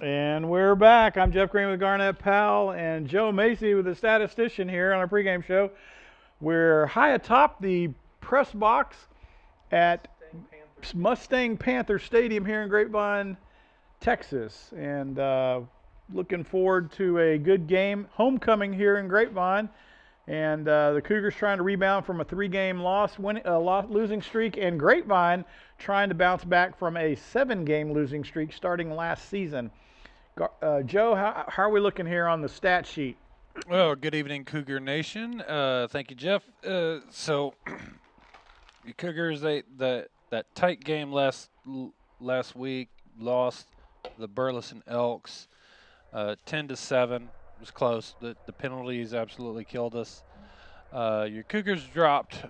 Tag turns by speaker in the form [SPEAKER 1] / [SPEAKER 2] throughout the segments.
[SPEAKER 1] And we're back. I'm Jeff Green with Garnett Powell and Joe Macy with the statistician here on our pregame show. We're high atop the press box at Mustang Panther Stadium here in Grapevine, Texas. And looking forward to a good game. Homecoming here in Grapevine. And the Cougars trying to rebound from a 3-game losing streak, and Grapevine trying to bounce back from a 7-game losing streak starting last season. Joe, how are we looking here on the stat sheet?
[SPEAKER 2] Well, good evening, Cougar Nation. Thank you, Jeff. So, the Cougars, that tight game last week, lost the Burleson Elks 10-7. It was close. The penalties absolutely killed us. Your Cougars dropped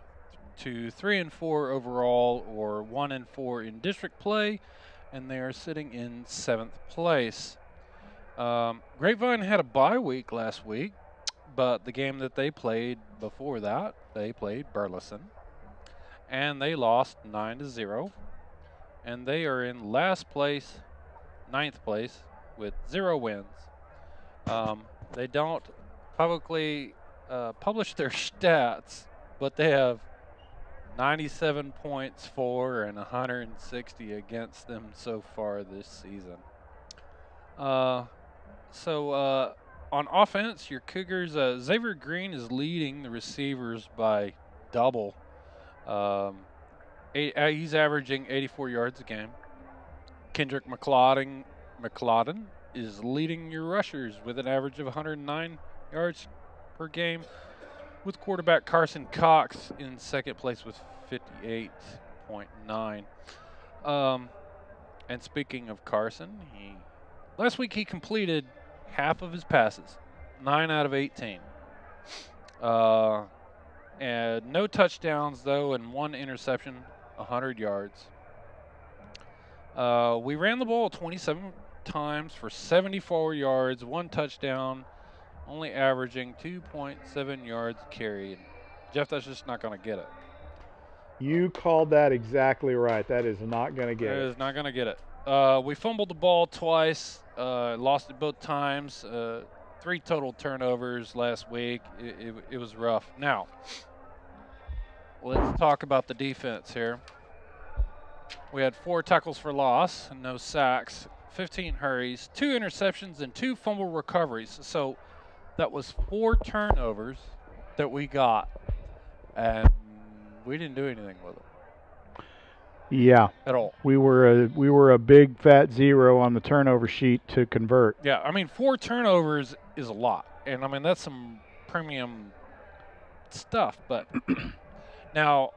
[SPEAKER 2] to 3-4 overall, or 1-4 in district play, and they are sitting in 7th place. Grapevine had a bye week last week, but the game that they played before that, they played Burleson, and they lost 9-0, and they are in last place, 9th place, with 0 wins. They don't publicly publish their stats, but they have 97 points for and 160 against them so far this season. So on offense, your Cougars, Xavier Green is leading the receivers by double. He's averaging 84 yards a game. Kendrick McLauden is leading your rushers with an average of 109 yards per game, with quarterback Carson Cox in second place with 58.9. And speaking of Carson, last week he completed half of his passes, 9 out of 18. And no touchdowns, though, and 1 interception, 100 yards. We ran the ball 27 times for 74 yards, 1 touchdown, only averaging 2.7 yards a carry. Jeff, that's just not going to get it.
[SPEAKER 1] You called that exactly right. That is not going to get it.
[SPEAKER 2] It is not going to get it. We fumbled the ball twice, lost it both times, 3 total turnovers last week. It was rough. Now, let's talk about the defense here. We had 4 tackles for loss and no sacks, 15 hurries, 2 interceptions, and 2 fumble recoveries. So that was 4 turnovers that we got, and we didn't do anything with them.
[SPEAKER 1] Yeah,
[SPEAKER 2] at all.
[SPEAKER 1] We were a big fat 0 on the turnover sheet to convert.
[SPEAKER 2] Yeah, I mean 4 turnovers is a lot, and I mean that's some premium stuff. But now,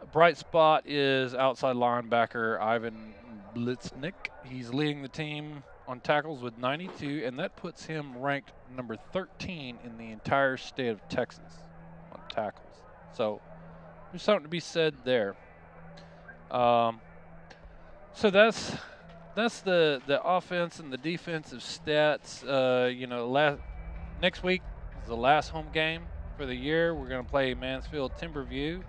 [SPEAKER 2] a bright spot is outside linebacker Ivan Blitznick. He's leading the team on tackles with 92, and that puts him ranked number 13 in the entire state of Texas on tackles. So there's something to be said there. So that's the offense and the defensive stats. Next week is the last home game for the year. We're going to play Mansfield Timberview.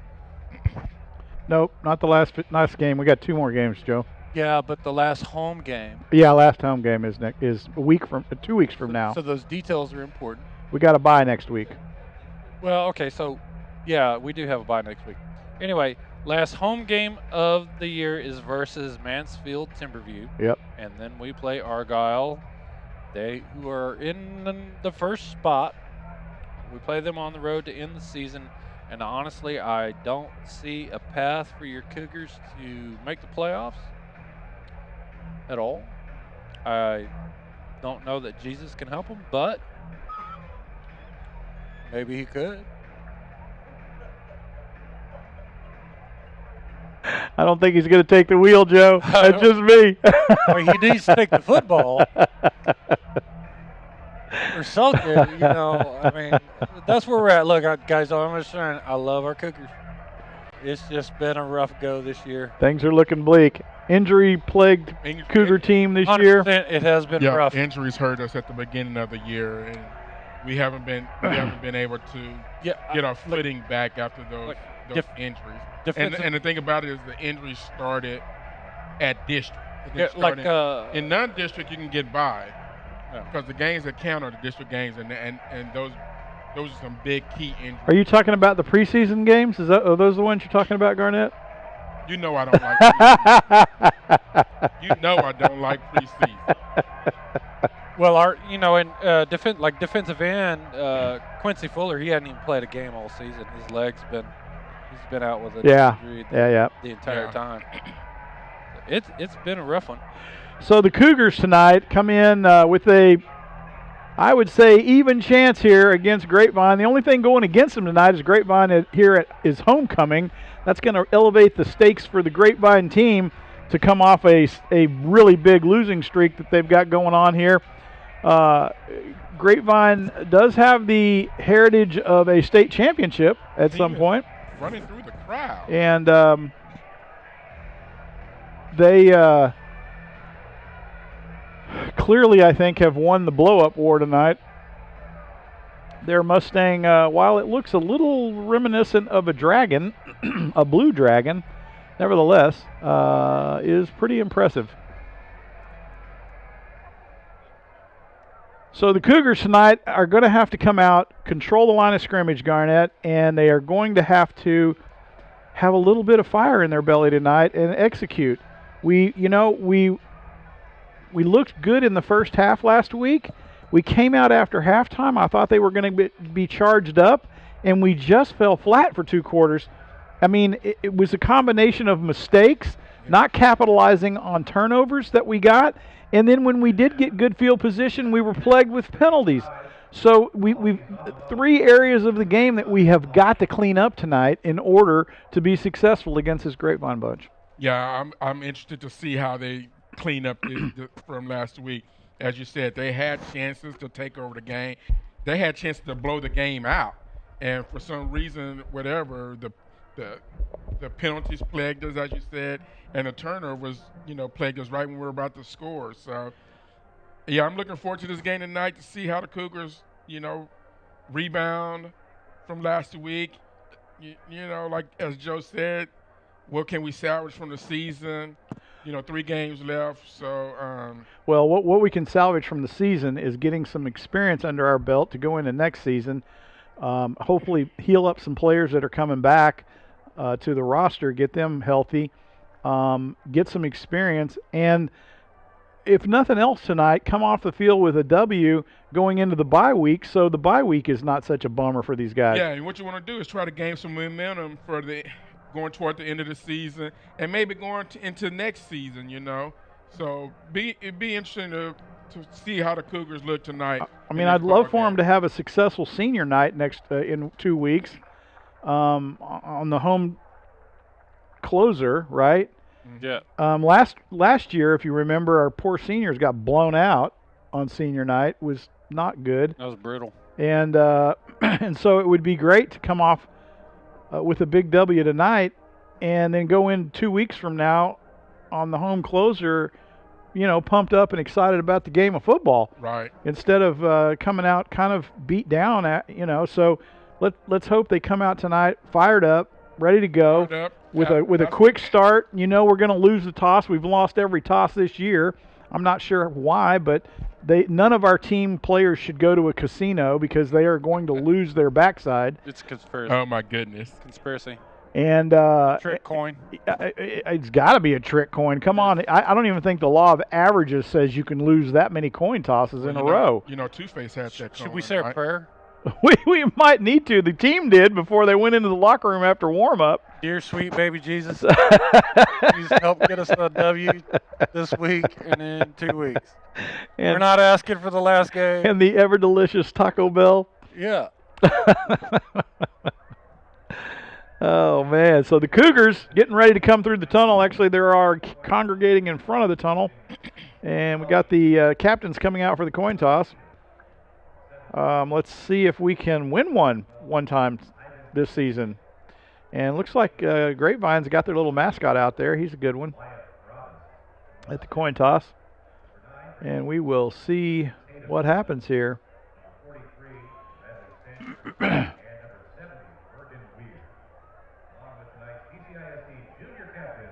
[SPEAKER 1] Nope, not the last game. We got 2 more games, Joe.
[SPEAKER 2] Yeah, but the last home game.
[SPEAKER 1] Yeah, last home game is 2 weeks from now.
[SPEAKER 2] So those details are important.
[SPEAKER 1] We got a bye next week.
[SPEAKER 2] Well, okay, so yeah, we do have a bye next week. Anyway, last home game of the year is versus Mansfield Timberview.
[SPEAKER 1] Yep.
[SPEAKER 2] And then we play Argyle. Who are in the first spot. We play them on the road to end the season. And honestly, I don't see a path for your Cougars to make the playoffs at all. I don't know that Jesus can help them, but maybe he could.
[SPEAKER 1] I don't think he's going to take the wheel, Joe. That's just me.
[SPEAKER 2] Well, he needs to take the football. Or something, I mean, that's where we're at. Look, guys, I'm just saying, I love our Cougars. It's just been a rough go this year.
[SPEAKER 1] Things are looking bleak. Injury-plagued Cougar team this year.
[SPEAKER 2] It has been rough.
[SPEAKER 3] Injuries hurt us at the beginning of the year, and we haven't been able to get our footing back after those injuries. And the thing about it is the injuries started at district. Yeah, like in non-district, you can get by because the games that count are the district games, and those are some big key injuries.
[SPEAKER 1] Are you talking about the preseason games? Are those the ones you're talking about, Garnett?
[SPEAKER 3] You know I don't like preseason. You know I don't like preseason.
[SPEAKER 2] Well, in defensive end, Quincy Fuller, he hadn't even played a game all season. His legs he's been out with an injury the entire time. It's been a rough one.
[SPEAKER 1] So the Cougars tonight come in with I would say, even chance here against Grapevine. The only thing going against them tonight is Grapevine is homecoming. That's going to elevate the stakes for the Grapevine team to come off a really big losing streak that they've got going on here. Grapevine does have the heritage of a state championship at some point.
[SPEAKER 3] Running through the crowd.
[SPEAKER 1] And they clearly, I think, have won the blow-up war tonight. Their Mustang, while it looks a little reminiscent of a dragon, a blue dragon, nevertheless, is pretty impressive. So the Cougars tonight are going to have to come out, control the line of scrimmage, Garnett, and they are going to have a little bit of fire in their belly tonight and execute. We looked good in the first half last week. We came out after halftime. I thought they were going to be charged up, and we just fell flat for 2 quarters. I mean, it was a combination of mistakes, not capitalizing on turnovers that we got, and then when we did get good field position, we were plagued with penalties. So we've 3 areas of the game that we have got to clean up tonight in order to be successful against this Grapevine bunch.
[SPEAKER 3] Yeah, I'm interested to see how they clean up from last week. As you said, they had chances to take over the game. They had chances to blow the game out, and for some reason, whatever, the penalties plagued us, as you said, and the turnovers, plagued us right when we were about to score. So, yeah, I'm looking forward to this game tonight to see how the Cougars, rebound from last week. Like as Joe said, what can we salvage from the season? 3 games left. So,
[SPEAKER 1] well, what we can salvage from the season is getting some experience under our belt to go into next season. Hopefully, heal up some players that are coming back to the roster, get them healthy, get some experience, and if nothing else tonight, come off the field with a W going into the bye week, so the bye week is not such a bummer for these guys.
[SPEAKER 3] Yeah, and what you want to do is try to gain some momentum for going toward the end of the season and maybe going into next season, So it'd be interesting to see how the Cougars look tonight.
[SPEAKER 1] I mean, I'd love for them to have a successful senior night next in 2 weeks on the home closer, right?
[SPEAKER 2] Yeah.
[SPEAKER 1] Last year, if you remember, our poor seniors got blown out on senior night. It was not good.
[SPEAKER 2] That was brutal.
[SPEAKER 1] And and so it would be great to come off with a big W tonight, and then go in 2 weeks from now on the home closer, pumped up and excited about the game of football.
[SPEAKER 3] Right.
[SPEAKER 1] Instead of coming out kind of beat down So let's hope they come out tonight fired up, ready to go, with a quick start. We're going to lose the toss. We've lost every toss this year. I'm not sure why, but none of our team players should go to a casino because they are going to lose their backside.
[SPEAKER 2] It's conspiracy.
[SPEAKER 3] Oh my goodness.
[SPEAKER 2] Conspiracy.
[SPEAKER 1] And
[SPEAKER 2] trick coin.
[SPEAKER 1] It's got to be a trick coin. Come on. I don't even think the law of averages says you can lose that many coin tosses in a row.
[SPEAKER 3] Two-Face had that.
[SPEAKER 2] Should we say a prayer?
[SPEAKER 1] We might need to. The team did before they went into the locker room after warm-up.
[SPEAKER 2] Dear sweet baby Jesus, please help get us a W this week and in 2 weeks. And we're not asking for the last game.
[SPEAKER 1] And the ever-delicious Taco Bell.
[SPEAKER 2] Yeah.
[SPEAKER 1] Oh, man. So the Cougars getting ready to come through the tunnel. Actually, they are congregating in front of the tunnel. And we got the captains coming out for the coin toss. Let's see if we can win one time this season. And it looks like Grapevine's got their little mascot out there. He's a good one at the coin toss. And we will see what happens here.
[SPEAKER 4] Junior captain,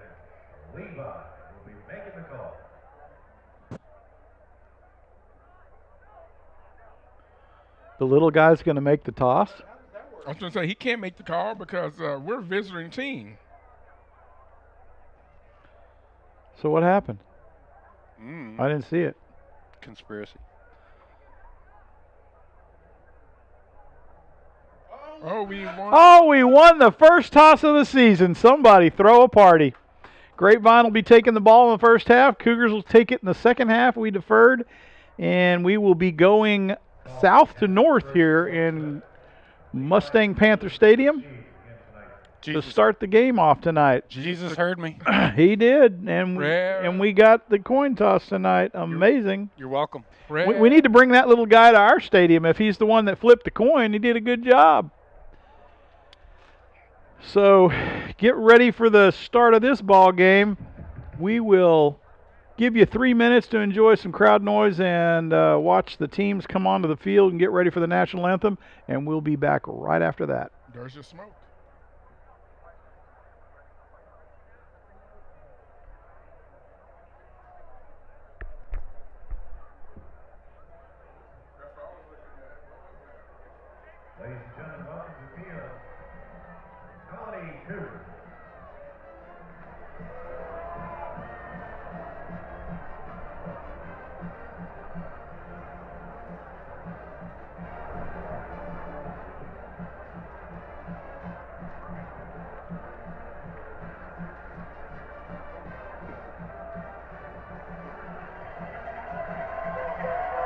[SPEAKER 4] Levi, will be making the call.
[SPEAKER 1] The little guy's going to make the toss.
[SPEAKER 3] I was going to say he can't make the call because we're a visiting team.
[SPEAKER 1] So what happened?
[SPEAKER 2] I
[SPEAKER 1] didn't see it.
[SPEAKER 2] Conspiracy.
[SPEAKER 3] Oh, we won.
[SPEAKER 1] Oh, we won the first toss of the season. Somebody throw a party. Grapevine will be taking the ball in the first half. Cougars will take it in the second half. We deferred, and we will be going south to north here in Mustang Panther Stadium to start the game off tonight.
[SPEAKER 2] Jesus heard me.
[SPEAKER 1] He did, and we got the coin toss tonight. Amazing.
[SPEAKER 2] You're welcome.
[SPEAKER 1] We need to bring that little guy to our stadium. If he's the one that flipped the coin, he did a good job. So get ready for the start of this ball game. We will give you 3 minutes to enjoy some crowd noise and watch the teams come onto the field and get ready for the national anthem, and we'll be back right after that.
[SPEAKER 3] There's your smoke.
[SPEAKER 4] Ladies and gentlemen, welcome to the field. Colony Cougars.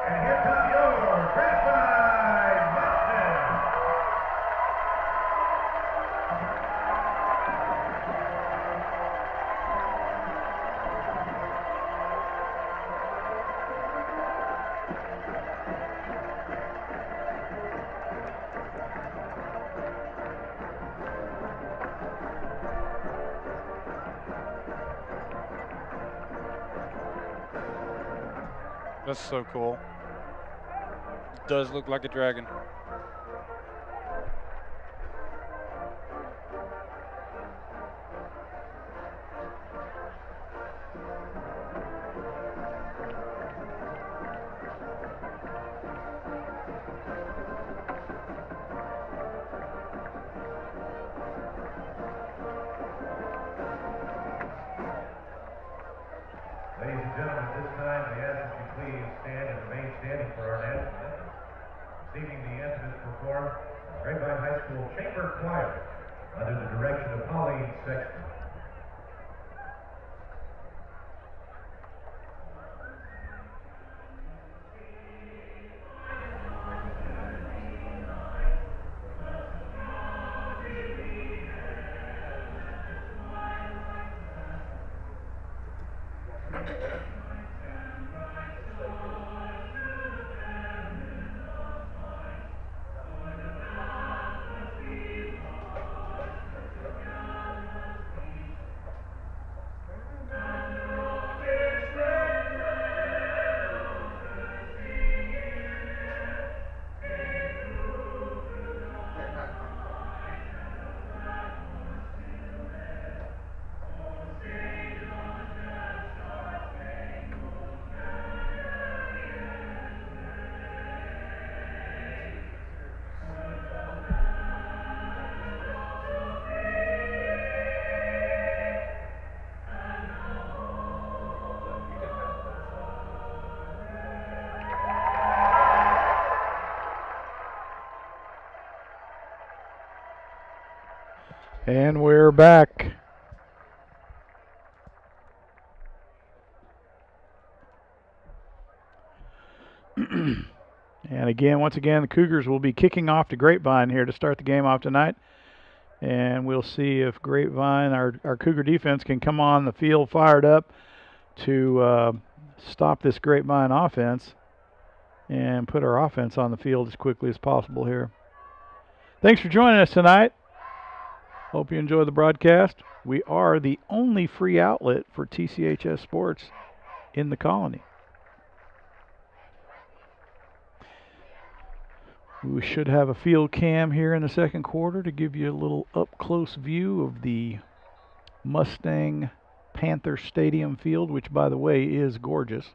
[SPEAKER 4] And here come your Grapevine Mustangs.
[SPEAKER 2] That's so cool. Does look like a dragon.
[SPEAKER 4] Ladies and gentlemen, at this time, we ask that you please stand and remain standing for our national anthem. This evening, the anthem is performed by the Grapevine High School Chamber Choir under the direction of Pauline Sexton.
[SPEAKER 1] And we're back. And again, once again, the Cougars will be kicking off to Grapevine here to start the game off tonight. And we'll see if Grapevine, our Cougar defense, can come on the field fired up to stop this Grapevine offense and put our offense on the field as quickly as possible here. Thanks for joining us tonight. Hope you enjoy the broadcast. We are the only free outlet for TCHS sports in the colony. We should have a field cam here in the second quarter to give you a little up-close view of the Mustang Panther Stadium field, which, by the way, is gorgeous.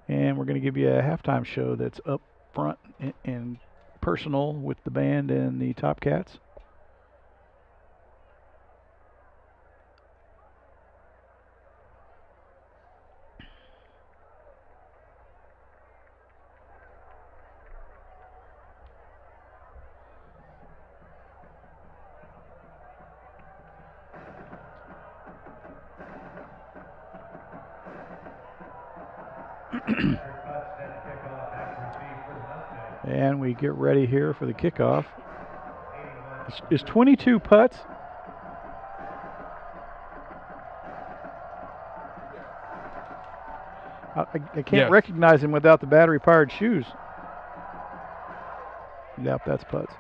[SPEAKER 1] And we're going to give you a halftime show that's up front and personal with the band and the Top Cats. And we get ready here for the kickoff. It's 22 putts. I can't recognize him without the battery-powered shoes. Yep, that's putts.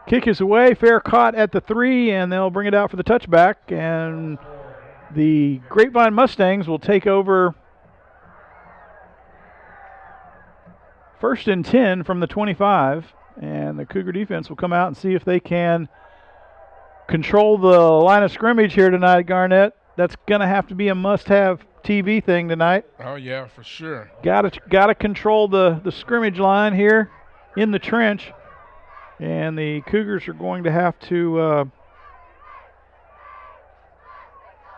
[SPEAKER 1] Kick is away, fair caught at the 3, and they'll bring it out for the touchback. And the Grapevine Mustangs will take over 1st and 10 from the 25, and the Cougar defense will come out and see if they can control the line of scrimmage here tonight, Garnett. That's going to have to be a must-have TV thing tonight.
[SPEAKER 3] Oh, yeah, for sure.
[SPEAKER 1] Got to control the scrimmage line here in the trench, and the Cougars are going to have to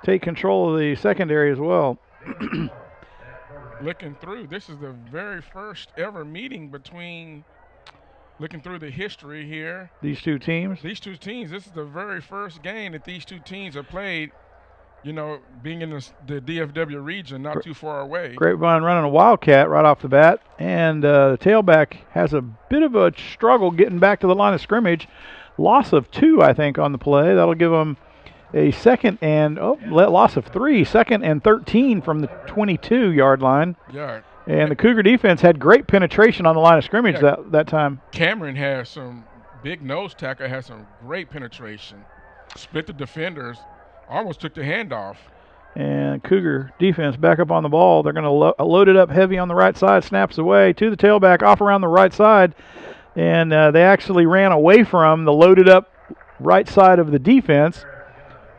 [SPEAKER 1] take control of the secondary as well.
[SPEAKER 3] Looking through, this is the very first ever meeting between, looking through the history here.
[SPEAKER 1] These two teams?
[SPEAKER 3] This is the very first game that these two teams have played, you know, being in the DFW region, not too far away.
[SPEAKER 1] Grapevine running a Wildcat right off the bat, and the tailback has a bit of a struggle getting back to the line of scrimmage. Loss of 2, I think, on the play. That'll give them a second and loss of 3, 2nd and 13 from the 22-yard line.
[SPEAKER 3] Yeah.
[SPEAKER 1] And the Cougar defense had great penetration on the line of scrimmage that time.
[SPEAKER 3] Cameron has some big nose tackle, has some great penetration. Split the defenders, almost took the handoff.
[SPEAKER 1] And Cougar defense back up on the ball. They're going to load it up heavy on the right side, snaps away to the tailback, off around the right side. And they actually ran away from the loaded up right side of the defense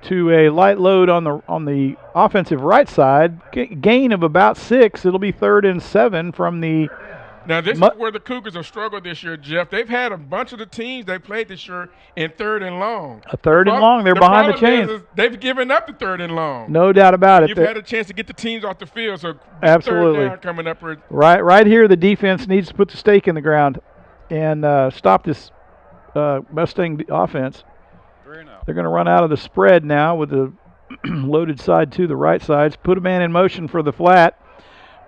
[SPEAKER 1] to a light load on the offensive right side. Gain of about 6. It'll be 3rd and 7 from the.
[SPEAKER 3] Now this is where the Cougars have struggled this year, Jeff. They've had a bunch of the teams they played this year in 3rd and long.
[SPEAKER 1] A 3rd and long. They're behind the chains.
[SPEAKER 3] They've given up the 3rd and long.
[SPEAKER 1] No doubt about it.
[SPEAKER 3] You've had a chance to get the teams off the field, so
[SPEAKER 1] absolutely
[SPEAKER 3] 3rd down coming up.
[SPEAKER 1] Right here, the defense needs to put the stake in the ground and stop this Mustang offense. They're going to run out of the spread now with the loaded side to the right sides. Put a man in motion for the flat.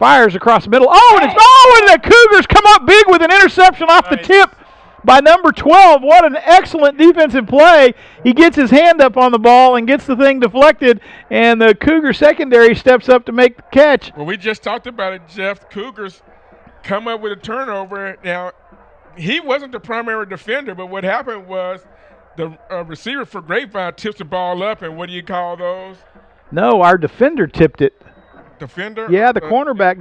[SPEAKER 1] Fires across the middle. And the Cougars come up big with an interception off the tip by number 12. What an excellent defensive play. He gets his hand up on the ball and gets the thing deflected, and the Cougar secondary steps up to make the catch.
[SPEAKER 3] Well, we just talked about it, Jeff. Cougars come up with a turnover. Now, he wasn't the primary defender, but what happened was the receiver for Grapevine tips the ball up, and what do you call those?
[SPEAKER 1] No, our defender tipped it.
[SPEAKER 3] Defender?
[SPEAKER 1] Yeah, the cornerback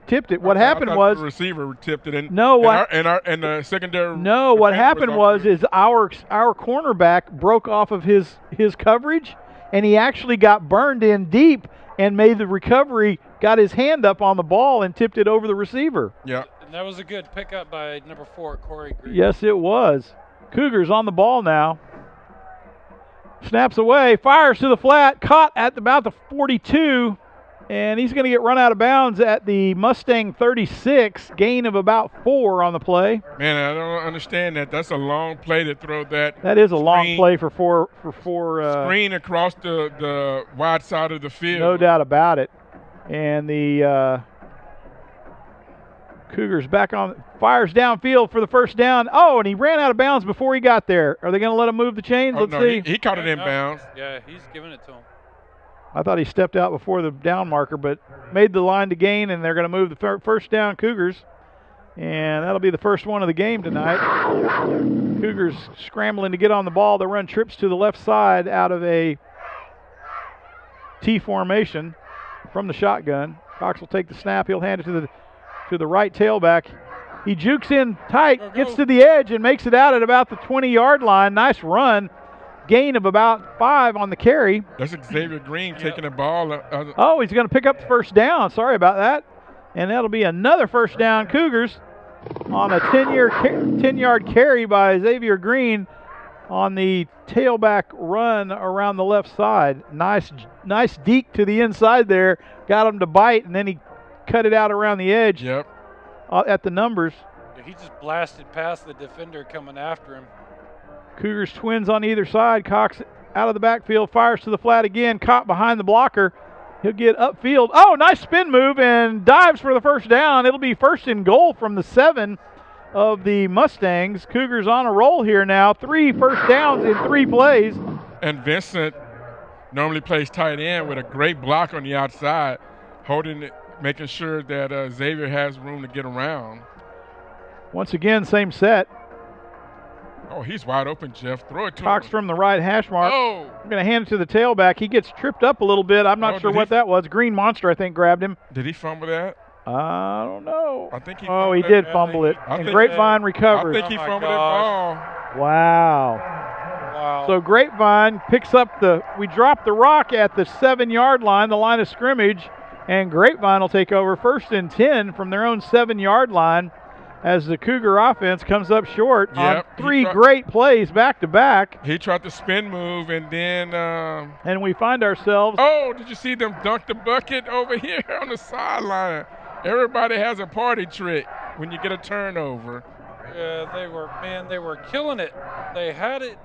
[SPEAKER 1] tipped it. What happened was
[SPEAKER 3] the receiver tipped it. And the secondary.
[SPEAKER 1] No, what happened was our cornerback broke off of his coverage, and he actually got burned in deep and made the recovery. Got his hand up on the ball and tipped it over the receiver.
[SPEAKER 3] Yeah,
[SPEAKER 2] and that was a good pickup by number 4, Corey Green.
[SPEAKER 1] Yes, it was. Cougars on the ball now. Snaps away, fires to the flat, caught at about the 42, and he's going to get run out of bounds at the Mustang 36, gain of about 4 on the play.
[SPEAKER 3] Man, I don't understand that. That's a long play to throw that.
[SPEAKER 1] That is a long play for four.
[SPEAKER 3] Screen across the wide side of the field.
[SPEAKER 1] No doubt about it. And the Cougars back on, fires downfield for the first down. And he ran out of bounds before he got there. Are they going to let him move the chains? Let's see.
[SPEAKER 3] He caught it in bounds.
[SPEAKER 2] Yeah, he's giving it to him.
[SPEAKER 1] I thought he stepped out before the down marker, but made the line to gain, and they're going to move the first down Cougars. And that'll be the first one of the game tonight. Cougars scrambling to get on the ball. They run trips to the left side out of a T formation from the shotgun. Cox will take the snap. He'll hand it to the right tailback. He jukes in tight, gets to the edge, and makes it out at about the 20-yard line. Nice run. Gain of about 5 on the carry.
[SPEAKER 3] That's Xavier Green taking the ball.
[SPEAKER 1] He's going to pick up the first down. Sorry about that. And that'll be another first down, Cougars, on a 10-yard carry by Xavier Green on the tailback run around the left side. Nice deke to the inside there. Got him to bite, and then he cut it out around the edge.
[SPEAKER 3] Yep.
[SPEAKER 1] At the numbers.
[SPEAKER 2] He just blasted past the defender coming after him.
[SPEAKER 1] Cougars twins on either side. Cox out of the backfield, fires to the flat again, caught behind the blocker. He'll get upfield. Oh, nice spin move and dives for the first down. It'll be first and goal from the 7 of the Mustangs. Cougars on a roll here now. 3 first downs in 3 plays.
[SPEAKER 3] And Vincent normally plays tight end with a great block on the outside, holding it, making sure that Xavier has room to get around.
[SPEAKER 1] Once again, same set.
[SPEAKER 3] Oh, he's wide open, Jeff. Throw it to
[SPEAKER 1] Cox
[SPEAKER 3] him.
[SPEAKER 1] from the right hash mark.
[SPEAKER 3] Oh.
[SPEAKER 1] I'm going to hand it to the tailback. He gets tripped up a little bit. I'm not sure what that was. Green Monster, I think, grabbed him.
[SPEAKER 3] Did he fumble that?
[SPEAKER 1] I don't know.
[SPEAKER 3] I think he
[SPEAKER 1] he did fumble it. And Grapevine recovered.
[SPEAKER 3] I think he fumbled that ball.
[SPEAKER 1] Wow. So Grapevine picks up we dropped the rock at the 7-yard line, the line of scrimmage, and Grapevine will take over first and 10 from their own 7-yard line as the Cougar offense comes up short on 3 great plays back to back.
[SPEAKER 3] He tried to spin move and then
[SPEAKER 1] and we find ourselves.
[SPEAKER 3] Oh, did you see them dunk the bucket over here on the sideline? Everybody has a party trick when you get a turnover.
[SPEAKER 2] Yeah, they were killing it. They had it.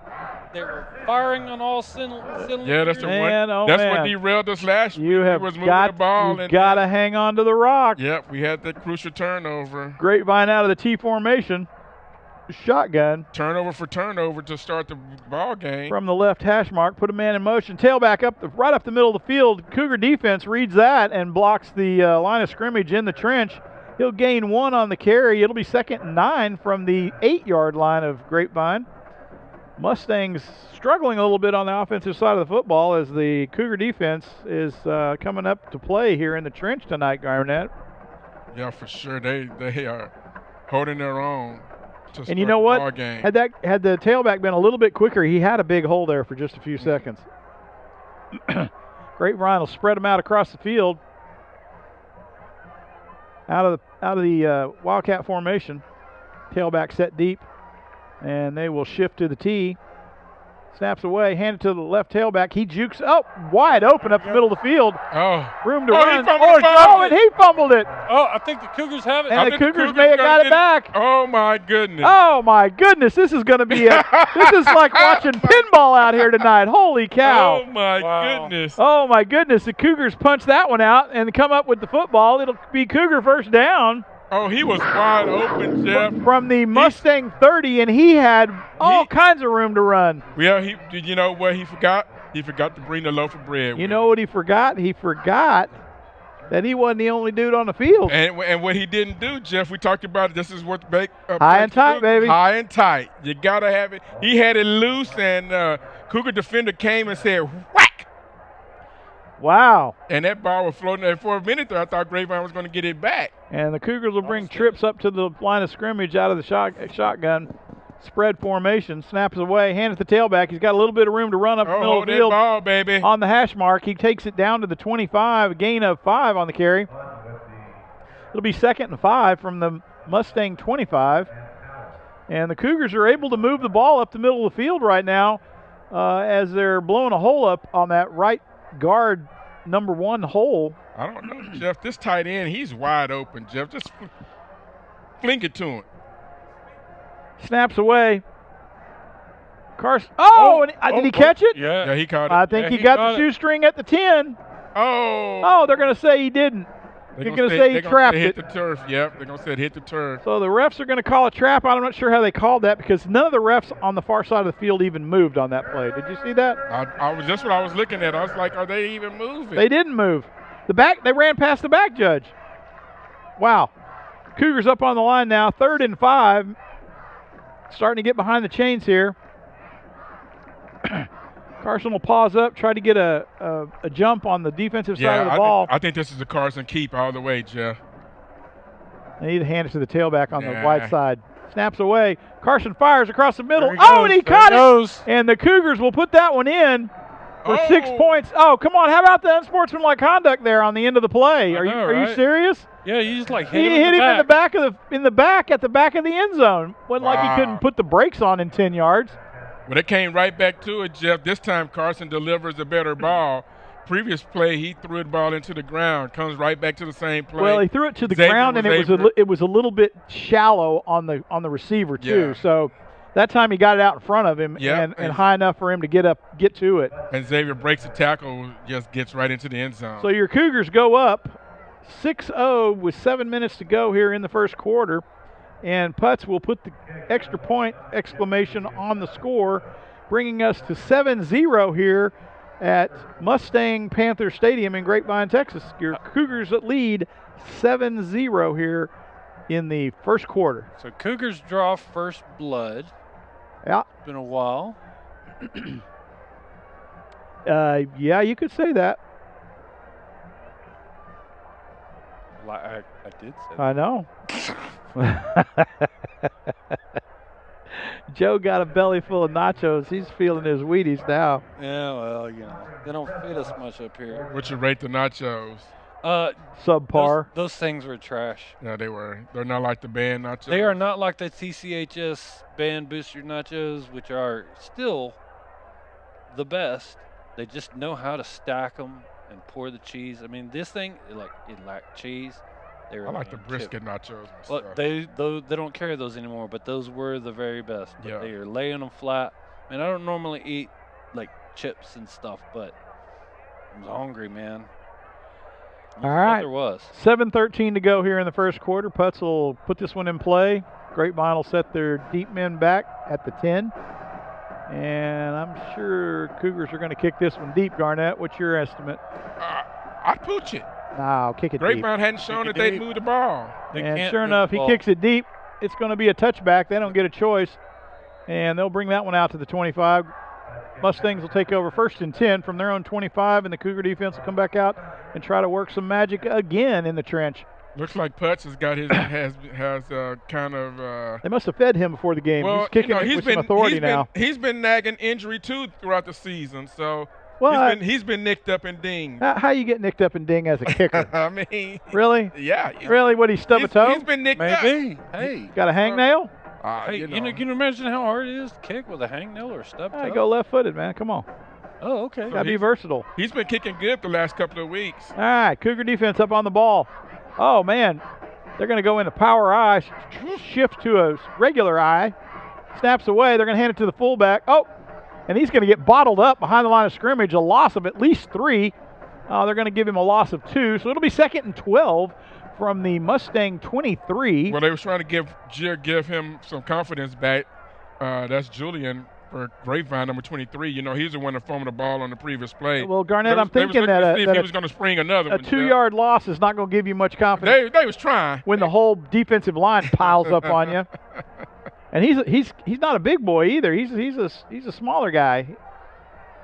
[SPEAKER 2] They were firing on all cylinders.
[SPEAKER 3] Yeah, that's the one. That's what derailed us last week.
[SPEAKER 1] You have got to hang on to the rock.
[SPEAKER 3] Yep, we had that crucial turnover.
[SPEAKER 1] Grapevine out of the T formation. Shotgun.
[SPEAKER 3] Turnover for turnover to start the ball game.
[SPEAKER 1] From the left hash mark, put a man in motion. Tailback right up the middle of the field. Cougar defense reads that and blocks the line of scrimmage in the trench. He'll gain 1 on the carry. It'll be 2nd and 9 from the 8-yard line of Grapevine. Mustangs struggling a little bit on the offensive side of the football as the Cougar defense is coming up to play here in the trench tonight, Garnett.
[SPEAKER 3] Yeah, for sure. They are holding their own.
[SPEAKER 1] And you know what? Had the tailback been a little bit quicker, he had a big hole there for just a few seconds. Grapevine will spread them out across the field. Out of the Wildcat formation. Tailback set deep. And they will shift to the T. Snaps away, hand it to the left tailback. He jukes wide open up the middle of the field. Room to run. And he fumbled it.
[SPEAKER 2] I think the Cougars have it.
[SPEAKER 1] And the Cougars may have got it back.
[SPEAKER 3] Oh my goodness.
[SPEAKER 1] Oh my goodness. This is going to be this is like watching pinball out here tonight. Holy cow.
[SPEAKER 3] Oh my goodness.
[SPEAKER 1] Oh my goodness. The Cougars punch that one out and come up with the football. It'll be Cougar first down.
[SPEAKER 3] Oh, he was wide open, Jeff.
[SPEAKER 1] From the Mustang 30, and he had all kinds of room to run.
[SPEAKER 3] Well, you know what he forgot? He forgot to bring the loaf of bread.
[SPEAKER 1] You know what he forgot? He forgot that he wasn't the only dude on the field.
[SPEAKER 3] And what he didn't do, Jeff, we talked about it. This is what
[SPEAKER 1] high and tight, baby.
[SPEAKER 3] High and tight. You got to have it. He had it loose, and Cougar defender came and said, whack.
[SPEAKER 1] Wow.
[SPEAKER 3] And that ball was floating there for a minute there. I thought Grapevine was going to get it back.
[SPEAKER 1] And the Cougars will bring trips up to the line of scrimmage out of the shotgun. Spread formation. Snaps away. Hand it to the tailback. He's got a little bit of room to run up the middle of the field.
[SPEAKER 3] Ball, baby.
[SPEAKER 1] On the hash mark. He takes it down to the 25. A gain of 5 on the carry. It'll be 2nd and 5 from the Mustang 25. And the Cougars are able to move the ball up the middle of the field right now as they're blowing a hole up on that right guard number 1 hole.
[SPEAKER 3] I don't know, Jeff. This tight end, he's wide open, Jeff. Just fling it to him.
[SPEAKER 1] Snaps away. Carson. Did he catch it?
[SPEAKER 3] Yeah, he caught it.
[SPEAKER 1] I think he got the shoestring at the 10.
[SPEAKER 3] Oh,
[SPEAKER 1] they're going to say he didn't. They're going to say he trapped it.
[SPEAKER 3] Hit the turf. Yep, they're going to say it hit the turf.
[SPEAKER 1] So the refs are going to call a trap. I'm not sure how they called that because none of the refs on the far side of the field even moved on that play. Did you see that?
[SPEAKER 3] That's what I was looking at. I was like, are they even moving?
[SPEAKER 1] They didn't move. They ran past the back judge. Wow. Cougars up on the line now, 3rd and 5. Starting to get behind the chains here. Carson will pause up, try to get a jump on the defensive side of the ball.
[SPEAKER 3] I think this is a Carson keep all the way, Jeff.
[SPEAKER 1] They need to hand it to the tailback on the wide side. Snaps away. Carson fires across the middle. And he caught it. And the Cougars will put that one in. for 6 points. Oh, come on. How about the unsportsmanlike conduct there on the end of the play? Are you serious?
[SPEAKER 2] Yeah, you just like
[SPEAKER 1] hit him in the back at the back of the end zone. Wasn't like he couldn't put the brakes on in 10 yards.
[SPEAKER 3] But it came right back to it, Jeff. This time Carson delivers a better ball. Previous play, he threw the ball into the ground. Comes right back to the same play.
[SPEAKER 1] Well, he threw it to the ground, and it was a little bit shallow on the receiver too.
[SPEAKER 3] Yeah.
[SPEAKER 1] So that time he got it out in front of him and high enough for him to get to it.
[SPEAKER 3] And Xavier breaks the tackle, just gets right into the end zone.
[SPEAKER 1] So your Cougars go up 6-0 with 7 minutes to go here in the first quarter, and Putz will put the extra point exclamation on the score, bringing us to 7-0 here at Mustang Panther Stadium in Grapevine, Texas. Your Cougars lead 7-0 here in the first quarter.
[SPEAKER 2] So Cougars draw first blood.
[SPEAKER 1] Yeah.
[SPEAKER 2] It's been a while.
[SPEAKER 1] Yeah, you could say that.
[SPEAKER 2] I did say that.
[SPEAKER 1] I know. Joe got a belly full of nachos. He's feeling his Wheaties now.
[SPEAKER 2] Yeah, well, they don't fit us much up here.
[SPEAKER 3] What you rate the nachos?
[SPEAKER 1] Subpar.
[SPEAKER 2] Those things were trash.
[SPEAKER 3] Yeah, they were. They're not like the band nachos.
[SPEAKER 2] They are not like the TCHS band booster nachos, which are still the best. They just know how to stack them and pour the cheese. I mean, this thing, it lacked cheese.
[SPEAKER 3] I like the brisket nachos.
[SPEAKER 2] Well, they don't carry those anymore, but those were the very best. But they are laying them flat. I mean, I don't normally eat like chips and stuff, but I was hungry, man.
[SPEAKER 1] All right.
[SPEAKER 2] There was
[SPEAKER 1] 7:13 to go here in the first quarter. Putz will put this one in play. Grapevine will set their deep men back at the 10. And I'm sure Cougars are going to kick this one deep, Garnett. What's your estimate?
[SPEAKER 3] I'd pooch it.
[SPEAKER 1] No, kick it deep.
[SPEAKER 3] Grapevine hadn't shown that they'd moved the ball.
[SPEAKER 1] And sure enough, he kicks it deep. It's going to be a touchback. They don't get a choice. And they'll bring that one out to the 25. Mustangs will take over 1st and 10 from their own 25, and the Cougar defense will come back out and try to work some magic again in the trench.
[SPEAKER 3] Looks like Putz has got his has kind of.
[SPEAKER 1] They must have fed him before the game.
[SPEAKER 3] Well,
[SPEAKER 1] he's kicking it with some authority now.
[SPEAKER 3] He's been nagging injury too throughout the season, so he's been nicked up and dinged.
[SPEAKER 1] How you get nicked up and ding as a kicker?
[SPEAKER 3] I mean,
[SPEAKER 1] really?
[SPEAKER 3] Yeah.
[SPEAKER 1] Really? What, he stub a toe?
[SPEAKER 3] He's been nicked up.
[SPEAKER 2] Maybe. Hey.
[SPEAKER 1] Got a hangnail?
[SPEAKER 2] Hey, can you imagine how hard it is to kick with a hangnail or a stub toe?
[SPEAKER 1] Go left-footed, man. Come on.
[SPEAKER 2] Oh, okay.
[SPEAKER 1] Got to be versatile.
[SPEAKER 3] He's been kicking good the last couple of weeks.
[SPEAKER 1] All right, Cougar defense up on the ball. Oh, man. They're going to go into power I, shift to a regular I. Snaps away. They're going to hand it to the fullback. Oh, and he's going to get bottled up behind the line of scrimmage. A loss of at least 3. They're going to give him a loss of 2. So it'll be 2nd and 12 from the Mustang 23.
[SPEAKER 3] Well, they were trying to give him some confidence back. That's Julian for Grapevine, number 23. You know, he's the one that formed the ball on the previous play.
[SPEAKER 1] Well, Garnett, I'm thinking that
[SPEAKER 3] he was going to spring another one.
[SPEAKER 1] A 2-yard loss is not going to give you much confidence.
[SPEAKER 3] They was trying.
[SPEAKER 1] When the whole defensive line piles up on you. And he's not a big boy either. He's a smaller guy.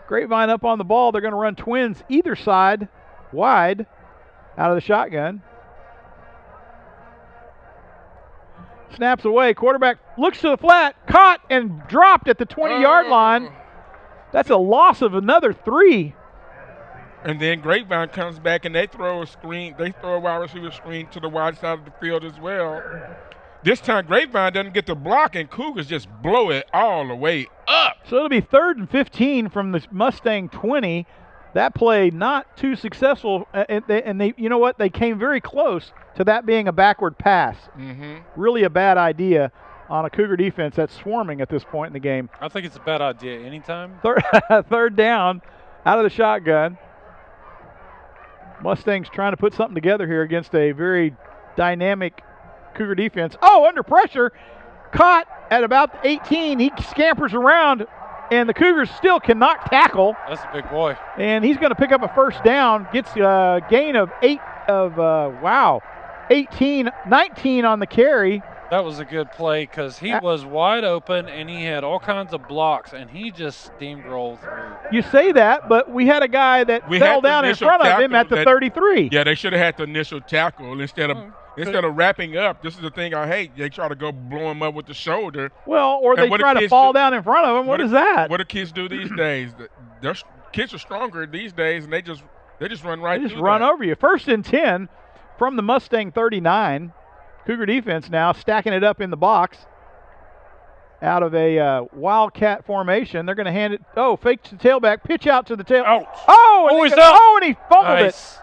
[SPEAKER 1] Grapevine up on the ball. They're going to run twins either side, wide, out of the shotgun. Snaps away. Quarterback looks to the flat, caught and dropped at the 20-yard line. That's a loss of another 3.
[SPEAKER 3] And then Grapevine comes back and they throw a screen. They throw a wide receiver screen to the wide side of the field as well. This time Grapevine doesn't get the block and Cougars just blow it all the way up.
[SPEAKER 1] So it'll be 3rd and 15 from the Mustang 20. That play not too successful, and they you know what? They came very close to that being a backward pass.
[SPEAKER 3] Mm-hmm.
[SPEAKER 1] Really a bad idea on a Cougar defense that's swarming at this point in the game.
[SPEAKER 2] I think it's a bad idea anytime.
[SPEAKER 1] 3rd down, out of the shotgun. Mustangs trying to put something together here against a very dynamic Cougar defense. Oh, under pressure, caught at about 18. He scampers around. And the Cougars still cannot tackle.
[SPEAKER 2] That's a big boy.
[SPEAKER 1] And he's going to pick up a 1st down. Gets a gain of 18, 19 on the carry.
[SPEAKER 2] That was a good play because he was wide open and he had all kinds of blocks and he just steamrolled through.
[SPEAKER 1] You say that, but we had a guy that fell down in front of him at the 33.
[SPEAKER 3] Yeah, they should have had the initial tackle instead of wrapping up. This is the thing I hate. They try to go blow him up with the shoulder.
[SPEAKER 1] Well, or they try to fall down in front of him. What is that?
[SPEAKER 3] What do kids do these days? kids are stronger these days, and they just run right.
[SPEAKER 1] They just
[SPEAKER 3] through
[SPEAKER 1] run
[SPEAKER 3] that.
[SPEAKER 1] over you. 1st and 10 from the Mustang 39. Cougar defense now stacking it up in the box. Out of a wildcat formation, they're going to hand it. Oh, fake to the tailback, pitch out to the tail.
[SPEAKER 2] Ouch.
[SPEAKER 1] Oh, and
[SPEAKER 2] he's
[SPEAKER 1] out.
[SPEAKER 2] out.
[SPEAKER 1] Oh, and he fumbled
[SPEAKER 2] Nice.
[SPEAKER 1] it.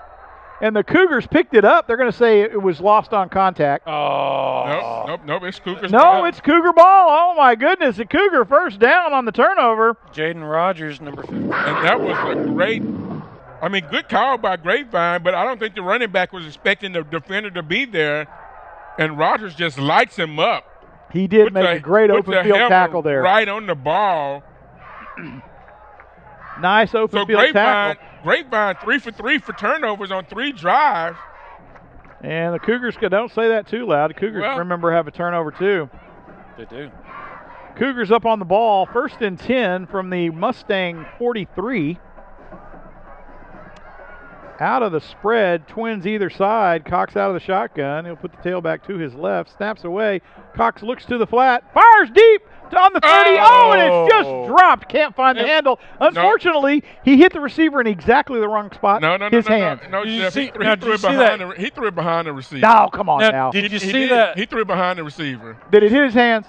[SPEAKER 1] And the Cougars picked it up. They're going to say it was lost on contact.
[SPEAKER 2] Oh.
[SPEAKER 3] Nope. It's Cougars.
[SPEAKER 1] No, it's Cougar ball. Oh, my goodness. A Cougar first down on the turnover.
[SPEAKER 2] Jaden Rogers, number 50.
[SPEAKER 3] And that was a great. I mean, good call by Grapevine, but I don't think the running back was expecting the defender to be there. And Rogers just lights him up.
[SPEAKER 1] He did make a great
[SPEAKER 3] Put
[SPEAKER 1] open
[SPEAKER 3] the
[SPEAKER 1] field
[SPEAKER 3] helmet
[SPEAKER 1] tackle there.
[SPEAKER 3] Right on the ball.
[SPEAKER 1] Nice open
[SPEAKER 3] So
[SPEAKER 1] field tackle.
[SPEAKER 3] Grapevine 3 for 3 for turnovers on 3 drives.
[SPEAKER 1] And the Cougars, don't say that too loud. The Cougars, remember, have a turnover too.
[SPEAKER 2] They do.
[SPEAKER 1] Cougars up on the ball. 1st and 10 from the Mustang 43. Out of the spread, Twins either side. Cox out of the shotgun. He'll put the tailback to his left. Snaps away. Cox looks to the flat. Fires deep on the 30. Oh, and it's just dropped. Can't find the handle. Unfortunately, he hit the receiver in exactly the wrong spot. His hands.
[SPEAKER 3] No,
[SPEAKER 2] Did you
[SPEAKER 3] Jeff,
[SPEAKER 2] see-
[SPEAKER 3] he threw
[SPEAKER 2] now,
[SPEAKER 3] it
[SPEAKER 2] did you see
[SPEAKER 3] behind
[SPEAKER 2] that?
[SPEAKER 3] he threw it behind the receiver.
[SPEAKER 1] No, come on
[SPEAKER 2] Now,
[SPEAKER 1] now.
[SPEAKER 2] did you
[SPEAKER 3] He
[SPEAKER 2] see
[SPEAKER 3] did.
[SPEAKER 2] that?
[SPEAKER 3] He threw it behind the receiver.
[SPEAKER 1] Did it hit his hands?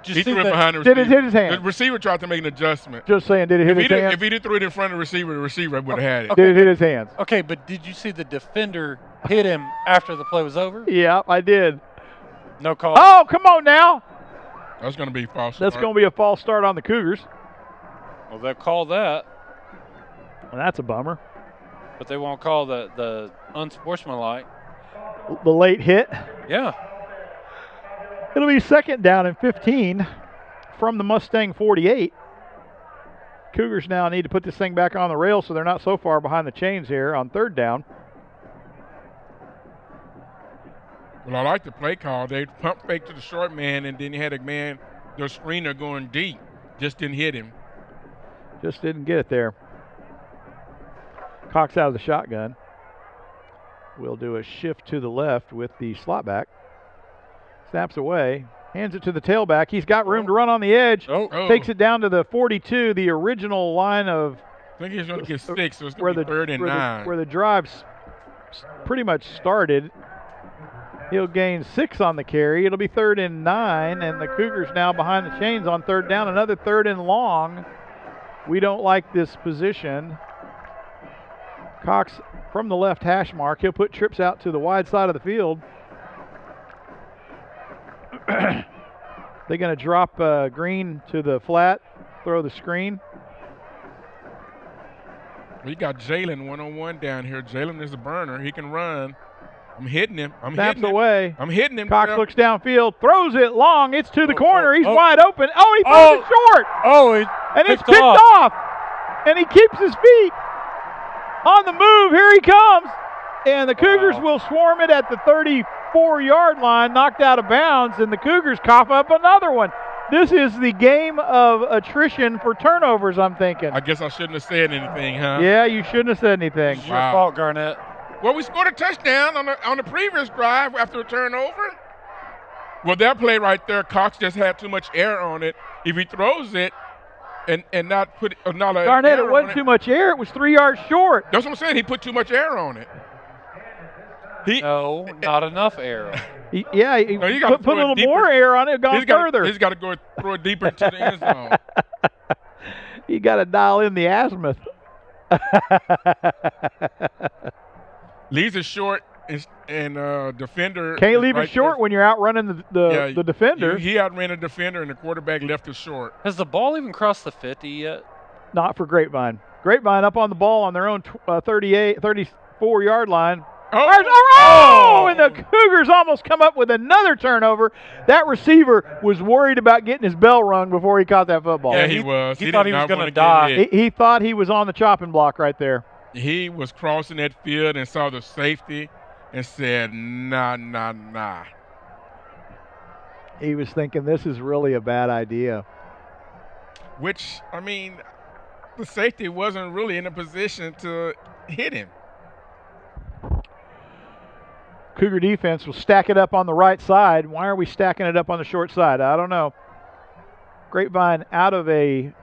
[SPEAKER 2] Did
[SPEAKER 3] He
[SPEAKER 2] you see
[SPEAKER 3] threw it
[SPEAKER 2] that?
[SPEAKER 3] behind the
[SPEAKER 1] Did
[SPEAKER 3] receiver.
[SPEAKER 1] it hit his hand?
[SPEAKER 3] The receiver tried to make an adjustment.
[SPEAKER 1] Just saying, did it hit his hands?
[SPEAKER 3] If he didn't throw it in front of the receiver would have had it.
[SPEAKER 1] Did it hit his hands?
[SPEAKER 2] Okay, but did you see the defender hit him after the play was over?
[SPEAKER 1] Yeah, I did.
[SPEAKER 2] No call.
[SPEAKER 1] Oh, come on now.
[SPEAKER 3] That's going to be false.
[SPEAKER 1] That's going to be a false start on the Cougars.
[SPEAKER 2] Well, they'll call that,
[SPEAKER 1] Well, that's a bummer.
[SPEAKER 2] but they won't call the unsportsmanlike.
[SPEAKER 1] The late hit.
[SPEAKER 2] Yeah.
[SPEAKER 1] It'll be 2nd down and 15 from the Mustang 48. Cougars now need to put this thing back on the rails so they're not so far behind the chains here on 3rd down.
[SPEAKER 3] Well, I like the play call. They pump fake to the short man, and then you had a man, the screener going deep. Just didn't hit him.
[SPEAKER 1] Just didn't get it there. Cox out of the shotgun. We'll do a shift to the left with the slot back. Snaps away. Hands it to the tailback. He's got room to run on the edge.
[SPEAKER 3] Oh.
[SPEAKER 1] Takes it down to the 42, the original line of
[SPEAKER 3] I think he's going to get 6, so it's
[SPEAKER 1] where
[SPEAKER 3] going to
[SPEAKER 1] the
[SPEAKER 3] be 3rd and 9.
[SPEAKER 1] where the drive pretty much started. He'll gain 6 on the carry. It'll be 3rd and 9, and the Cougars now behind the chains on 3rd down. Another 3rd and long. We don't like this position. Cox from the left hash mark. He'll put trips out to the wide side of the field. They're going to drop Green to the flat, throw the screen.
[SPEAKER 3] We got Jalen one-on-one down here. Jalen is a burner. He can run. I'm hitting him.
[SPEAKER 1] Snaps away.
[SPEAKER 3] I'm hitting him.
[SPEAKER 1] Cox
[SPEAKER 3] Jeff.
[SPEAKER 1] looks downfield, throws it long. It's to the
[SPEAKER 2] Oh,
[SPEAKER 1] corner.
[SPEAKER 2] oh,
[SPEAKER 1] He's
[SPEAKER 2] oh.
[SPEAKER 1] wide open. Oh, he throws it short.
[SPEAKER 2] Oh, he
[SPEAKER 1] And it's
[SPEAKER 2] picked
[SPEAKER 1] picked
[SPEAKER 2] off.
[SPEAKER 1] off. And he keeps his feet on the move. Here he comes. And the Cougars will swarm it at the 34-yard line, knocked out of bounds, and the Cougars cough up another one. This is the game of attrition for turnovers, I'm thinking.
[SPEAKER 3] I guess I shouldn't have said anything, huh?
[SPEAKER 1] Yeah, you shouldn't have said anything.
[SPEAKER 2] It's your fault, Garnett.
[SPEAKER 3] Well, we scored a touchdown on the previous drive after a turnover. Well, that play right there, Cox just had too much air on it. If he throws it and not put not a
[SPEAKER 1] Garnett,
[SPEAKER 3] air
[SPEAKER 1] it wasn't
[SPEAKER 3] on
[SPEAKER 1] too much air. It was 3 yards short.
[SPEAKER 3] That's what I'm saying. He put too much air on it.
[SPEAKER 2] No, not enough air.
[SPEAKER 1] He
[SPEAKER 3] No, you gotta
[SPEAKER 1] put
[SPEAKER 3] throw
[SPEAKER 1] a
[SPEAKER 3] it
[SPEAKER 1] little
[SPEAKER 3] deeper.
[SPEAKER 1] more air on it, gone further.
[SPEAKER 3] He's got to go throw it deeper into the end zone.
[SPEAKER 1] You got to dial in the azimuth.
[SPEAKER 3] Leaves it short, and defender
[SPEAKER 1] Can't
[SPEAKER 3] is
[SPEAKER 1] leave
[SPEAKER 3] right
[SPEAKER 1] it short
[SPEAKER 3] there.
[SPEAKER 1] when you're outrunning the defender.
[SPEAKER 3] He outran a defender, and the quarterback left it short.
[SPEAKER 2] Has the ball even crossed the 50 yet?
[SPEAKER 1] Not for Grapevine. Grapevine up on the ball on their own 34-yard line.
[SPEAKER 3] Oh!
[SPEAKER 1] And the Cougars almost come up with another turnover. That receiver was worried about getting his bell rung before he caught that football.
[SPEAKER 3] Yeah, he was.
[SPEAKER 2] He thought
[SPEAKER 3] did
[SPEAKER 2] he was
[SPEAKER 3] not
[SPEAKER 2] gonna
[SPEAKER 3] wanna get
[SPEAKER 2] die.
[SPEAKER 3] hit.
[SPEAKER 1] He thought he was on the chopping block right there.
[SPEAKER 3] He was crossing that field and saw the safety and said, nah.
[SPEAKER 1] He was thinking, this is really a bad idea.
[SPEAKER 3] Which, I mean, the safety wasn't really in a position to hit him.
[SPEAKER 1] Cougar defense will stack it up on the right side. Why are we stacking it up on the short side? I don't know. Grapevine out of a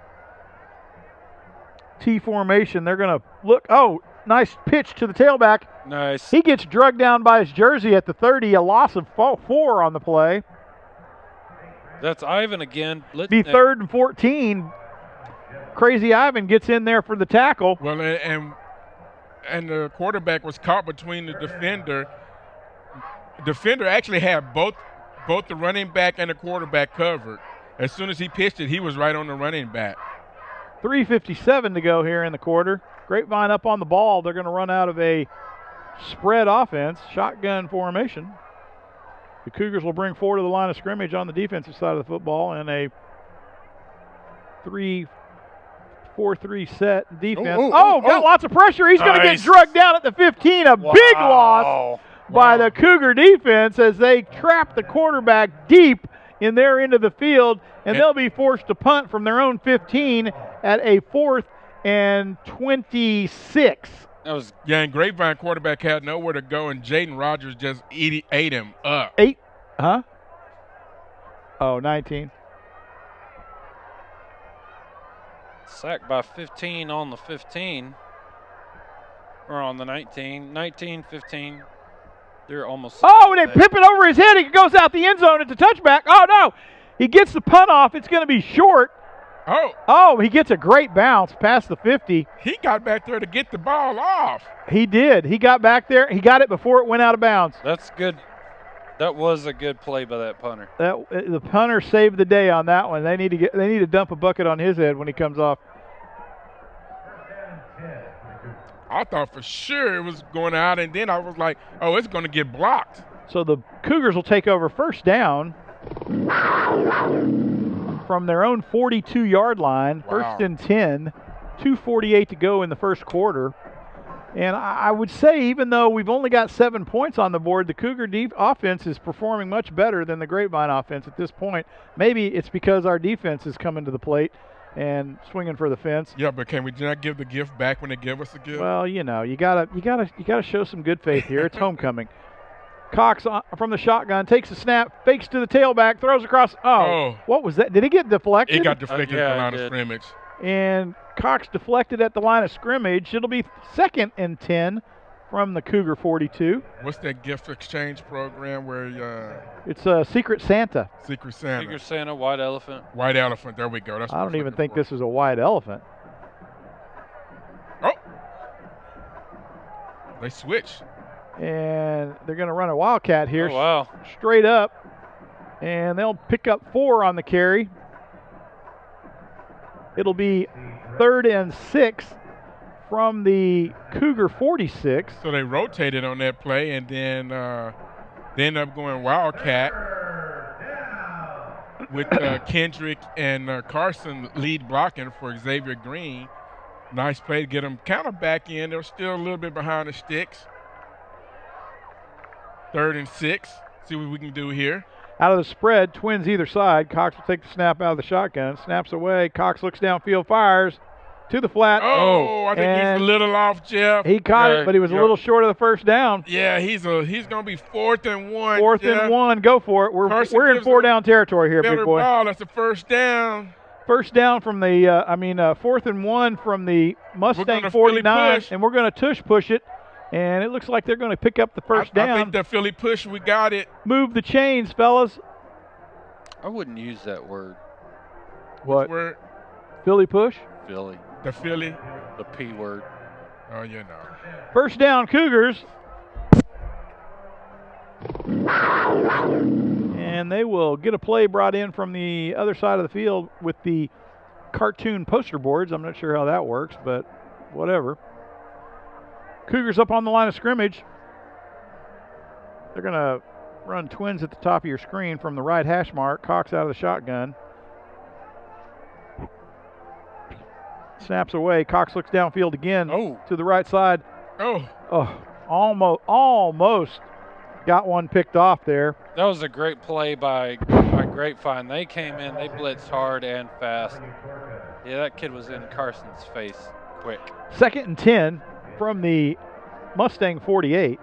[SPEAKER 1] T formation. They're going to look. Oh, nice pitch to the tailback.
[SPEAKER 2] Nice.
[SPEAKER 1] He gets drugged down by his jersey at the 30, a loss of 4 on the play.
[SPEAKER 2] That's Ivan again.
[SPEAKER 1] Be 3rd and 14. Crazy Ivan gets in there for the tackle.
[SPEAKER 3] Well, and the quarterback was caught between the defender. The defender actually had both the running back and the quarterback covered. As soon as he pitched it, he was right on the running back.
[SPEAKER 1] 3:57 to go here in the quarter. Grapevine up on the ball. They're going to run out of a spread offense, shotgun formation. The Cougars will bring 4 to the line of scrimmage on the defensive side of the football in a 3-4-3 set defense. Got lots of pressure. He's going to get drugged down at the 15. A big loss by the Cougar defense as they trap the quarterback deep in their end of the field, and they'll be forced to punt from their own 15 at a 4th and 26.
[SPEAKER 3] And Grapevine quarterback had nowhere to go, and Jaden Rogers just ate him up.
[SPEAKER 1] 19.
[SPEAKER 2] Sacked by 15 on the 15. Or on the 19. 19, 15. They're almost.
[SPEAKER 1] Oh, and they pip it over his head. He goes out the end zone. It's a touchback. Oh, no. He gets the punt off. It's going to be short. Oh, he gets a great bounce past the 50.
[SPEAKER 3] He got back there to get the ball off.
[SPEAKER 1] He did. He got back there. He got it before it went out of bounds.
[SPEAKER 2] That's good. That was a good play by that punter.
[SPEAKER 1] The punter saved the day on that one. They need to dump a bucket on his head when he comes off.
[SPEAKER 3] I thought for sure it was going out, and then I was like, oh, it's going to get blocked.
[SPEAKER 1] So the Cougars will take over first down from their own 42-yard line.
[SPEAKER 3] Wow.
[SPEAKER 1] 1st and 10, 2:48 to go in the first quarter. And I would say, even though we've only got 7 points on the board, the Cougar offense is performing much better than the Grapevine offense at this point. Maybe it's because our defense is coming to the plate and swinging for the fence.
[SPEAKER 3] Yeah, but can we not give the gift back when they give us a gift?
[SPEAKER 1] Well, you gotta show some good faith here. It's homecoming. Cox from the shotgun takes a snap, fakes to the tailback, throws across. Oh, what was that? Did it get deflected?
[SPEAKER 3] It got deflected at the line of scrimmage.
[SPEAKER 1] And Cox deflected at the line of scrimmage. It'll be 2nd and 10 from the Cougar 42.
[SPEAKER 3] What's that gift exchange program where
[SPEAKER 1] it's a Secret Santa.
[SPEAKER 3] Secret Santa.
[SPEAKER 2] Secret Santa, White Elephant.
[SPEAKER 3] White Elephant. There we go. That's
[SPEAKER 1] I don't even think this is a white elephant.
[SPEAKER 3] Oh. They switch.
[SPEAKER 1] And they're going to run a Wildcat here.
[SPEAKER 2] Oh, wow.
[SPEAKER 1] Straight up. And they'll pick up 4 on the carry. It'll be 3rd and 6 from the Cougar 46.
[SPEAKER 3] So they rotated on that play, and then they end up going Wildcat with Kendrick and Carson lead blocking for Xavier Green. Nice play to get them kind of back in. They're still a little bit behind the sticks. 3rd and 6. See what we can do here.
[SPEAKER 1] Out of the spread, twins either side. Cox will take the snap out of the shotgun. Snaps away. Cox looks downfield, fires to the flat.
[SPEAKER 3] Oh, I think he's a little off, Jeff.
[SPEAKER 1] He caught it, but he was a little short of the first down.
[SPEAKER 3] Yeah, he's going to be 4th and 1.
[SPEAKER 1] 4th and 1. Go for it. We're in 4-down territory here, big boy.
[SPEAKER 3] Ball. That's a first down.
[SPEAKER 1] First down from the 4th and 1 from the Mustang 49, and we're going to tush push it. And it looks like they're going to pick up the first down.
[SPEAKER 3] I think the Philly push, we got it.
[SPEAKER 1] Move the chains, fellas.
[SPEAKER 2] I wouldn't use that word.
[SPEAKER 1] What?
[SPEAKER 3] Which word?
[SPEAKER 1] Philly push?
[SPEAKER 2] Philly.
[SPEAKER 3] The Philly?
[SPEAKER 2] The P word.
[SPEAKER 3] Oh, you know.
[SPEAKER 1] First down, Cougars. And they will get a play brought in from the other side of the field with the cartoon poster boards. I'm not sure how that works, but whatever. Cougars up on the line of scrimmage. They're going to run twins at the top of your screen from the right hash mark. Cox out of the shotgun. Snaps away. Cox looks downfield again to the right side. Almost got one picked off there.
[SPEAKER 2] That was a great play by Grapevine. They came in, they blitzed hard and fast. Yeah, that kid was in Carson's face quick.
[SPEAKER 1] 2nd and 10 from the Mustang 48.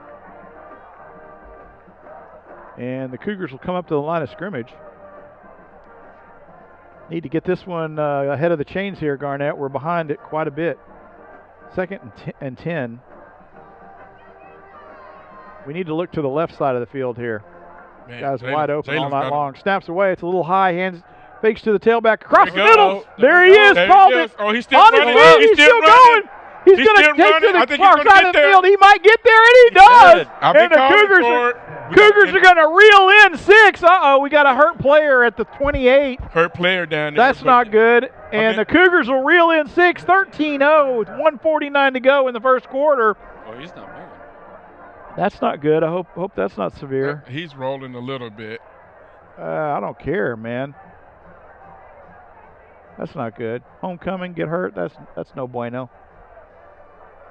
[SPEAKER 1] And the Cougars will come up to the line of scrimmage. Need to get this one ahead of the chains here, Garnett. We're behind it quite a bit. 2nd and 10. We need to look to the left side of the field here.
[SPEAKER 3] Man,
[SPEAKER 1] Guys wide open all night
[SPEAKER 3] got
[SPEAKER 1] long. Snaps away. It's a little high. Hands fakes to the tailback. Across the
[SPEAKER 3] There
[SPEAKER 1] middle.
[SPEAKER 3] we go.
[SPEAKER 1] There he is.
[SPEAKER 3] There
[SPEAKER 1] Called
[SPEAKER 3] he
[SPEAKER 1] it.
[SPEAKER 3] is. Oh, he's still
[SPEAKER 1] On his
[SPEAKER 3] running.
[SPEAKER 1] feet. He's still going. He's going to
[SPEAKER 3] still
[SPEAKER 1] take
[SPEAKER 3] running.
[SPEAKER 1] to
[SPEAKER 3] I
[SPEAKER 1] the
[SPEAKER 3] think he's
[SPEAKER 1] far
[SPEAKER 3] gonna
[SPEAKER 1] side
[SPEAKER 3] get
[SPEAKER 1] of the
[SPEAKER 3] there.
[SPEAKER 1] field. He might get there, and he does.
[SPEAKER 2] Good.
[SPEAKER 3] I've been
[SPEAKER 1] And the
[SPEAKER 3] calling
[SPEAKER 1] Cougars
[SPEAKER 3] for it.
[SPEAKER 1] Cougars are going to reel in 6. Uh-oh, we got a hurt player at the 28.
[SPEAKER 3] Hurt player down there.
[SPEAKER 1] That's not good. And the Cougars will reel in 6, 13-0 with 1:49 to go in the first quarter.
[SPEAKER 2] Oh, he's not moving.
[SPEAKER 1] That's not good. I hope that's not severe.
[SPEAKER 3] He's rolling a little bit.
[SPEAKER 1] I don't care, man. That's not good. Homecoming, get hurt. That's no bueno.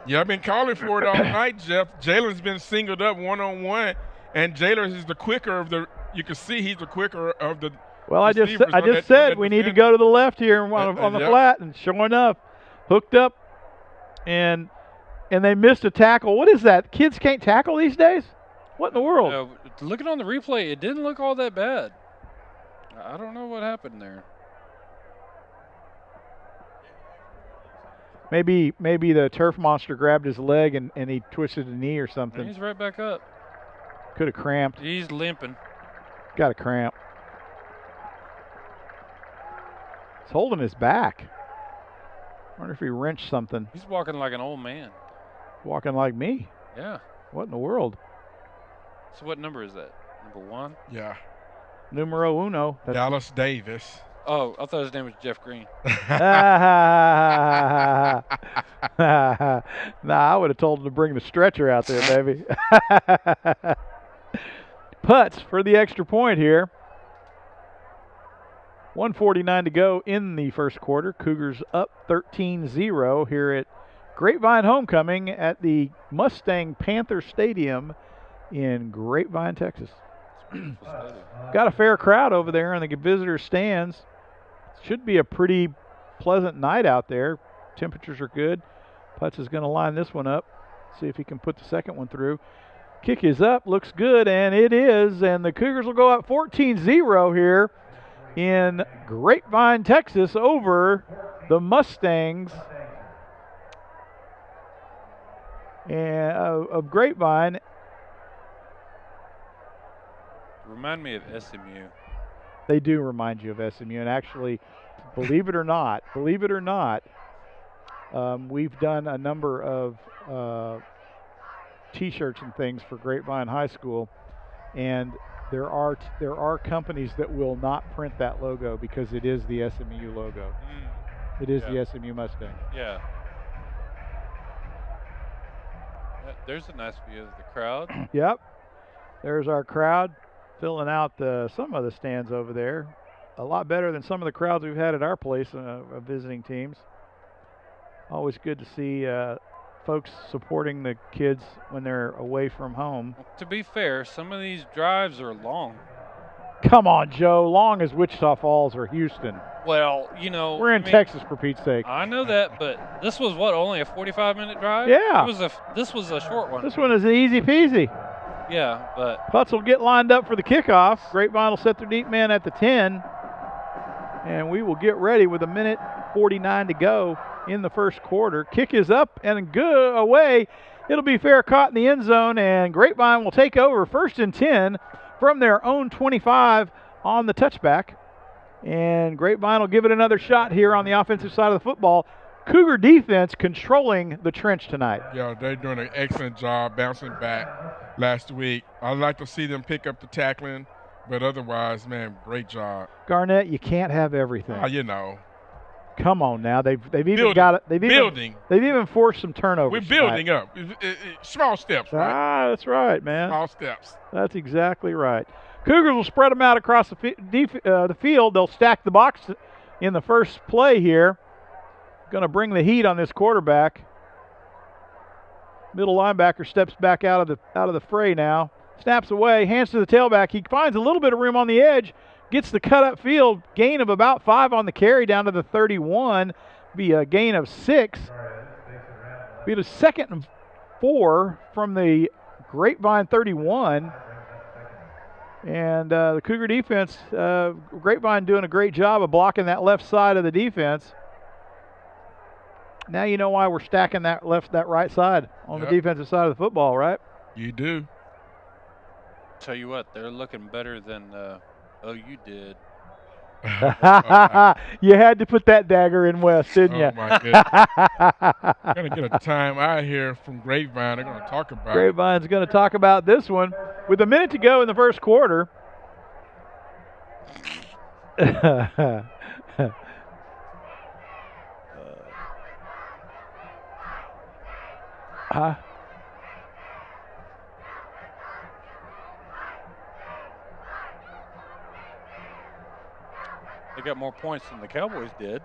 [SPEAKER 3] Yeah, I've been calling for it all night, Jeff. Jalen's been singled up one-on-one, and Jalen is the quicker of the. You can see he's the quicker of the.
[SPEAKER 1] Well, I just
[SPEAKER 3] receivers on that-
[SPEAKER 1] said
[SPEAKER 3] on
[SPEAKER 1] we
[SPEAKER 3] that
[SPEAKER 1] need to
[SPEAKER 3] defender.
[SPEAKER 1] go to the left here on the
[SPEAKER 3] Yep.
[SPEAKER 1] flat, and sure enough, hooked up, and they missed a tackle. What is that? Kids can't tackle these days? What in the world?
[SPEAKER 2] Looking on the replay, it didn't look all that bad. I don't know what happened there.
[SPEAKER 1] Maybe the turf monster grabbed his leg and he twisted a knee or something.
[SPEAKER 2] He's right back up.
[SPEAKER 1] Could have cramped.
[SPEAKER 2] He's limping.
[SPEAKER 1] Got a cramp. He's holding his back. Wonder if he wrenched something.
[SPEAKER 2] He's walking like an old man.
[SPEAKER 1] Walking like me.
[SPEAKER 2] Yeah.
[SPEAKER 1] What in the world?
[SPEAKER 2] So what number is that? Number 1?
[SPEAKER 3] Yeah.
[SPEAKER 1] Numero uno. That's
[SPEAKER 3] Dallas Davis.
[SPEAKER 2] Oh, I thought his name was Jeff Green.
[SPEAKER 1] Nah, I would have told him to bring the stretcher out there, baby. Putts for the extra point here. 1:49 to go in the first quarter. Cougars up 13-0 here at Grapevine Homecoming at the Mustang Panther Stadium in Grapevine, Texas. Got a fair crowd over there in the visitor stands. Should be a pretty pleasant night out there. Temperatures are good. Putz is going to line this one up. See if he can put the second one through. Kick is up. Looks good, and it is. And the Cougars will go up 14-0 here in Grapevine, Texas over the Mustangs of Grapevine.
[SPEAKER 2] Remind me of SMU.
[SPEAKER 1] They do remind you of SMU, and actually, believe it or not, we've done a number of T-shirts and things for Grapevine High School, and there are companies that will not print that logo because it is the SMU logo. It is the SMU Mustang.
[SPEAKER 2] Yeah. There's a nice view of the crowd.
[SPEAKER 1] Yep. There's our crowd filling out some of the stands over there. A lot better than some of the crowds we've had at our place of visiting teams. Always good to see folks supporting the kids when they're away from home.
[SPEAKER 2] To be fair, some of these drives are long.
[SPEAKER 1] Come on, Joe. Long as Wichita Falls or Houston.
[SPEAKER 2] Well,
[SPEAKER 1] We're in Texas, for Pete's sake.
[SPEAKER 2] I know that, but this was only a 45-minute drive?
[SPEAKER 1] Yeah.
[SPEAKER 2] This was a short one.
[SPEAKER 1] This one is easy peasy.
[SPEAKER 2] Yeah, but
[SPEAKER 1] Putz will get lined up for the kickoff. Grapevine will set their deep man at the 10. And we will get ready with 1:49 to go in the first quarter. Kick is up and good away. It'll be fair caught in the end zone, and Grapevine will take over 1st and 10 from their own 25 on the touchback. And Grapevine will give it another shot here on the offensive side of the football. Cougar defense controlling the trench tonight.
[SPEAKER 3] Yeah, they're doing an excellent job bouncing back last week. I'd like to see them pick up the tackling, but otherwise, man, great job.
[SPEAKER 1] Garnett, you can't have everything. Come on now, they've even got it. They've even forced some turnovers.
[SPEAKER 3] We're building up. Small steps, right?
[SPEAKER 1] That's right, man.
[SPEAKER 3] Small steps.
[SPEAKER 1] That's exactly right. Cougars will spread them out across the field. They'll stack the box in the first play here. Going to bring the heat on this quarterback. Middle linebacker steps back out of the fray now. Snaps away, hands to the tailback. He finds a little bit of room on the edge. Gets the cut up field. Gain of about 5 on the carry down to the 31. Be a gain of 6. Be a 2nd and 4 from the Grapevine 31. And the Cougar defense, Grapevine doing a great job of blocking that left side of the defense. Now you know why we're stacking that right side on the defensive side of the football, right?
[SPEAKER 3] You do.
[SPEAKER 2] Tell you what, they're looking better than OU did.
[SPEAKER 1] You had to put that dagger in West, didn't you?
[SPEAKER 3] Oh, my goodness. We're going to get a time out here from Grapevine. They're going to talk about
[SPEAKER 1] Grapevine's going to talk about this one. With a minute to go in the first quarter.
[SPEAKER 2] They got more points than the Cowboys did.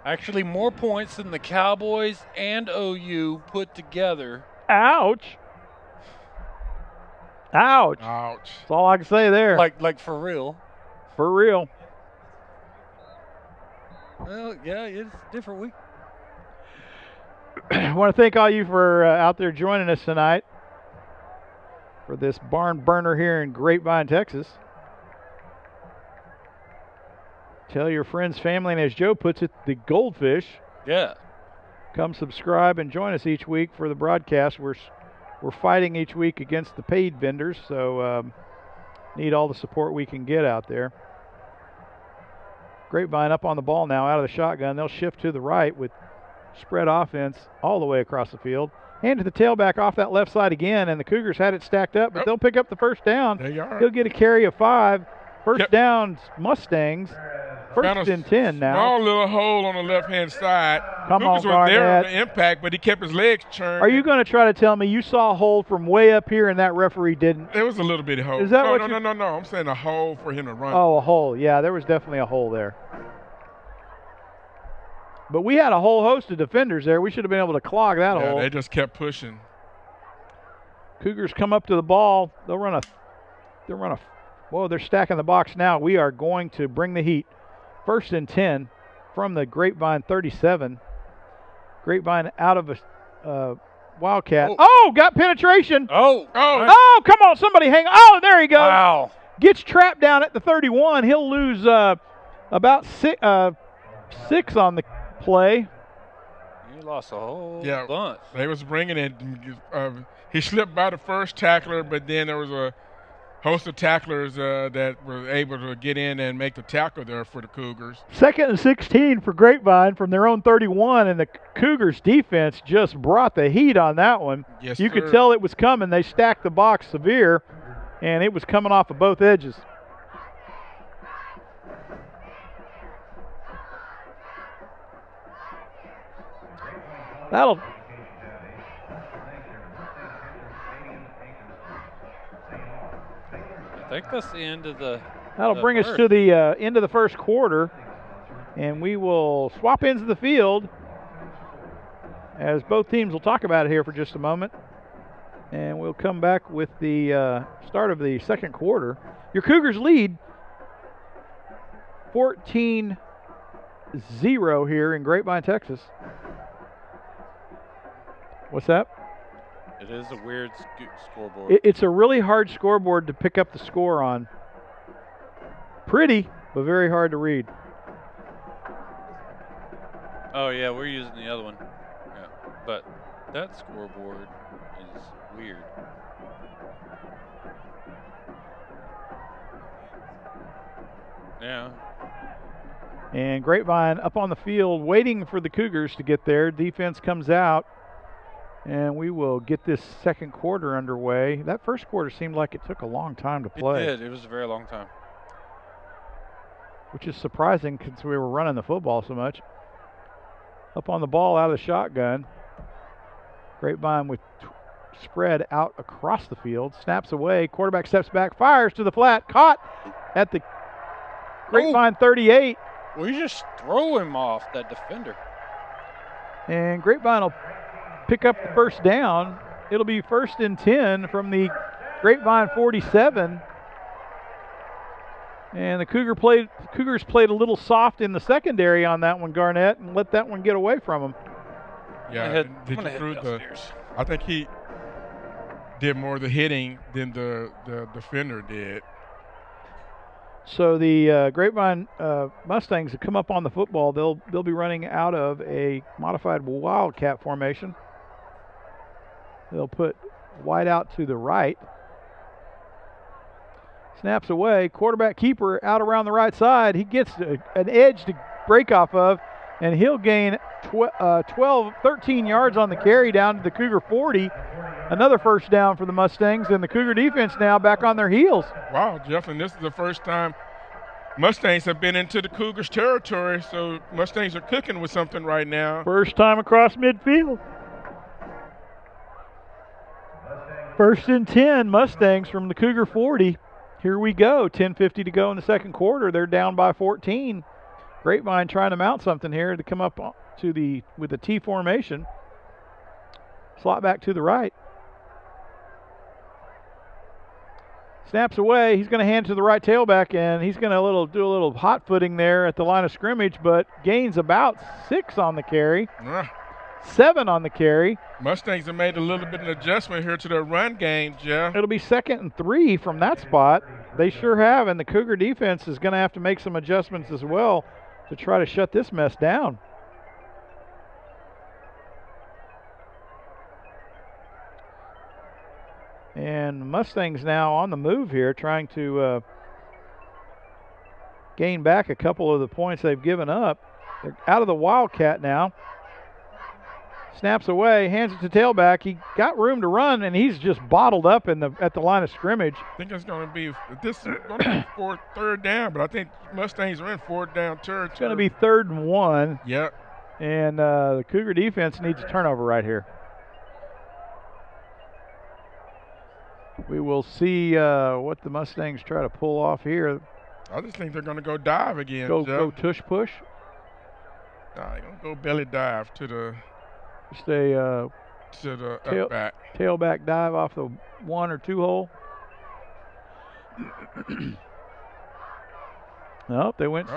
[SPEAKER 2] Actually, more points than the Cowboys and OU put together.
[SPEAKER 1] Ouch. Ouch.
[SPEAKER 3] Ouch.
[SPEAKER 1] That's all I can say there.
[SPEAKER 2] Like for real.
[SPEAKER 1] For real.
[SPEAKER 2] Well, yeah, it's a different week.
[SPEAKER 1] I want to thank all you for out there joining us tonight for this barn burner here in Grapevine, Texas. Tell your friends, family, and as Joe puts it, the goldfish.
[SPEAKER 2] Yeah.
[SPEAKER 1] Come subscribe and join us each week for the broadcast. We're fighting each week against the paid vendors, so need all the support we can get out there. Grapevine up on the ball now out of the shotgun. They'll shift to the right with spread offense all the way across the field. Hand to the tailback off that left side again, and the Cougars had it stacked up, but they'll pick up the first down.
[SPEAKER 3] There you are.
[SPEAKER 1] He'll get a carry of 5. First down, Mustangs. First and 10 now.
[SPEAKER 3] Small little hole on the left-hand side.
[SPEAKER 1] Come
[SPEAKER 3] Lucas
[SPEAKER 1] on,
[SPEAKER 3] was there on
[SPEAKER 1] Garnett.
[SPEAKER 3] the impact, but he kept his legs turned.
[SPEAKER 1] Are you going to try to tell me you saw a hole from way up here and that referee didn't?
[SPEAKER 3] There was a little bitty hole.
[SPEAKER 1] Is that
[SPEAKER 3] no,
[SPEAKER 1] what
[SPEAKER 3] no,
[SPEAKER 1] you-
[SPEAKER 3] no, no, no. I'm saying a hole for him to run.
[SPEAKER 1] Oh, a hole. Yeah, there was definitely a hole there. But we had a whole host of defenders there. We should have been able to clog that
[SPEAKER 3] Yeah,
[SPEAKER 1] hole.
[SPEAKER 3] they just kept pushing.
[SPEAKER 1] Cougars come up to the ball. Whoa, they're stacking the box now. We are going to bring the heat. First and 10 from the Grapevine 37. Grapevine out of a Wildcat. Oh, got penetration.
[SPEAKER 2] Oh.
[SPEAKER 1] Oh, come on, somebody hang. Oh, there he goes.
[SPEAKER 2] Wow.
[SPEAKER 1] Gets trapped down at the 31. He'll lose about 6 on the play.
[SPEAKER 2] He lost a whole
[SPEAKER 3] Yeah,
[SPEAKER 2] bunch.
[SPEAKER 3] they was bringing it. He slipped by the first tackler, but then there was a host of tacklers that were able to get in and make the tackle there for the Cougars.
[SPEAKER 1] 2nd and 16 for Grapevine from their own 31, and the Cougars defense just brought the heat on that one.
[SPEAKER 3] Yes,
[SPEAKER 1] You
[SPEAKER 3] sir.
[SPEAKER 1] could tell it was coming. They stacked the box severe, and it was coming off of both edges. That'll
[SPEAKER 2] I think that's the end of the.
[SPEAKER 1] bring us to the end of the first quarter, and we will swap ends of the field as both teams will talk about it here for just a moment. And we'll come back with the start of the second quarter. Your Cougars lead 14-0 here in Grapevine, Texas. What's that?
[SPEAKER 2] It is a weird scoreboard.
[SPEAKER 1] It's a really hard scoreboard to pick up the score on. Pretty, but very hard to read.
[SPEAKER 2] Oh yeah, we're using the other one. Yeah, but that scoreboard is weird. Yeah.
[SPEAKER 1] And Grapevine up on the field waiting for the Cougars to get there. Defense comes out, and we will get this second quarter underway. That first quarter seemed like it took a long time to play.
[SPEAKER 2] It did. It was a very long time.
[SPEAKER 1] Which is surprising since we were running the football so much. Up on the ball out of the shotgun. Grapevine with spread out across the field. Snaps away. Quarterback steps back. Fires to the flat. Caught at the Grapevine 38.
[SPEAKER 2] Well, you just throw him off that defender.
[SPEAKER 1] And Grapevine will pick up the first down. It'll be 1st and 10 from the Grapevine 47. And the Cougars played a little soft in the secondary on that one, Garnett, and let that one get away from them.
[SPEAKER 3] Yeah,
[SPEAKER 2] I'm gonna
[SPEAKER 3] did
[SPEAKER 2] head
[SPEAKER 3] you through the?
[SPEAKER 2] downstairs.
[SPEAKER 3] I think he did more of the hitting than the defender did.
[SPEAKER 1] So the Grapevine Mustangs have come up on the football. They'll be running out of a modified wildcat formation. They'll put wide out to the right. Snaps away. Quarterback keeper out around the right side. He gets an edge to break off of, and he'll gain 13 yards on the carry down to the Cougar 40. Another first down for the Mustangs, and the Cougar defense now back on their heels.
[SPEAKER 3] Wow, Jeff, and this is the first time Mustangs have been into the Cougars territory, so Mustangs are cooking with something right now.
[SPEAKER 1] First time across midfield. First and 10, Mustangs from the Cougar 40. Here we go, 10:50 to go in the second quarter. They're down by 14. Grapevine trying to mount something here to come up to with the T formation. Slot back to the right. Snaps away. He's going to hand to the right tailback, and he's going to do a little hot footing there at the line of scrimmage, but gains about 6 on the carry. 7 on the carry.
[SPEAKER 3] Mustangs have made a little bit of an adjustment here to their run game, Jeff.
[SPEAKER 1] It'll be 2nd and 3 from that spot. They sure have, and the Cougar defense is going to have to make some adjustments as well to try to shut this mess down. And Mustangs now on the move here, trying to gain back a couple of the points they've given up. They're out of the wildcat now. Snaps away, hands it to tailback. He got room to run, and he's just bottled up at the line of scrimmage.
[SPEAKER 3] I think it's going to be for 3rd down, but I think Mustangs are in 4th down territory.
[SPEAKER 1] It's going to be 3rd and 1.
[SPEAKER 3] Yep.
[SPEAKER 1] And the Cougar defense needs a turnover right here. We will see what the Mustangs try to pull off here.
[SPEAKER 3] I just think they're going to go dive again.
[SPEAKER 1] Go tush push.
[SPEAKER 3] Nah, they're going to go belly dive to the
[SPEAKER 1] Just a
[SPEAKER 3] up back.
[SPEAKER 1] Tailback dive off the 1 or 2 hole. Nope, they went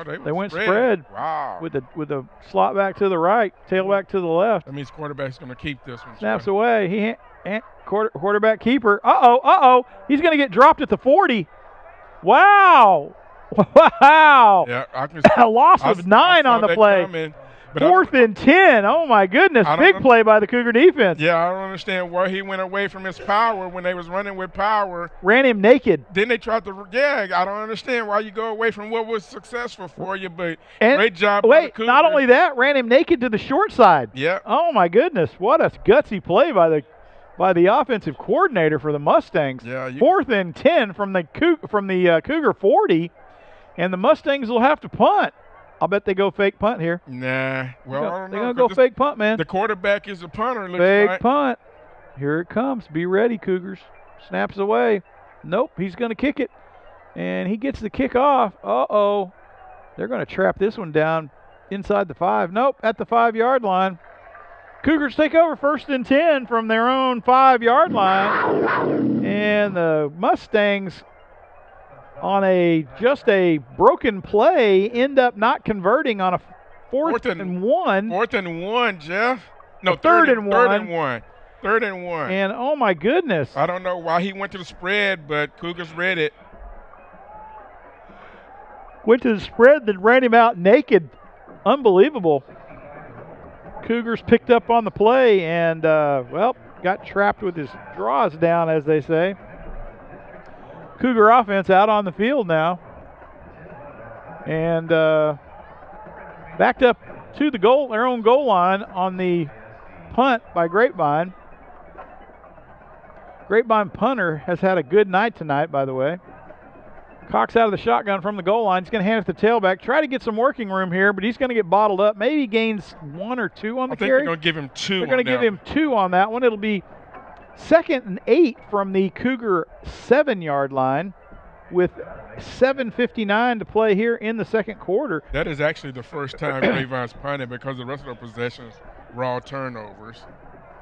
[SPEAKER 1] spread.
[SPEAKER 3] Wow.
[SPEAKER 1] With the slot back to the right, tailback to the left.
[SPEAKER 3] That means quarterback's going to keep this one.
[SPEAKER 1] Snaps away. Quarterback keeper. Uh-oh. He's going to get dropped at the 40. Wow.
[SPEAKER 3] Yeah,
[SPEAKER 1] A loss of 9 on the play.
[SPEAKER 3] Coming,
[SPEAKER 1] 4th and 10. Oh, my goodness. Big play by the Cougar defense.
[SPEAKER 3] Yeah, I don't understand why he went away from his power when they was running with power.
[SPEAKER 1] Ran him naked.
[SPEAKER 3] Then they tried to, I don't understand why you go away from what was successful for you, but great job by the Cougars.
[SPEAKER 1] Not only that, ran him naked to the short side.
[SPEAKER 3] Yeah.
[SPEAKER 1] Oh, my goodness. What a gutsy play by the offensive coordinator for the Mustangs.
[SPEAKER 3] Yeah.
[SPEAKER 1] 4th and 10 from the Cougar 40, and the Mustangs will have to punt. I'll bet they go fake punt here.
[SPEAKER 3] Nah. Well, I don't know.
[SPEAKER 1] They're going to go fake punt, man.
[SPEAKER 3] The quarterback is a punter, looks
[SPEAKER 1] fake
[SPEAKER 3] like.
[SPEAKER 1] punt. Here it comes. Be ready, Cougars. Snaps away. Nope, he's going to kick it. And he gets the kick off. Uh-oh. They're going to trap this one down inside the 5. Nope, at the 5-yard line. Cougars take over 1st and 10 from their own 5-yard line. And the Mustangs, on just a broken play, end up not converting on a 4th and 1.
[SPEAKER 3] 4th and 1, Jeff. No,
[SPEAKER 1] 3rd and 1.
[SPEAKER 3] 3rd and 1. 3rd and 1.
[SPEAKER 1] And oh my goodness.
[SPEAKER 3] I don't know why he went to the spread, but Cougars read it.
[SPEAKER 1] Went to the spread, then ran him out naked. Unbelievable. Cougars picked up on the play and, got trapped with his draws down, as they say. Cougar offense out on the field now. And backed up to their own goal line on the punt by Grapevine. Grapevine punter has had a good night tonight, by the way. Cox out of the shotgun from the goal line. He's going to hand it to the tailback. Try to get some working room here, but he's going to get bottled up. Maybe gains 1 or 2 on the carry.
[SPEAKER 3] I think they're going to give him 2.
[SPEAKER 1] They're going to give him 2 on that one. It'll be 2nd and 8 from the Cougar 7-yard line with 7:59 to play here in the second quarter.
[SPEAKER 3] That is actually the first time Gravevine's punted because the rest of the possessions were all turnovers.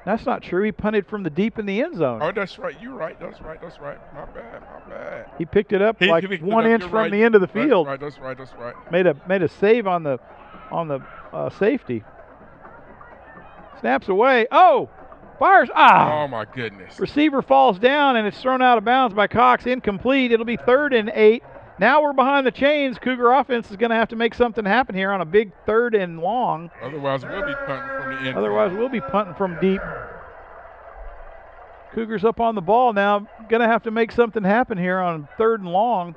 [SPEAKER 1] That's not true. He punted from the deep in the end zone.
[SPEAKER 3] Oh, that's right. You're right. That's right. My bad.
[SPEAKER 1] He picked it up like 1 inch from the end of the field.
[SPEAKER 3] That's right.
[SPEAKER 1] Made a save on the safety. Snaps away. Oh, Fires.
[SPEAKER 3] Oh, my goodness.
[SPEAKER 1] Receiver falls down, and it's thrown out of bounds by Cox. Incomplete. It'll be 3rd and 8. Now we're behind the chains. Cougar offense is going to have to make something happen here on a big 3rd and long.
[SPEAKER 3] Otherwise, we'll be punting from the end.
[SPEAKER 1] Otherwise, we'll be punting from deep. Cougars up on the ball now. Going to have to make something happen here on 3rd and long.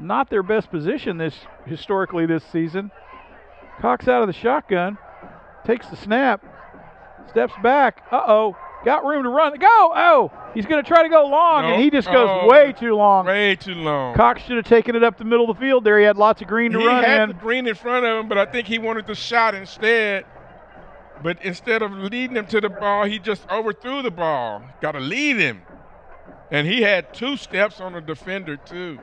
[SPEAKER 1] Not their best position historically this season. Cox out of the shotgun. Takes the snap. Steps back. Uh-oh. Got room to run. Go! Oh! He's going to try to go long, and he just goes way too long.
[SPEAKER 3] Way too long.
[SPEAKER 1] Cox should have taken it up the middle of the field there. He had lots of green to run in.
[SPEAKER 3] He had the green in front of him, but I think he wanted the shot instead. But instead of leading him to the ball, he just overthrew the ball. Got to lead him. And he had 2 steps on the defender, too.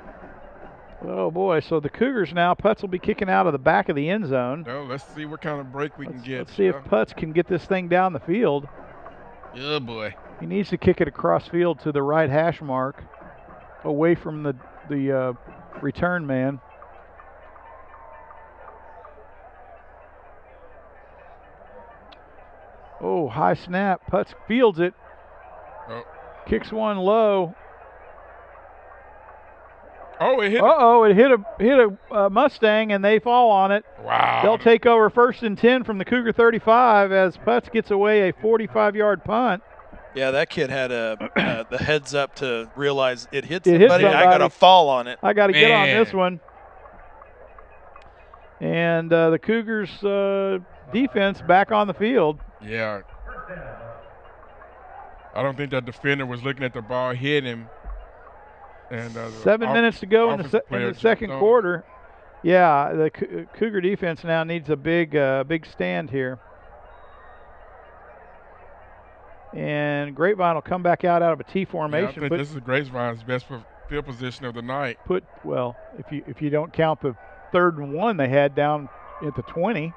[SPEAKER 1] Oh, boy. So the Cougars now, Putz will be kicking out of the back of the end zone.
[SPEAKER 3] Well, let's see what kind of break we can get.
[SPEAKER 1] Let's see if Putz can get this thing down the field.
[SPEAKER 3] Oh, boy.
[SPEAKER 1] He needs to kick it across field to the right hash mark, away from the return man. Oh, high snap. Putz fields it.
[SPEAKER 3] Oh.
[SPEAKER 1] Kicks one low.
[SPEAKER 3] Oh, it hit.
[SPEAKER 1] It hit a Mustang, and they fall on it.
[SPEAKER 3] Wow.
[SPEAKER 1] They'll take over 1st and 10 from the Cougar 35 as Putz gets away a 45-yard punt.
[SPEAKER 5] Yeah, that kid had the heads up to realize it hit
[SPEAKER 1] somebody.
[SPEAKER 5] somebody. I got to fall on it.
[SPEAKER 1] I got to get on this one. And the Cougars defense back on the field.
[SPEAKER 3] Yeah. I don't think that defender was looking at the ball, hit him. And
[SPEAKER 1] 7 minutes to go in the second quarter. Yeah, the Cougar defense now needs a big stand here. And Grapevine will come back out of a T formation.
[SPEAKER 3] Yeah, I think this is Grapevine's best field position of the night.
[SPEAKER 1] If you don't count the 3rd and 1 they had down at the 20.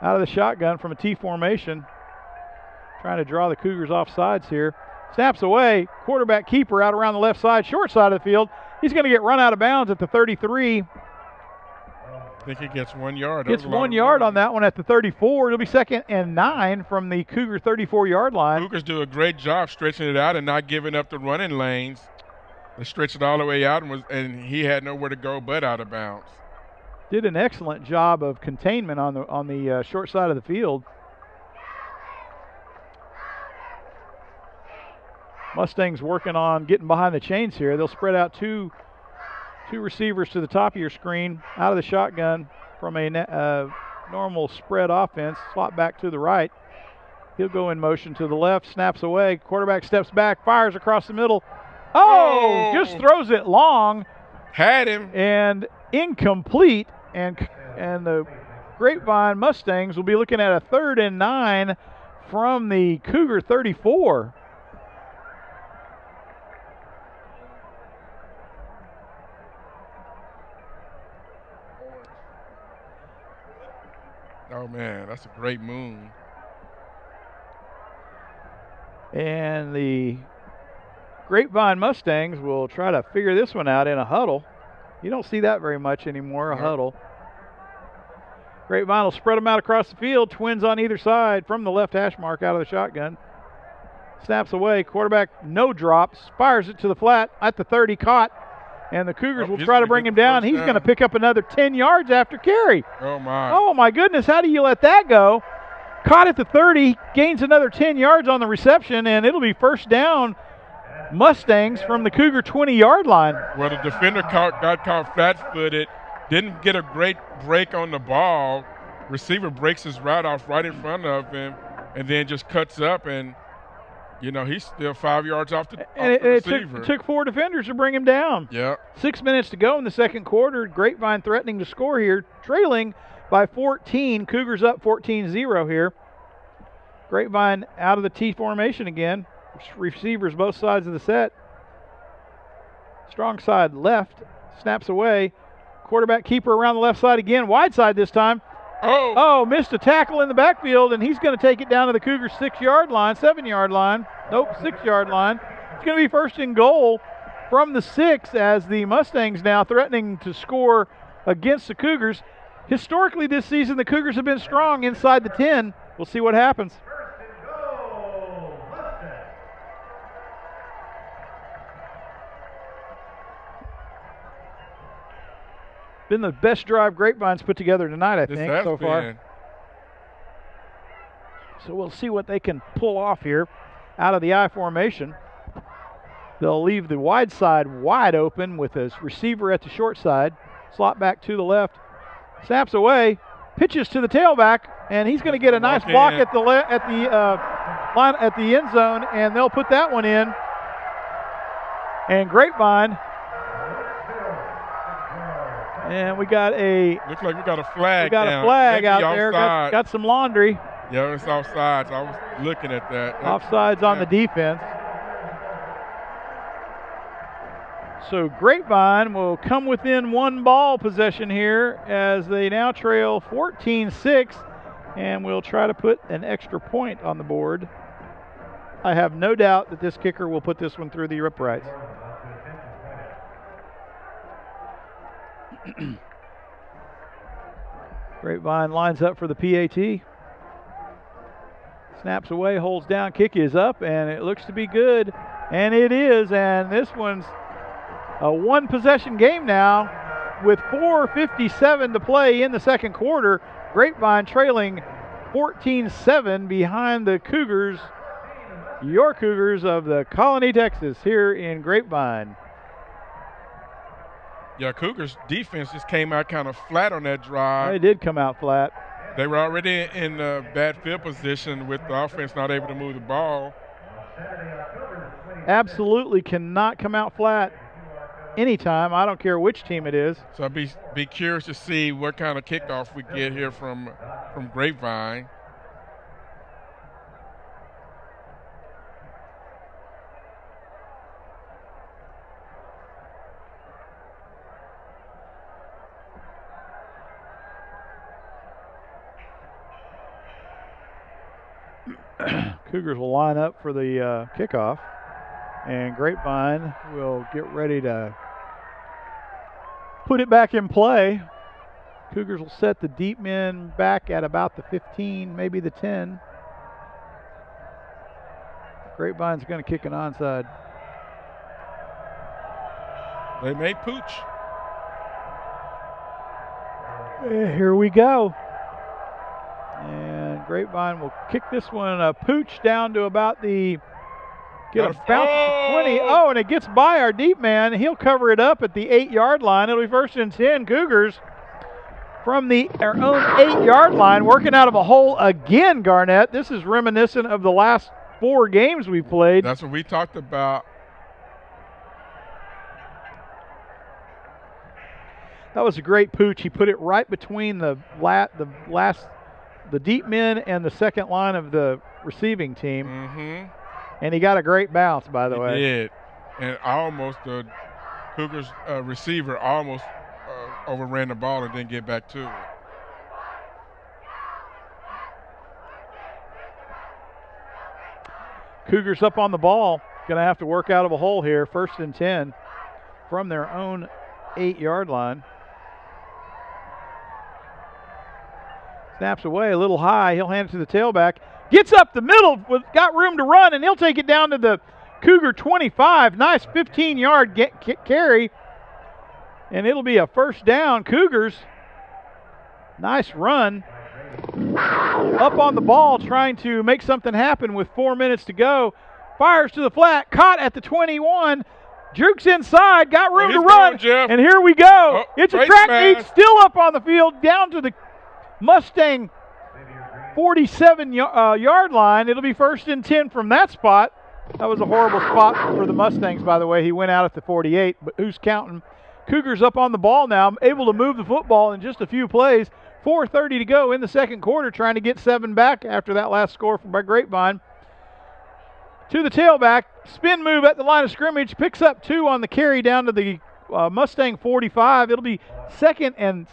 [SPEAKER 1] Out of the shotgun from a T formation. Trying to draw the Cougars off sides here. Snaps away. Quarterback keeper out around the left side, short side of the field. He's going to get run out of bounds at the 33.
[SPEAKER 3] I think he gets 1 yard.
[SPEAKER 1] Gets 1 yard on that one at the 34. It'll be 2nd and 9 from the Cougar 34-yard line.
[SPEAKER 3] Cougars do a great job stretching it out and not giving up the running lanes. They stretched it all the way out, and he had nowhere to go but out of bounds.
[SPEAKER 1] Did an excellent job of containment on the short side of the field. Mustangs working on getting behind the chains here. They'll spread out two receivers to the top of your screen out of the shotgun from a normal spread offense. Slot back to the right. He'll go in motion to the left, snaps away. Quarterback steps back, fires across the middle. Oh! Just throws it long.
[SPEAKER 3] Had him.
[SPEAKER 1] And incomplete. And the Grapevine Mustangs will be looking at a 3rd and 9 from the Cougar 34.
[SPEAKER 3] Oh, man, that's a great moon.
[SPEAKER 1] And the Grapevine Mustangs will try to figure this one out in a huddle. You don't see that very much anymore, a huddle. Grapevine will spread them out across the field. Twins on either side from the left hash mark out of the shotgun. Snaps away. Quarterback no drops. Fires it to the flat at the 30. Caught. And the Cougars will try to bring him down. He's going to pick up another 10 yards after carry.
[SPEAKER 3] Oh, my.
[SPEAKER 1] Oh, my goodness. How do you let that go? Caught at the 30. Gains another 10 yards on the reception, and it'll be 1st down Mustangs from the Cougar 20-yard line.
[SPEAKER 3] Well, the defender got caught flat-footed. Didn't get a great break on the ball. Receiver breaks his route off right in front of him and then just cuts up, and, you know, he's still 5 yards off the receiver.
[SPEAKER 1] It took 4 defenders to bring him down.
[SPEAKER 3] Yeah.
[SPEAKER 1] 6 minutes to go in the second quarter. Grapevine threatening to score here, trailing by 14. Cougars up 14-0 here. Grapevine out of the T formation again. Receivers both sides of the set. Strong side left. Snaps away. Quarterback keeper around the left side again. Wide side this time. Oh, missed a tackle in the backfield, and he's going to take it down to the Cougars 6-yard line, 7-yard line. Nope, 6-yard line. It's going to be 1st and goal from the 6 as the Mustangs now threatening to score against the Cougars. Historically this season, the Cougars have been strong inside the 10. We'll see what happens. been the best drive Grapevine's put together tonight, I
[SPEAKER 3] This
[SPEAKER 1] think,
[SPEAKER 3] has
[SPEAKER 1] so far.
[SPEAKER 3] been.
[SPEAKER 1] So we'll see what they can pull off here out of the I formation. They'll leave the wide side wide open with a receiver at the short side. Slot back to the left. Snaps away. Pitches to the tailback, and he's going to get a nice block at the line at the end zone, and they'll put that one in. And Grapevine. And we got a.
[SPEAKER 3] Looks like we got a flag.
[SPEAKER 1] We got
[SPEAKER 3] down.
[SPEAKER 1] a flag
[SPEAKER 3] Maybe
[SPEAKER 1] out there. Got some laundry.
[SPEAKER 3] Yeah, it's offsides. I was looking at that.
[SPEAKER 1] Offsides on the defense. So Grapevine will come within one ball possession here as they now trail 14-6, and we'll try to put an extra point on the board. I have no doubt that this kicker will put this one through the uprights. Grapevine lines up for the PAT. Snaps away, holds down, kick is up, and it looks to be good. And it is, and this one's a one-possession game now with 4:57 to play in the second quarter. Grapevine trailing 14-7 behind the Cougars, your Cougars of the Colony, Texas, here in Grapevine.
[SPEAKER 3] Yeah, Cougars defense just came out kind of flat on that drive.
[SPEAKER 1] They did come out flat.
[SPEAKER 3] They were already in bad field position with the offense not able to move the ball.
[SPEAKER 1] Absolutely cannot come out flat anytime. I don't care which team it is.
[SPEAKER 3] So I'd be curious to see what kind of kickoff we get here from Grapevine.
[SPEAKER 1] Cougars will line up for the kickoff, and Grapevine will get ready to put it back in play. Cougars will set the deep men back at about the 15, maybe the 10. Grapevine's going to kick an onside.
[SPEAKER 3] They may pooch.
[SPEAKER 1] Here we go. And Grapevine will kick this one a pooch down to about the get a bounce to 20. Oh, and it gets by our deep man. He'll cover it up at the 8-yard line. It'll be 1st and 10. Cougars from our own 8-yard line, working out of a hole again, Garnett. This is reminiscent of the last 4 games we've played.
[SPEAKER 3] That's what we talked about.
[SPEAKER 1] That was a great pooch. He put it right between the deep men and the second line of the receiving team.
[SPEAKER 3] Mm-hmm.
[SPEAKER 1] And he got a great bounce, by the way.
[SPEAKER 3] He did. And the Cougars receiver almost overran the ball and didn't get back to it.
[SPEAKER 1] Cougars up on the ball. Going to have to work out of a hole here. 1st and 10 from their own 8-yard line. Snaps away a little high. He'll hand it to the tailback. Gets up the middle, got room to run, and he'll take it down to the Cougar 25. Nice 15-yard carry. And it'll be a 1st down. Cougars, nice run. Up on the ball, trying to make something happen with 4 minutes to go. Fires to the flat, caught at the 21. Jukes inside, got room to run. And here we go. It's a track meet, still up on the field, down to the Mustang 47-yard line. It'll be 1st and 10 from that spot. That was a horrible spot for the Mustangs, by the way. He went out at the 48, but who's counting? Cougars up on the ball now, able to move the football in just a few plays. 4:30 to go in the second quarter, trying to get 7 back after that last score by Grapevine. To the tailback, spin move at the line of scrimmage, picks up 2 on the carry down to the Mustang 45. It'll be 2nd and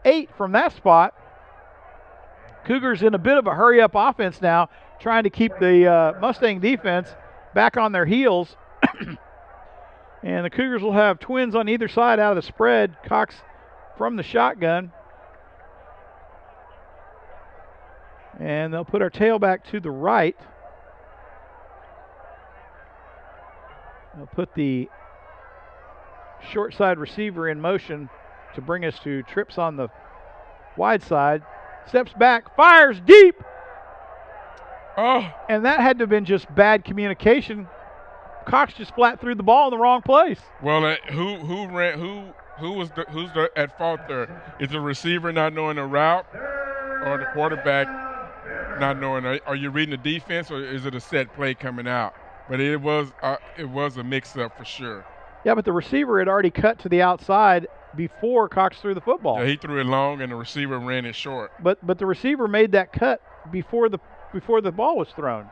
[SPEAKER 1] 8 from that spot. Cougars in a bit of a hurry-up offense now, trying to keep the Mustang defense back on their heels. And the Cougars will have twins on either side out of the spread. Cox from the shotgun. And they'll put our tailback to the right. They'll put the short side receiver in motion to bring us to trips on the wide side. Steps back, fires deep.
[SPEAKER 3] Oh.
[SPEAKER 1] And that had to have been just bad communication. Cox just flat threw the ball in the wrong place.
[SPEAKER 3] Well, who's at fault there? Is the receiver not knowing the route, or the quarterback not knowing? Are you reading the defense, or is it a set play coming out? But it was a mix-up for sure.
[SPEAKER 1] Yeah, but the receiver had already cut to the outside before Cox threw the football.
[SPEAKER 3] Yeah, he threw it long, and the receiver ran it short.
[SPEAKER 1] But the receiver made that cut before the ball was thrown.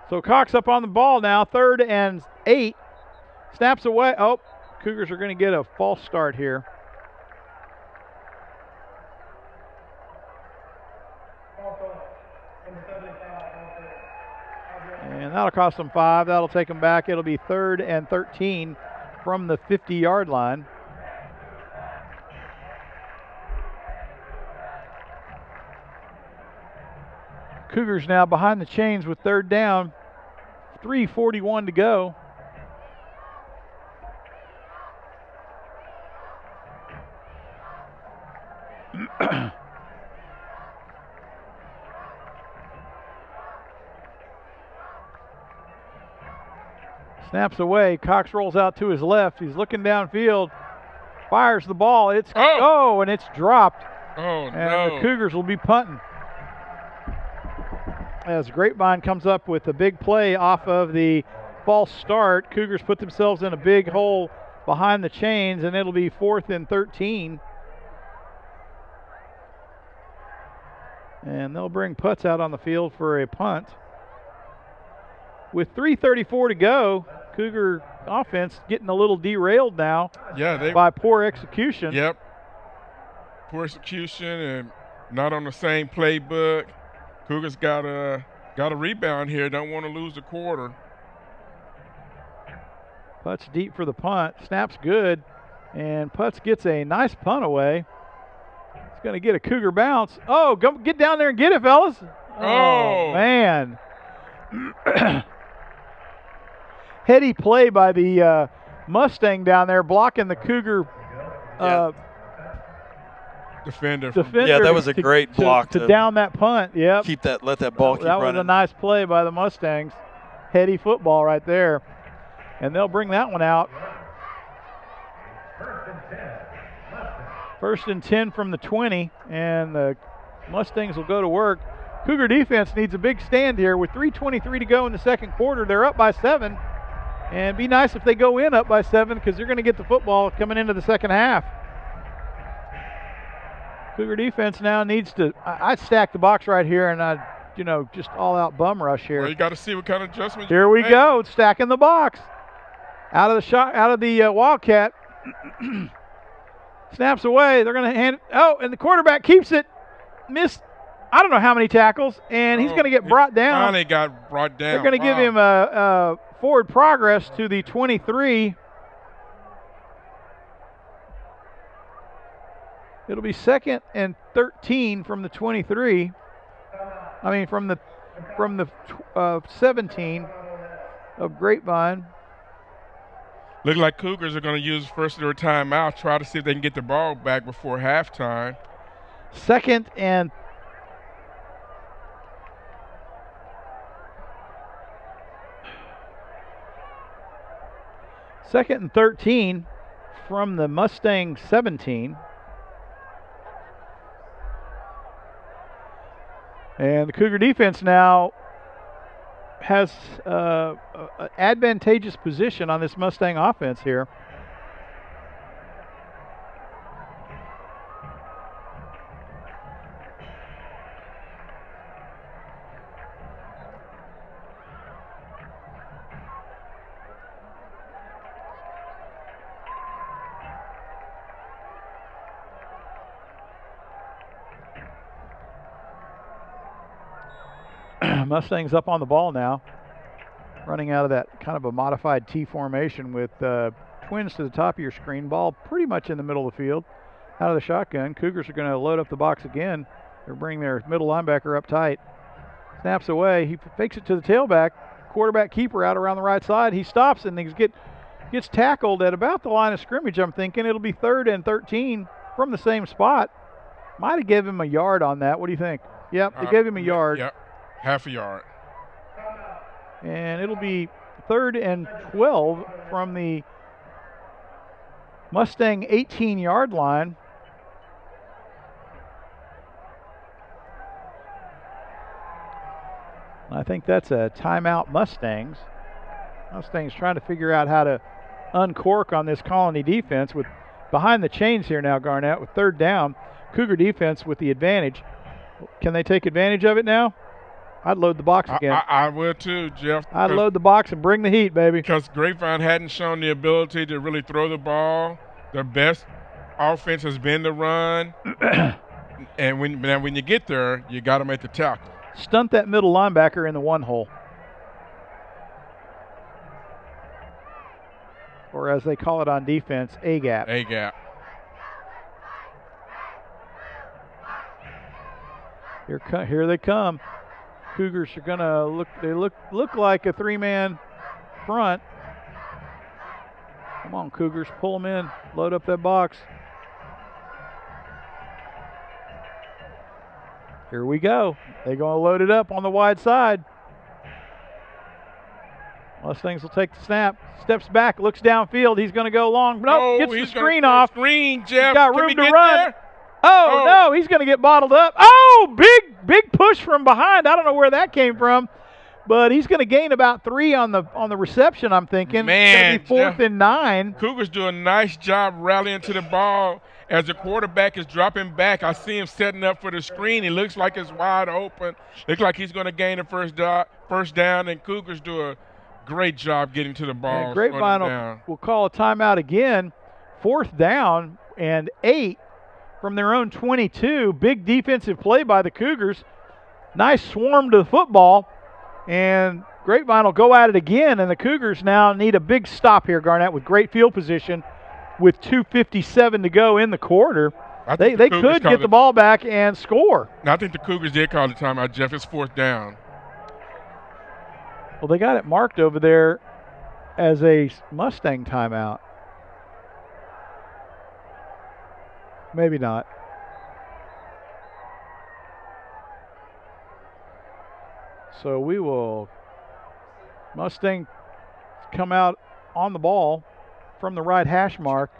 [SPEAKER 1] So Cox up on the ball now, 3rd and 8. Snaps away. Oh, Cougars are going to get a false start here. And that'll cost them 5. That'll take them back. It'll be 3rd and 13 from the 50-yard line. Cougars now behind the chains with 3rd down. 3:41 to go. Snaps away. Cox rolls out to his left. He's looking downfield. Fires the ball. And it's dropped.
[SPEAKER 3] Oh,
[SPEAKER 1] and
[SPEAKER 3] no.
[SPEAKER 1] the Cougars will be punting. As Grapevine comes up with a big play off of the false start, Cougars put themselves in a big hole behind the chains, and it'll be 4th and 13. And they'll bring Putz out on the field for a punt. With 3:34 to go, Cougar offense getting a little derailed now by poor execution.
[SPEAKER 3] Yep. Poor execution and not on the same playbook. Cougars got a rebound here. Don't want to lose the quarter.
[SPEAKER 1] Putz deep for the punt. Snap's good. And Putz gets a nice punt away. He's going to get a Cougar bounce. Oh, go get down there and get it, fellas. Oh man. Heady play by the Mustang down there blocking the Cougar
[SPEAKER 3] defender.
[SPEAKER 5] Yeah, that was a great block
[SPEAKER 1] to down that punt. Yep.
[SPEAKER 5] Let that ball keep running.
[SPEAKER 1] That was a nice play by the Mustangs. Heady football right there. And they'll bring that one out. 1st and 10 from the 20, and the Mustangs will go to work. Cougar defense needs a big stand here with 3:23 to go in the second quarter. They're up by 7, and it'd be nice if they go in up by 7 because they're going to get the football coming into the second half. Cougar defense now needs to. I'd stack the box right here, and I'd, just all-out bum rush here.
[SPEAKER 3] Well, you got to see what kind of adjustments.
[SPEAKER 1] Here we go, stacking the box. Out of the Wildcat. Snaps away. They're going to hand it. Oh, and the quarterback keeps it. Missed. I don't know how many tackles, and he's going to get brought down.
[SPEAKER 3] Finally got brought down.
[SPEAKER 1] They're going to give him a forward progress to the 23. It'll be 2nd and 13 from the 23. I mean, from the 17 of Grapevine.
[SPEAKER 3] Look like Cougars are going to use first of their timeout, try to see if they can get the ball back before halftime.
[SPEAKER 1] 2nd and 13 from the Mustang 17. And the Cougar defense now has an advantageous position on this Mustang offense here. Mustangs up on the ball now, running out of that kind of a modified T formation with twins to the top of your screen. Ball pretty much in the middle of the field. Out of the shotgun, Cougars are going to load up the box again. They're bringing their middle linebacker up tight. Snaps away. He fakes it to the tailback. Quarterback keeper out around the right side. He stops and he's gets tackled at about the line of scrimmage. I'm thinking it'll be 3rd and 13 from the same spot. Might have given him a yard on that. What do you think? Yep, they gave him a yard.
[SPEAKER 3] Yep, half a yard.
[SPEAKER 1] And it'll be 3rd and 12 from the Mustang 18-yard line. I think that's a timeout Mustangs. Mustangs trying to figure out how to uncork on this Colony defense with behind the chains here now, Garnett, with 3rd down. Cougar defense with the advantage. Can they take advantage of it now? I'd load the box again.
[SPEAKER 3] I would too, Jeff.
[SPEAKER 1] I'd load the box and bring the heat, baby.
[SPEAKER 3] Because Grapevine hadn't shown the ability to really throw the ball. Their best offense has been the run. And when you get there, you got to make the tackle.
[SPEAKER 1] Stunt that middle linebacker in the 1 hole. Or as they call it on defense, A-gap.
[SPEAKER 3] A-gap.
[SPEAKER 1] Here they come. Cougars are gonna look like a 3-man front. Come on, Cougars, pull them in, load up that box. Here we go. They're gonna load it up on the wide side. Mustangs will take the snap, steps back, looks downfield. He's gonna go long. Nope, gets the screen off.
[SPEAKER 3] Screen, Jeff.
[SPEAKER 1] He's got room to run.
[SPEAKER 3] There?
[SPEAKER 1] Oh, no, he's going to get bottled up. Oh, big push from behind. I don't know where that came from, but he's going to gain about 3 on the reception, I'm thinking.
[SPEAKER 3] Man,
[SPEAKER 1] it's going to be 4th and 9.
[SPEAKER 3] Cougars do a nice job rallying to the ball as the quarterback is dropping back. I see him setting up for the screen. He looks like it's wide open. Looks like he's going to gain a first down, and Cougars do a great job getting to the ball.
[SPEAKER 1] And Grapevine will call a timeout again. 4th down and 8. From their own 22. Big defensive play by the Cougars. Nice swarm to the football. And Grapevine will go at it again. And the Cougars now need a big stop here, Garnett, with great field position with 2:57 to go in the quarter. They could get the ball back and score.
[SPEAKER 3] I think the Cougars did call the timeout, Jeff. It's 4th down.
[SPEAKER 1] Well, they got it marked over there as a Mustang timeout. Maybe not. So we will Mustang come out on the ball from the right hash mark.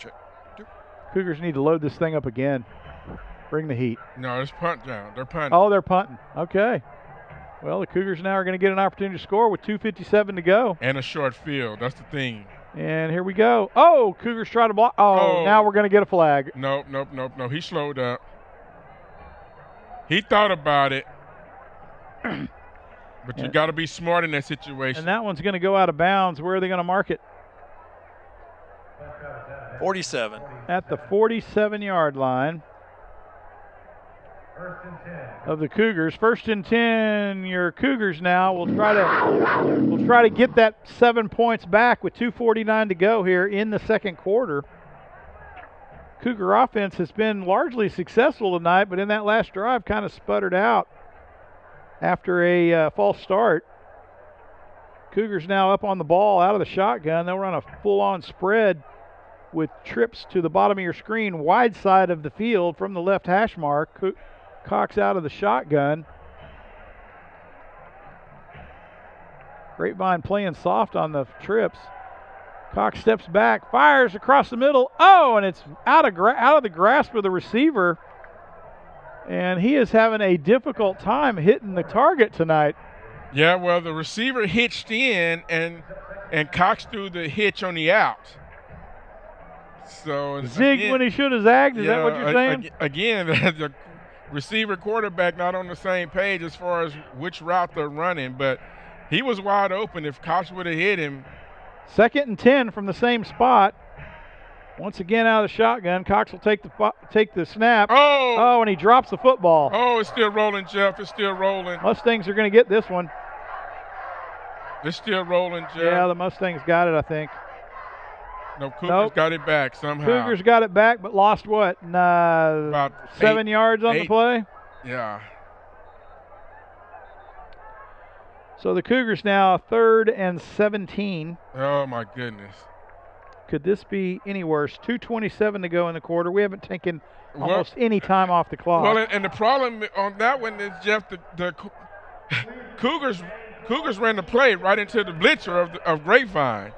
[SPEAKER 1] Cougars need to load this thing up again. Bring the heat.
[SPEAKER 3] No, it's punt down. They're punting.
[SPEAKER 1] Oh, they're punting. Okay. Well, the Cougars now are going to get an opportunity to score with 2:57 to go.
[SPEAKER 3] And a short field. That's the thing.
[SPEAKER 1] And here we go. Oh, Cougars try to block. Oh, now we're going to get a flag.
[SPEAKER 3] Nope. He slowed up. He thought about it. But you got to be smart in that situation.
[SPEAKER 1] And that one's going to go out of bounds. Where are they going to mark it?
[SPEAKER 5] 47.
[SPEAKER 1] At the 47-yard line of the Cougars. 1st and 10. Your Cougars now will try to get that 7 points back with 2:49 to go here in the second quarter. Cougar offense has been largely successful tonight, but in that last drive kind of sputtered out after a false start. Cougars now up on the ball out of the shotgun. They'll run a full-on spread with trips to the bottom of your screen, wide side of the field from the left hash mark. Cox out of the shotgun. Grapevine playing soft on the trips. Cox steps back, fires across the middle. Oh, and it's out of the grasp of the receiver. And he is having a difficult time hitting the target tonight.
[SPEAKER 3] Yeah, well, the receiver hitched in, and Cox threw the hitch on the out. So
[SPEAKER 1] zigged again, when he should have zagged. Is that what you're saying?
[SPEAKER 3] Again, the receiver quarterback not on the same page as far as which route they're running, but he was wide open. If Cox would have hit him.
[SPEAKER 1] 2nd and 10 from the same spot. Once again out of the shotgun. Cox will take the snap.
[SPEAKER 3] Oh,
[SPEAKER 1] and he drops the football.
[SPEAKER 3] Oh, it's still rolling, Jeff. It's still rolling.
[SPEAKER 1] Mustangs are going to get this one.
[SPEAKER 3] It's still rolling, Jeff.
[SPEAKER 1] Yeah, the Mustangs got it, I think.
[SPEAKER 3] No, Cougars got it back somehow.
[SPEAKER 1] Cougars got it back, but lost what? About 7 yards on the play?
[SPEAKER 3] Yeah.
[SPEAKER 1] So the Cougars now 3rd and 17.
[SPEAKER 3] Oh, my goodness.
[SPEAKER 1] Could this be any worse? 2:27 to go in the quarter. We haven't taken almost any time off the clock.
[SPEAKER 3] Well, and the problem on that one is, Jeff, the Cougars ran the play right into the blitzer of Grapevine.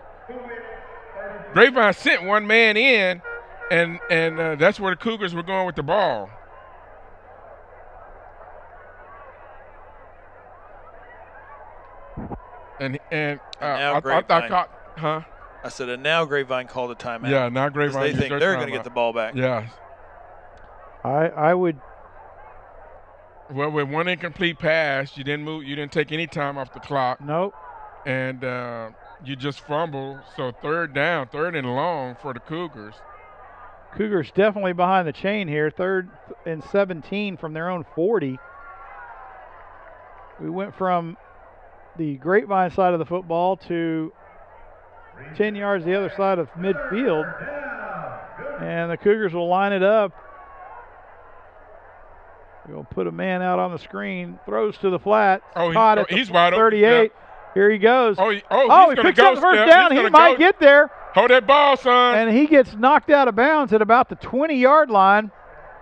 [SPEAKER 3] Grapevine sent one man in, and that's where the Cougars were going with the ball. And
[SPEAKER 5] now
[SPEAKER 3] I caught, huh?
[SPEAKER 5] I said, and now Grapevine called a timeout.
[SPEAKER 3] Yeah, now Grapevine.
[SPEAKER 5] They think they're going to get the ball back.
[SPEAKER 3] Yeah.
[SPEAKER 1] I would.
[SPEAKER 3] Well, with one incomplete pass, you didn't move. You didn't take any time off the clock.
[SPEAKER 1] Nope.
[SPEAKER 3] And you just fumbled. So third and long for the Cougars.
[SPEAKER 1] Cougars definitely behind the chain here. 3rd and 17 from their own 40. We went from the Grapevine side of the football to 10 yards the other side of midfield. And the Cougars will line it up. We'll put a man out on the screen. Throws to the flat.
[SPEAKER 3] He's wide open.
[SPEAKER 1] 38. Yeah. Here he goes.
[SPEAKER 3] He
[SPEAKER 1] picks up the first down. He might get there.
[SPEAKER 3] Hold that ball, son.
[SPEAKER 1] And he gets knocked out of bounds at about the 20-yard line.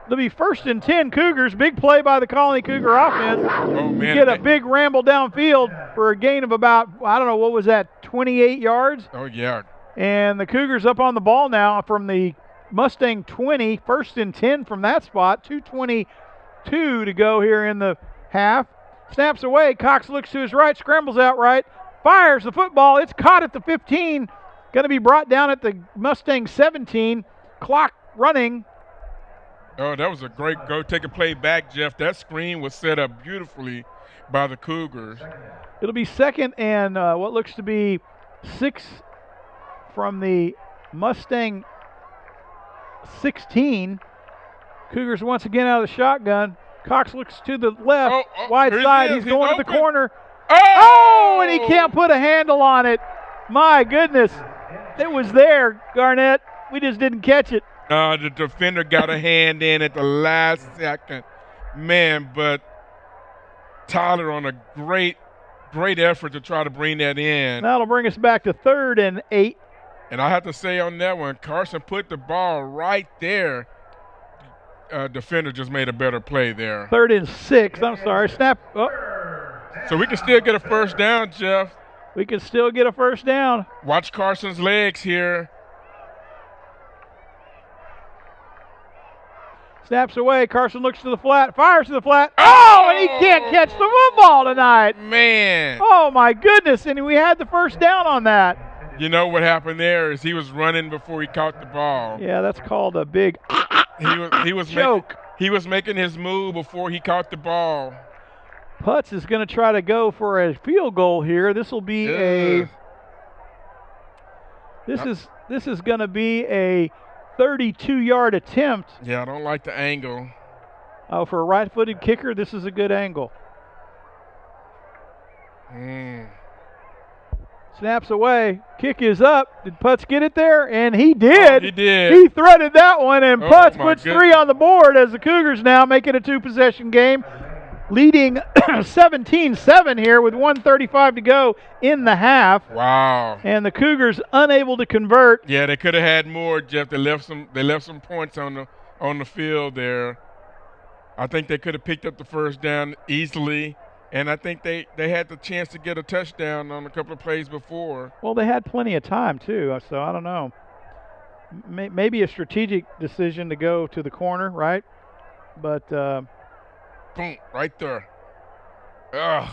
[SPEAKER 1] It'll be 1st and 10 Cougars. Big play by the Colony Cougar offense.
[SPEAKER 3] Oh, man.
[SPEAKER 1] Get a big ramble downfield for a gain of about, I don't know, what was that, 28 yards?
[SPEAKER 3] Oh, yeah.
[SPEAKER 1] And the Cougars up on the ball now from the Mustang 20. 1st and 10 from that spot. 2:22 to go here in the half. Snaps away. Cox looks to his right, scrambles out right, fires the football. It's caught at the 15. Going to be brought down at the Mustang 17. Clock running.
[SPEAKER 3] Oh, that was a great go. Take a play back, Jeff. That screen was set up beautifully by the Cougars.
[SPEAKER 1] It'll be 2nd and what looks to be 6 from the Mustang 16. Cougars once again out of the shotgun. Cox looks to the left, wide side. He's going to the corner. Oh, and he can't put a handle on it. My goodness. It was there, Garnett. We just didn't catch it.
[SPEAKER 3] The defender got a hand in at the last second. Man, but Tyler on a great effort to try to bring that in.
[SPEAKER 1] That'll bring us back to 3rd and 8.
[SPEAKER 3] And I have to say on that one, Carson put the ball right there. Defender just made a better play there.
[SPEAKER 1] 3rd and 6. I'm sorry. Snap. Oh.
[SPEAKER 3] So we can still get a first down, Jeff.
[SPEAKER 1] We can still get a first down.
[SPEAKER 3] Watch Carson's legs here.
[SPEAKER 1] Snaps away. Carson looks to the flat. Fires to the flat. Oh, and he can't catch the football tonight.
[SPEAKER 3] Man.
[SPEAKER 1] Oh, my goodness. And we had the first down on that.
[SPEAKER 3] You know what happened there is he was running before he caught the ball.
[SPEAKER 1] Yeah, that's called a big
[SPEAKER 3] he was
[SPEAKER 1] joke.
[SPEAKER 3] He was making his move before he caught the ball.
[SPEAKER 1] Putz is going to try to go for a field goal here. This will be This is going to be a 32-yard attempt.
[SPEAKER 3] Yeah, I don't like the angle.
[SPEAKER 1] Oh, for a right-footed kicker, this is a good angle. Snaps away. Kick is up. Did Putz get it there? And he did.
[SPEAKER 3] He did.
[SPEAKER 1] He threaded that one, and Putz puts 3 on the board as the Cougars now make it a 2-possession game, leading 17-7 here with 1:35 to go in the half.
[SPEAKER 3] Wow.
[SPEAKER 1] And the Cougars unable to convert.
[SPEAKER 3] Yeah, they could have had more, Jeff. They left some points on the field there. I think they could have picked up the first down easily. And I think they had the chance to get a touchdown on a couple of plays before.
[SPEAKER 1] Well, they had plenty of time, too, so I don't know. Maybe a strategic decision to go to the corner, right? But
[SPEAKER 3] boom, right there. Ugh.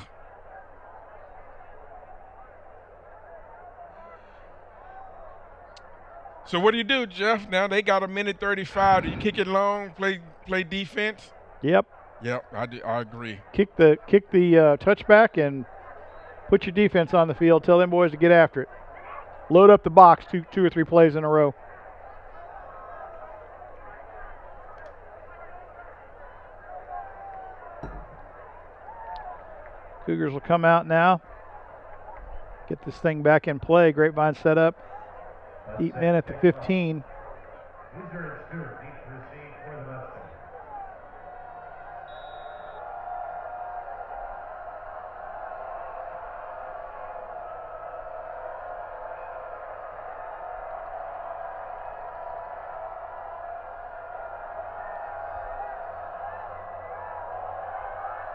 [SPEAKER 3] So what do you do, Jeff? Now they got a minute 35. Do you kick it long, play defense?
[SPEAKER 1] Yep.
[SPEAKER 3] Yep, I agree.
[SPEAKER 1] Kick the touchback and put your defense on the field. Tell them boys to get after it. Load up the box 2 or 3 plays in a row. Cougars will come out now. Get this thing back in play. Grapevine set up. Eat men at the 15.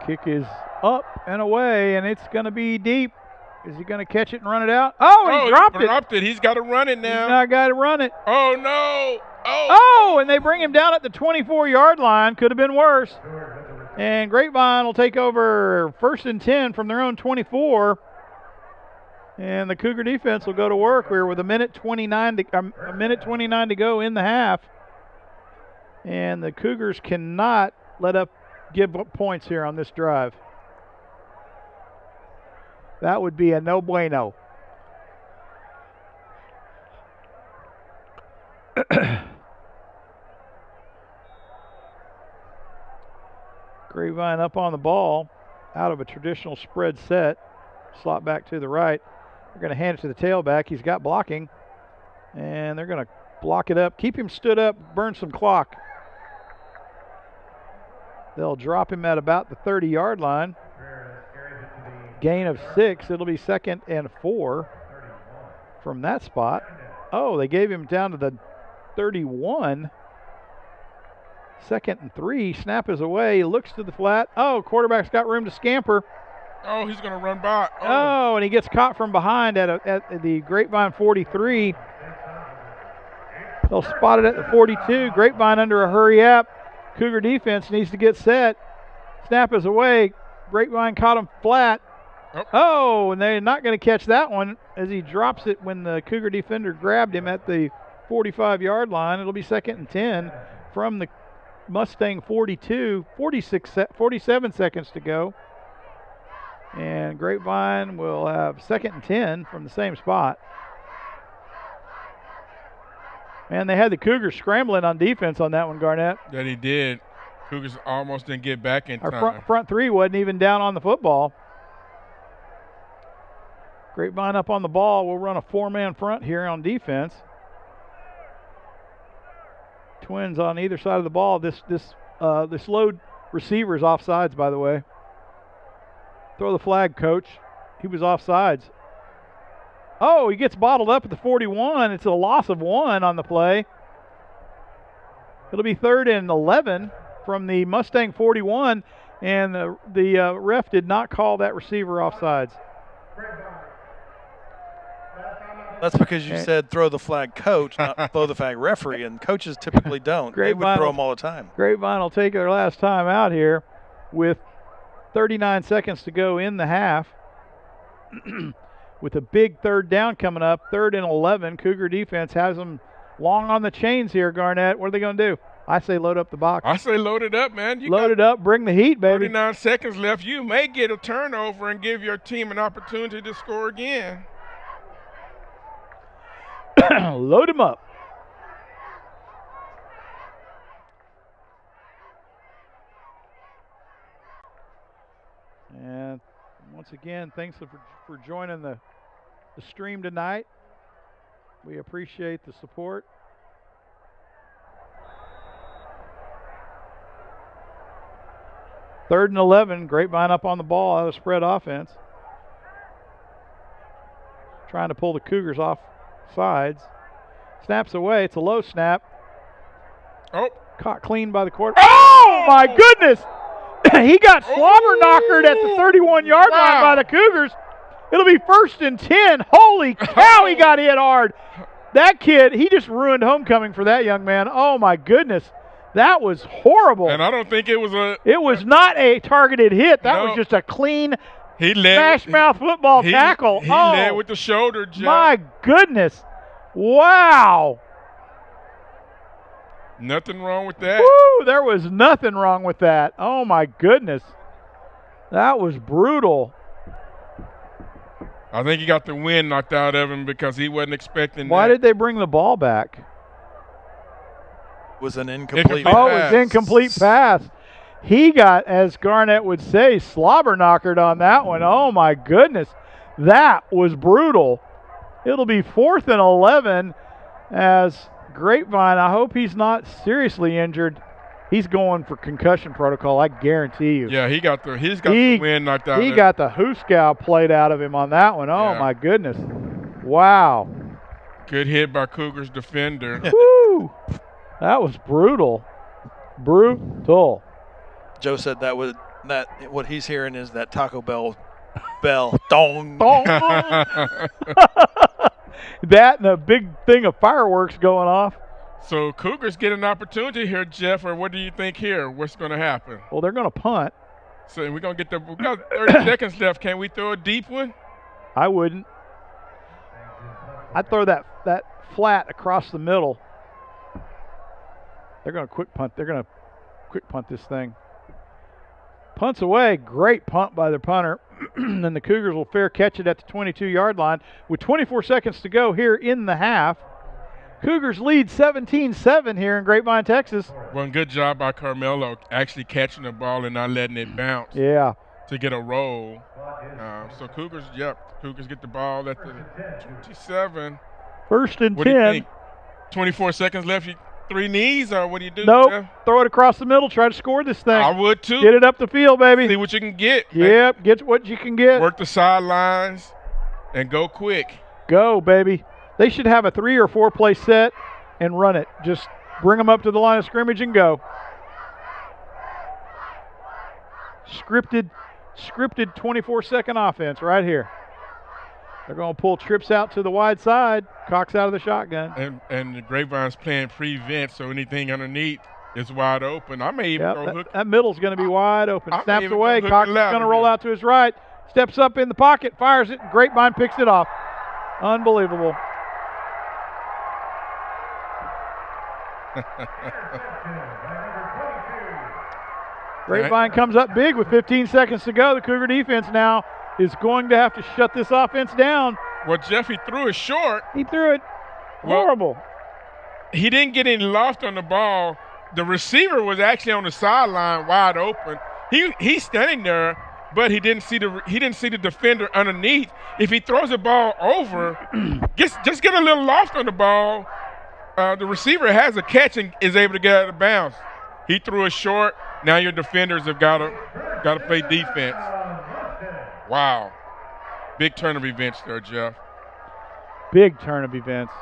[SPEAKER 1] Kick is up and away, and it's going to be deep. Is he going to catch it and run it out? Oh, he dropped it.
[SPEAKER 3] He's got to run it now.
[SPEAKER 1] He's not got to run it.
[SPEAKER 3] Oh, no.
[SPEAKER 1] Oh, and they bring him down at the 24-yard line. Could have been worse. And Grapevine will take over 1st and 10 from their own 24. And the Cougar defense will go to work. We're with a minute 29 to go in the half. And the Cougars cannot give up points here on this drive. That would be a no bueno. Grapevine up on the ball out of a traditional spread set. Slot back to the right. They're going to hand it to the tailback. He's got blocking. And they're going to block it up. Keep him stood up. Burn some clock. They'll drop him at about the 30-yard line. Gain of 6. It'll be 2nd and 4 from that spot. Oh, they gave him down to the 31. 2nd and 3. Snap is away. He looks to the flat. Oh, quarterback's got room to scamper.
[SPEAKER 3] Oh, he's going to run by.
[SPEAKER 1] Oh, and he gets caught from behind at the Grapevine 43. They'll spot it at the 42. Grapevine under a hurry up. Cougar defense needs to get set. Snap is away. Grapevine caught him flat. Oh, and they're not going to catch that one as he drops it when the Cougar defender grabbed him at the 45-yard line. It'll be 2nd and 10 from the Mustang 42. 47 seconds to go. And Grapevine will have 2nd and 10 from the same spot. And they had the Cougars scrambling on defense on that one, Garnett.
[SPEAKER 3] That he did. Cougars almost didn't get back in time.
[SPEAKER 1] Our front three wasn't even down on the football. Grapevine up on the ball. We'll run a 4-man front here on defense. Twins on either side of the ball. This load receiver's offsides, by the way. Throw the flag, coach. He was offsides. Oh, he gets bottled up at the 41. It's a loss of 1 on the play. It'll be 3rd and 11 from the Mustang 41, and the ref did not call that receiver offsides.
[SPEAKER 5] That's because you said throw the flag coach, not throw the flag referee, and coaches typically don't. They would throw them all the time.
[SPEAKER 1] Grapevine will take their last time out here with 39 seconds to go in the half. With a big 3rd down coming up, 3rd and 11. Cougar defense has them long on the chains here, Garnett. What are they going to do? I say load up the box.
[SPEAKER 3] I say load it up, man.
[SPEAKER 1] Load it up, bring the heat, baby.
[SPEAKER 3] 39 seconds left. You may get a turnover and give your team an opportunity to score again.
[SPEAKER 1] Load him up. And once again, thanks for joining the stream tonight. We appreciate the support. Third and 11, Grapevine up on the ball out of spread offense. Trying to pull the Cougars off sides. Snaps away. It's a low snap.
[SPEAKER 3] Oh.
[SPEAKER 1] Caught clean by the quarterback. Oh, my goodness. He got slobber knockered at the 31-yard line by the Cougars. It'll be 1st and 10. Holy cow, he got hit hard. That kid, he just ruined homecoming for that young man. Oh, my goodness. That was horrible.
[SPEAKER 3] And I don't think it was
[SPEAKER 1] It was not a targeted hit. That was just a clean smash-mouth football tackle.
[SPEAKER 3] He led with the shoulder, Jeff.
[SPEAKER 1] My goodness. Wow.
[SPEAKER 3] Nothing wrong with that.
[SPEAKER 1] Woo, there was nothing wrong with that. Oh, my goodness. That was brutal.
[SPEAKER 3] I think he got the wind knocked out of him because he wasn't expecting
[SPEAKER 1] Why
[SPEAKER 3] that.
[SPEAKER 1] did they bring the ball back?
[SPEAKER 5] Was an incomplete pass.
[SPEAKER 1] Oh, it was incomplete pass. He got, as Garnett would say, slobber knockered on that one. Oh, my goodness. That was brutal. It'll be 4th and 11 as Grapevine. I hope he's not seriously injured. He's going for concussion protocol, I guarantee you.
[SPEAKER 3] Yeah, he's got the wind knocked out of him.
[SPEAKER 1] He got the hooscow played out of him on that one. Oh, my goodness. Wow.
[SPEAKER 3] Good hit by Cougars defender.
[SPEAKER 1] Woo! That was brutal. Brutal.
[SPEAKER 5] Joe said that would that what he's hearing is that Taco Bell dong.
[SPEAKER 1] Dong. That and a big thing of fireworks going off.
[SPEAKER 3] So Cougars get an opportunity here, Jeff, or what do you think here? What's going to happen?
[SPEAKER 1] Well, they're going to punt.
[SPEAKER 3] So we're going to get we got 30 seconds left. Can we throw a deep one?
[SPEAKER 1] I wouldn't. I'd throw that flat across the middle. They're going to quick punt. They're going to quick punt this thing. Punts away. Great punt by the punter. And the Cougars will fair catch it at the 22-yard line with 24 seconds to go here in the half. Cougars lead 17-7 here in Grapevine, Texas.
[SPEAKER 3] One good job by Carmelo actually catching the ball and not letting it bounce.
[SPEAKER 1] Yeah.
[SPEAKER 3] To get a roll. So Cougars get the ball at the 27.
[SPEAKER 1] First and 10.
[SPEAKER 3] What do you think? 24 seconds left. 3 knees, or what do you do?
[SPEAKER 1] Nope.
[SPEAKER 3] Jeff?
[SPEAKER 1] Throw it across the middle. Try to score this thing.
[SPEAKER 3] I would too.
[SPEAKER 1] Get it up the field, baby.
[SPEAKER 3] See what you can get.
[SPEAKER 1] Yep. Get what you can get.
[SPEAKER 3] Work the sidelines and go quick.
[SPEAKER 1] Go, baby. They should have a 3 or 4 play set and run it. Just bring them up to the line of scrimmage and go. Scripted 24-second offense right here. They're going to pull trips out to the wide side. Cox out of the shotgun.
[SPEAKER 3] And the Grapevine's playing prevent, so anything underneath is wide open. I may even go hook.
[SPEAKER 1] That middle's going to be wide open.
[SPEAKER 3] I
[SPEAKER 1] Snaps away. Cox is going to roll out to his right. Steps up in the pocket. Fires it. Grapevine picks it off. Unbelievable. Grapevine comes up big with 15 seconds to go. The Cougar defense now is going to have to shut this offense down.
[SPEAKER 3] Well, Jeffy threw it short.
[SPEAKER 1] He threw it horrible.
[SPEAKER 3] He didn't get any loft on the ball. The receiver was actually on the sideline wide open. He's standing there, but he didn't see the defender underneath. If he throws the ball over, just get a little loft on the ball. The receiver has a catch and is able to get out of bounds. He threw it short. Now your defenders have got to play defense. Wow. Big turn of events there, Jeff.
[SPEAKER 1] Big turn of events.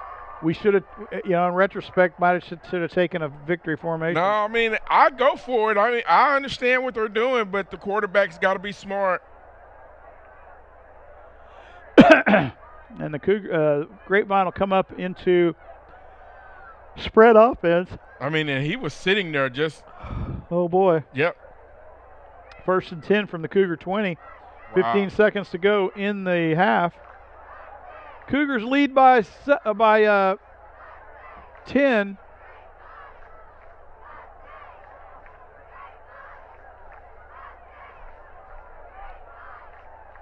[SPEAKER 1] We should have, in retrospect, should have taken a victory formation.
[SPEAKER 3] No, I mean, I go for it. I mean, I understand what they're doing, but the quarterback's got to be smart.
[SPEAKER 1] And the Grapevine will come up into spread offense.
[SPEAKER 3] I mean, and he was sitting there just.
[SPEAKER 1] Oh, boy.
[SPEAKER 3] Yep.
[SPEAKER 1] First and 10 from the Cougar 20.
[SPEAKER 3] Wow.
[SPEAKER 1] 15 seconds to go in the half. Cougars lead by 10.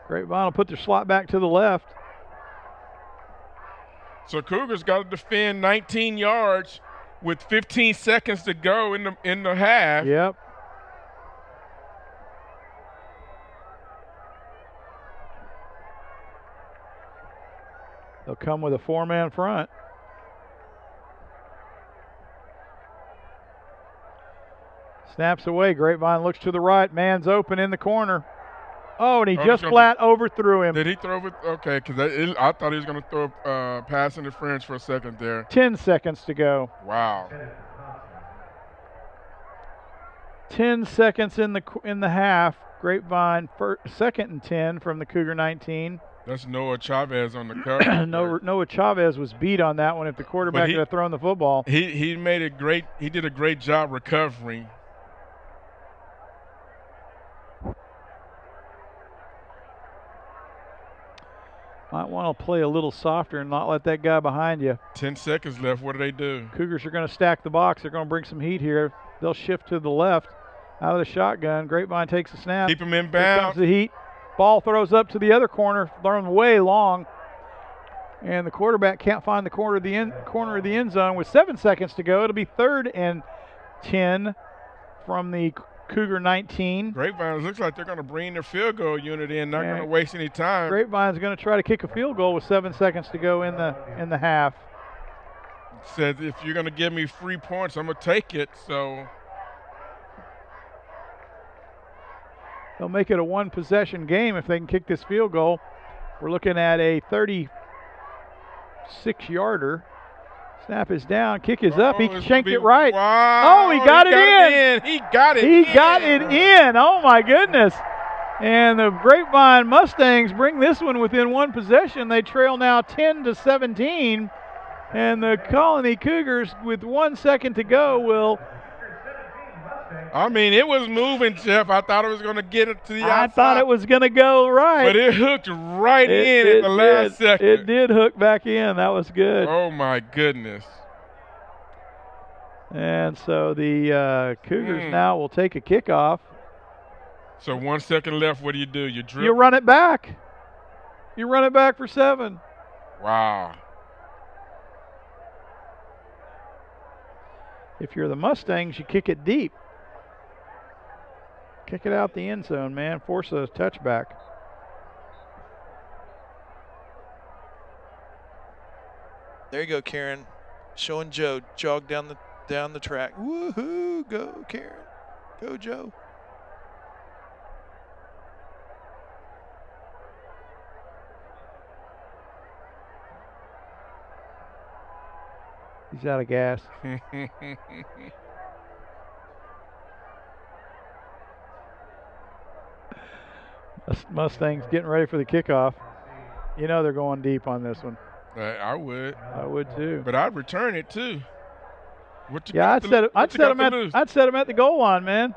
[SPEAKER 1] Grapevine will put their slot back to the left.
[SPEAKER 3] So Cougars got to defend 19 yards with 15 seconds to go in the half.
[SPEAKER 1] Yep. They'll come with a 4-man front. Snaps away. Grapevine looks to the right. Man's open in the corner. Oh, and he just flat overthrew him.
[SPEAKER 3] Did he throw it? Okay, because I thought he was going to throw pass interference for a second there.
[SPEAKER 1] 10 seconds to go.
[SPEAKER 3] Wow.
[SPEAKER 1] 10 seconds in the half. Grapevine second and 10 from the Cougar 19.
[SPEAKER 3] That's Noah Chavez on the cover.
[SPEAKER 1] Noah Chavez was beat on that one if the quarterback had thrown the football.
[SPEAKER 3] He did a great job recovering.
[SPEAKER 1] Might want to play a little softer and not let that guy behind you.
[SPEAKER 3] 10 seconds left. What do they do?
[SPEAKER 1] Cougars are going to stack the box. They're going to bring some heat here. They'll shift to the left out of the shotgun. Grapevine takes a snap.
[SPEAKER 3] Keep him in
[SPEAKER 1] Here comes
[SPEAKER 3] bounds.
[SPEAKER 1] the heat. Ball throws up to the other corner, thrown way long. And the quarterback can't find the corner of the end zone with 7 seconds to go. It'll be 3rd and 10 from the Cougar 19.
[SPEAKER 3] Grapevine looks like they're going to bring their field goal unit in, not going to waste any time.
[SPEAKER 1] Grapevine's going to try to kick a field goal with 7 seconds to go in the half.
[SPEAKER 3] Says if you're going to give me 3 points, I'm going to take it. So
[SPEAKER 1] they'll make it a 1-possession game if they can kick this field goal. We're looking at a 36-yarder. Snap is down. Kick is up. He shanked it right.
[SPEAKER 3] Wow.
[SPEAKER 1] Oh, he got it in.
[SPEAKER 3] He got it
[SPEAKER 1] He
[SPEAKER 3] in.
[SPEAKER 1] got it in. Oh, my goodness. And the Grapevine Mustangs bring this one within one possession. They trail now 10-17. And the Colony Cougars, with 1 second to go, will...
[SPEAKER 3] I mean, it was moving, Jeff. I thought it was going to get it to the outside.
[SPEAKER 1] I thought it was going to go right.
[SPEAKER 3] But it hooked right in at the last second.
[SPEAKER 1] It did hook back in. That was good.
[SPEAKER 3] Oh, my goodness.
[SPEAKER 1] And so the Cougars now will take a kickoff.
[SPEAKER 3] So 1 second left. What do? You dribble?
[SPEAKER 1] You run it back. You run it back for 7.
[SPEAKER 3] Wow.
[SPEAKER 1] If you're the Mustangs, you kick it deep. Kick it out the end zone, man. Force a touchback.
[SPEAKER 5] There you go, Karen. Showing Joe. Jog down the track. Woohoo! Go, Karen. Go, Joe.
[SPEAKER 1] He's out of gas. Mustangs getting ready for the kickoff. You know they're going deep on this one.
[SPEAKER 3] I would.
[SPEAKER 1] I would too.
[SPEAKER 3] But I'd return it too.
[SPEAKER 1] I'd set them at the goal line, man.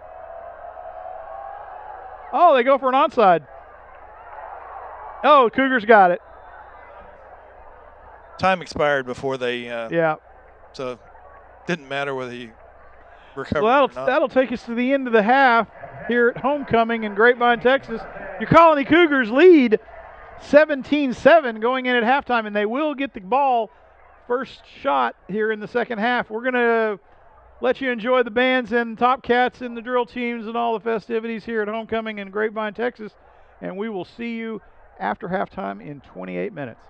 [SPEAKER 1] Oh, they go for an onside. Oh, Cougars got it.
[SPEAKER 5] Time expired before they.
[SPEAKER 1] Yeah.
[SPEAKER 5] So, didn't matter whether he recovered
[SPEAKER 1] well,
[SPEAKER 5] or not.
[SPEAKER 1] That'll take us to the end of the half here at Homecoming in Grapevine, Texas. Your Colony Cougars lead 17-7 going in at halftime, and they will get the ball first shot here in the second half. We're going to let you enjoy the bands and Top Cats and the drill teams and all the festivities here at Homecoming in Grapevine, Texas, and we will see you after halftime in 28 minutes.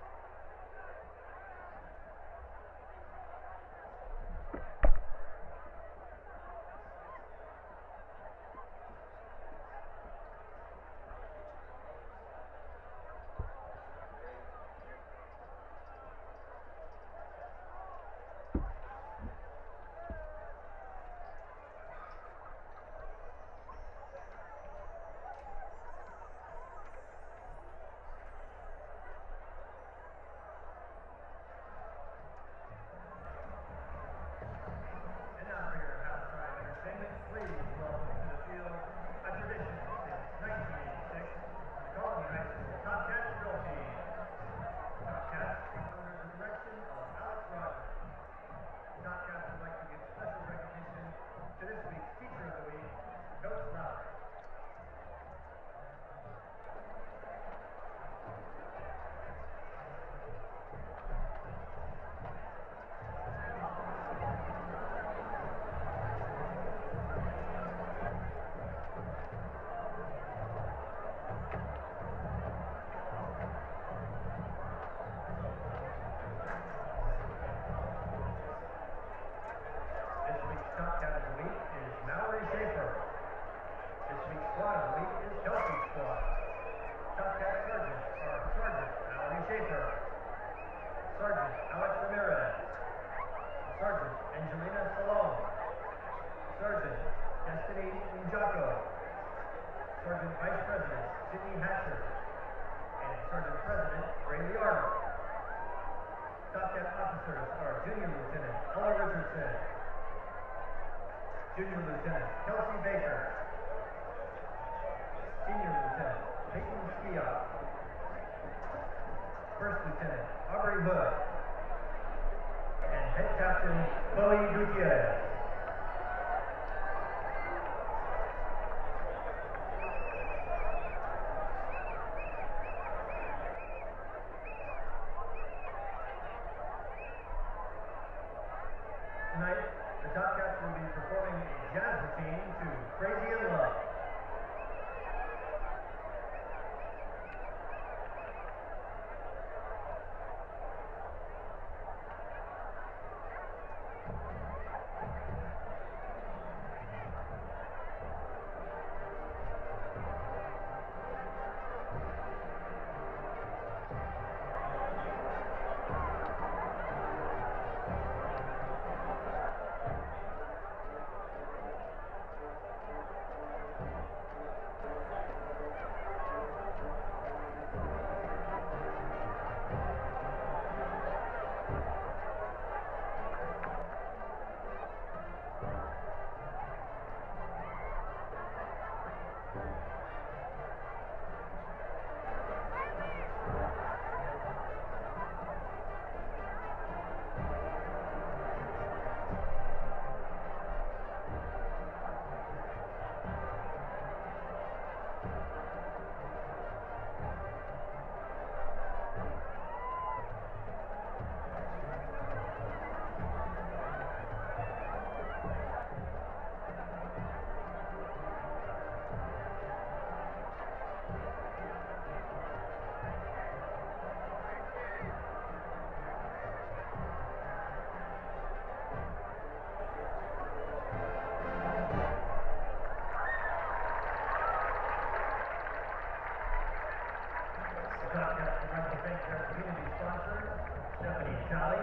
[SPEAKER 4] Stephanie Talley,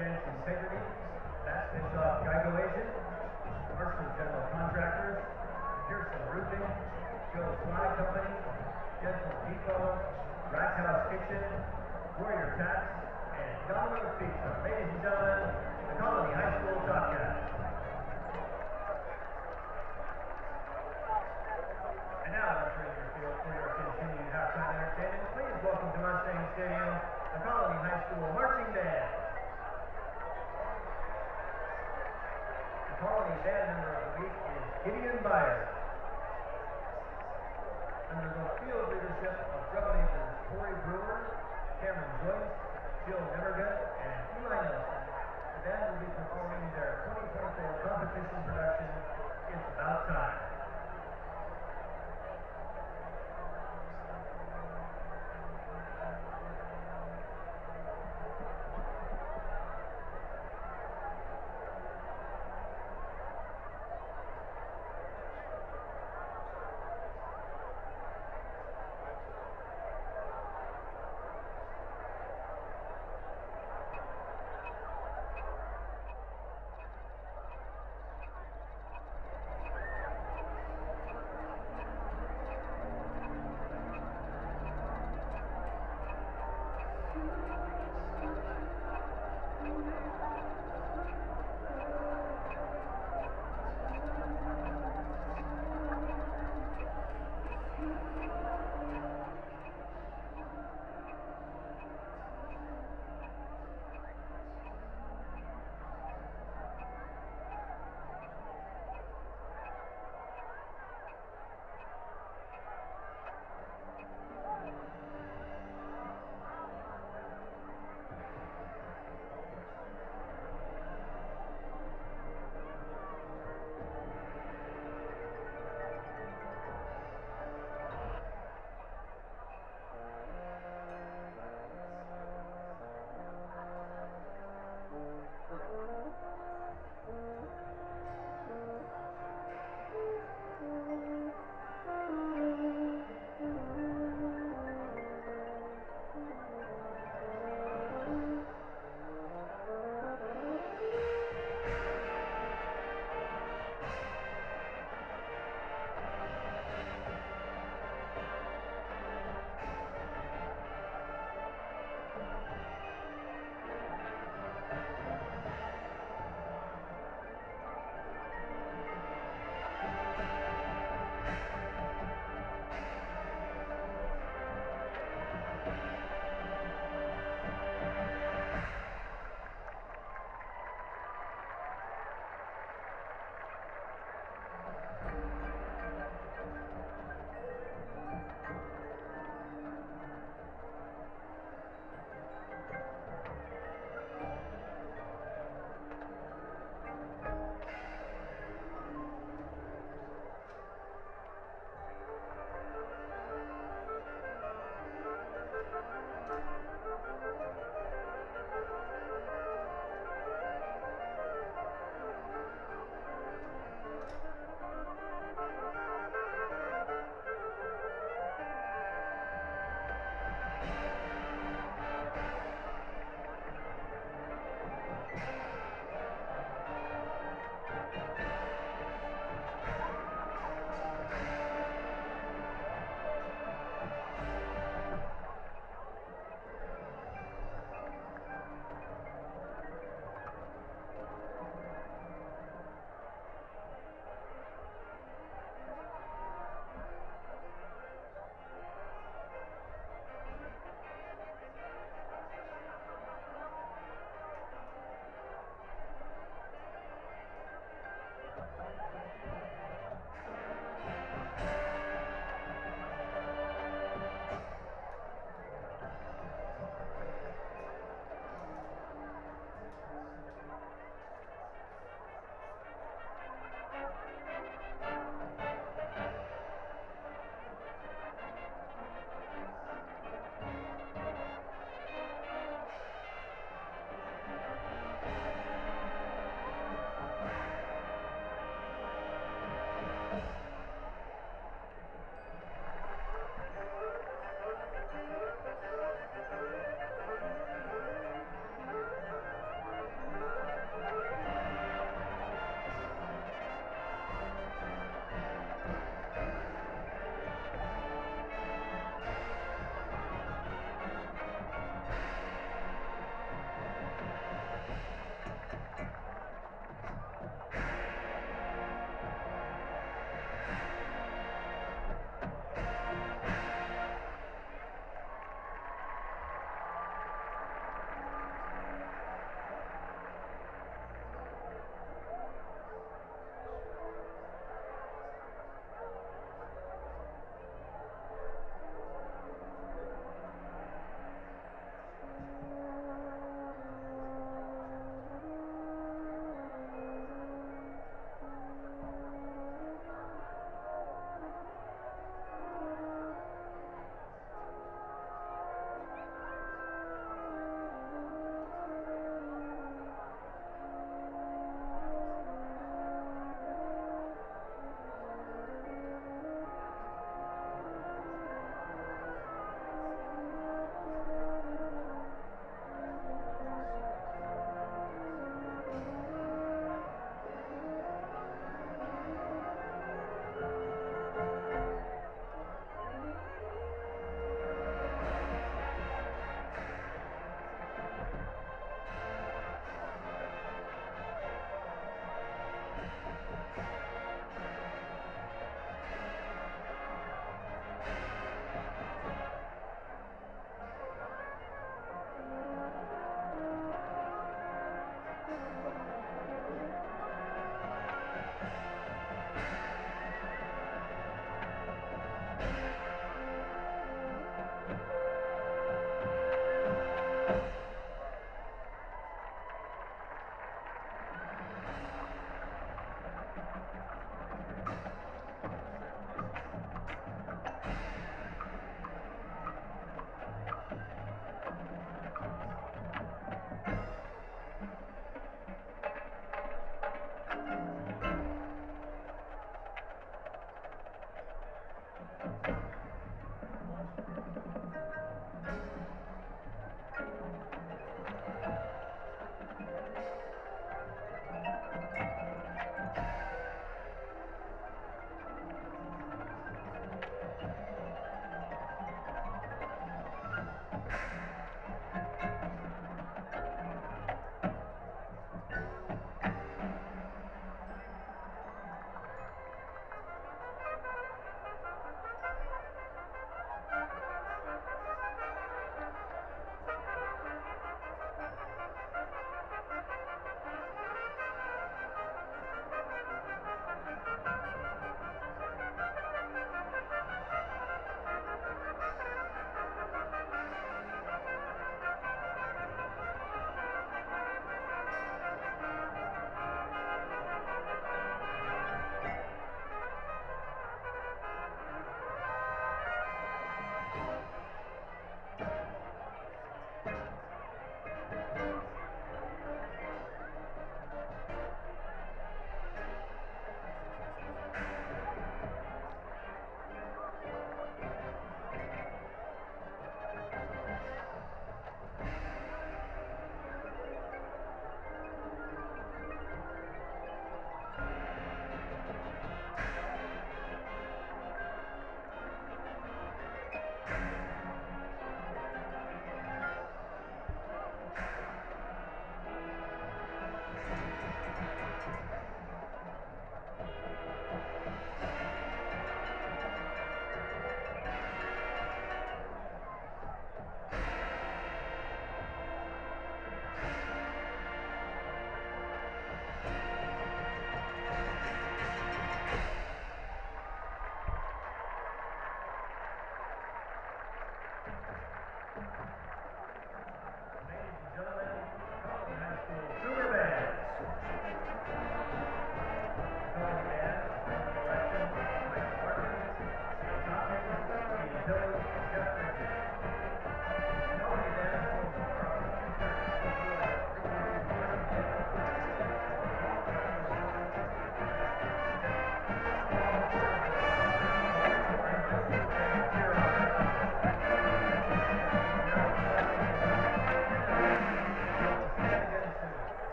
[SPEAKER 4] Jen's Integrity, Matt Bischoff, Geico Agent, Marshall General Contractors, Pearson Roofing, Joe Fly Company, Dental Depot, Rack House Kitchen, Warrior Tax, and Domino's Pizza. Ladies and gentlemen, the Colony High School Topcats. And now, entering your field for your continued halftime entertainment, please welcome to Mustangs Stadium the Colony High School Marching Band. The Colony Band member of the week is Gideon Byers. Under the field leadership of drum majors Corey Brewer, Cameron Joyce, Jill Nemergut, and Eli Nelson, the band will be performing their 2024 competition production, It's About Time.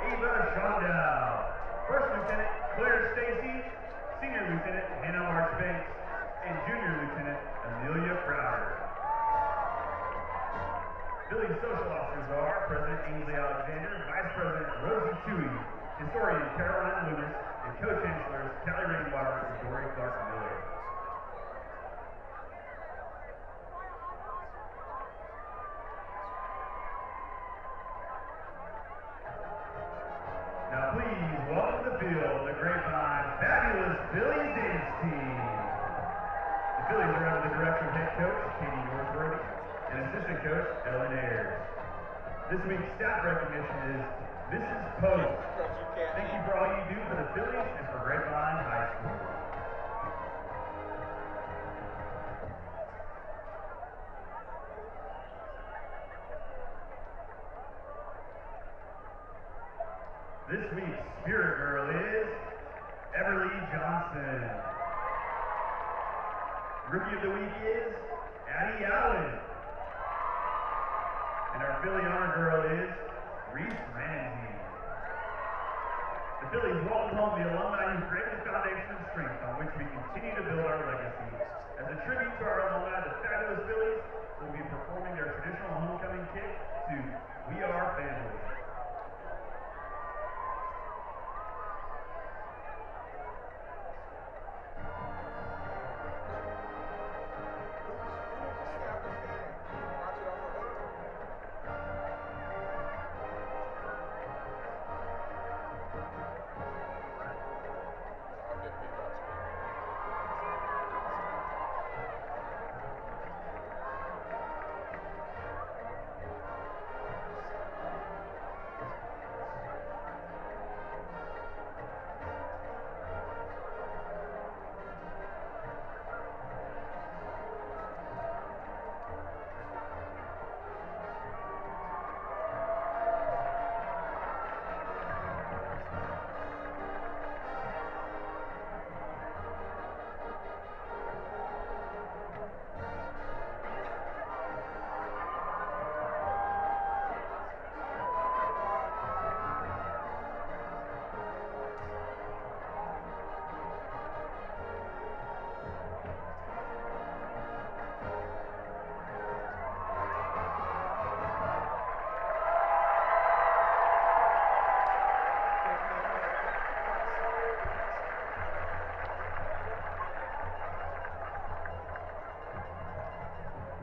[SPEAKER 4] Ava Shondell. First Lieutenant Claire Stacy, Senior Lieutenant Hannah Marchbanks, and Junior Lieutenant Amelia Crowder. Philly social officers are President Ainsley Alexander, Vice President Rosie Toohey, Historian Caroline Loomis, and Co-Chancellors Kelly Rainwater and Dory Clark Miller. Now please welcome to the field the Grapevine fabulous Phillies dance team. The Phillies are under the direction of head coach Katie Norsworthy and assistant coach Ellen Ayers. This week's staff recognition is Mrs. Pope. Thank you for all you do for the Phillies and for Grapevine High School. This week's Spirit Girl is Everly Johnson. Rookie of the Week is Addie Allen. And our Philly Honor Girl is Reese Ramsey. The Phillies welcome home the alumni who created the foundation of strength on which we continue to build our legacy. As a tribute to our alumni, the fabulous Phillies will be performing their traditional homecoming kick to We Are Family.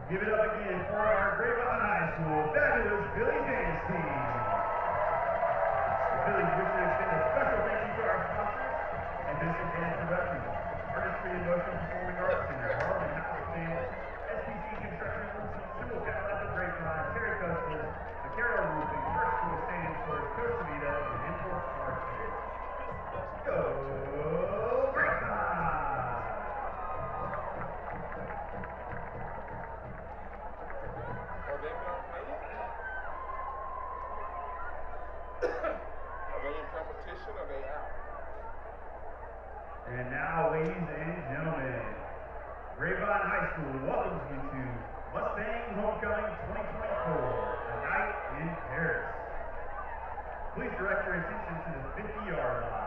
[SPEAKER 4] Give it up again for our Grapevine High School fabulous Philly dance team. The Phillies wish to extend a special thank you to our sponsors and Vincent Dance Productions, Artistry and Motion Performing Arts Center, Harlan House Band, SPC Construction, Sybil Cadillac of Grapevine, Terry Customers, the Carroll Roofing, First Choice Stadium Stores, Costa Vida, and Import Car Center. Go Grapevine! And now, ladies and gentlemen, Grapevine High School welcomes you to Mustangs Homecoming 2024, a night in Paris. Please direct your attention to the 50-yard line.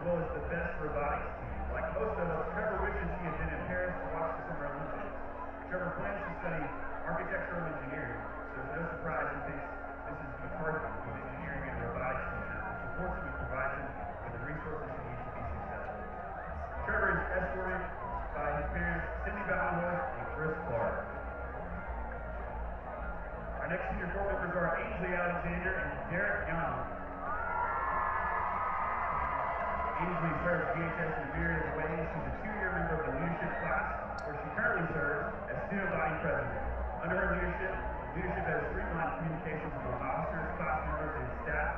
[SPEAKER 4] well as the best robotics team. Like most of us, Trevor wishes he had been in Paris to watch the Summer Olympics. Trevor plans to study architectural engineering, so it's no surprise he thinks Mrs. McCarthy, who's engineering and robotics teacher, supports him and provides him with the resources he needs to be successful. Trevor is escorted by his parents, Cindy Ballenhorst and Chris Clark. Our next senior corps members are Ainsley Alexander and Derek Young. Ainsley serves DHS in a myriad of ways. She's a 2-year member of the leadership class, where she currently serves as student body president. Under her leadership has streamlined communications among officers, class members, and staff.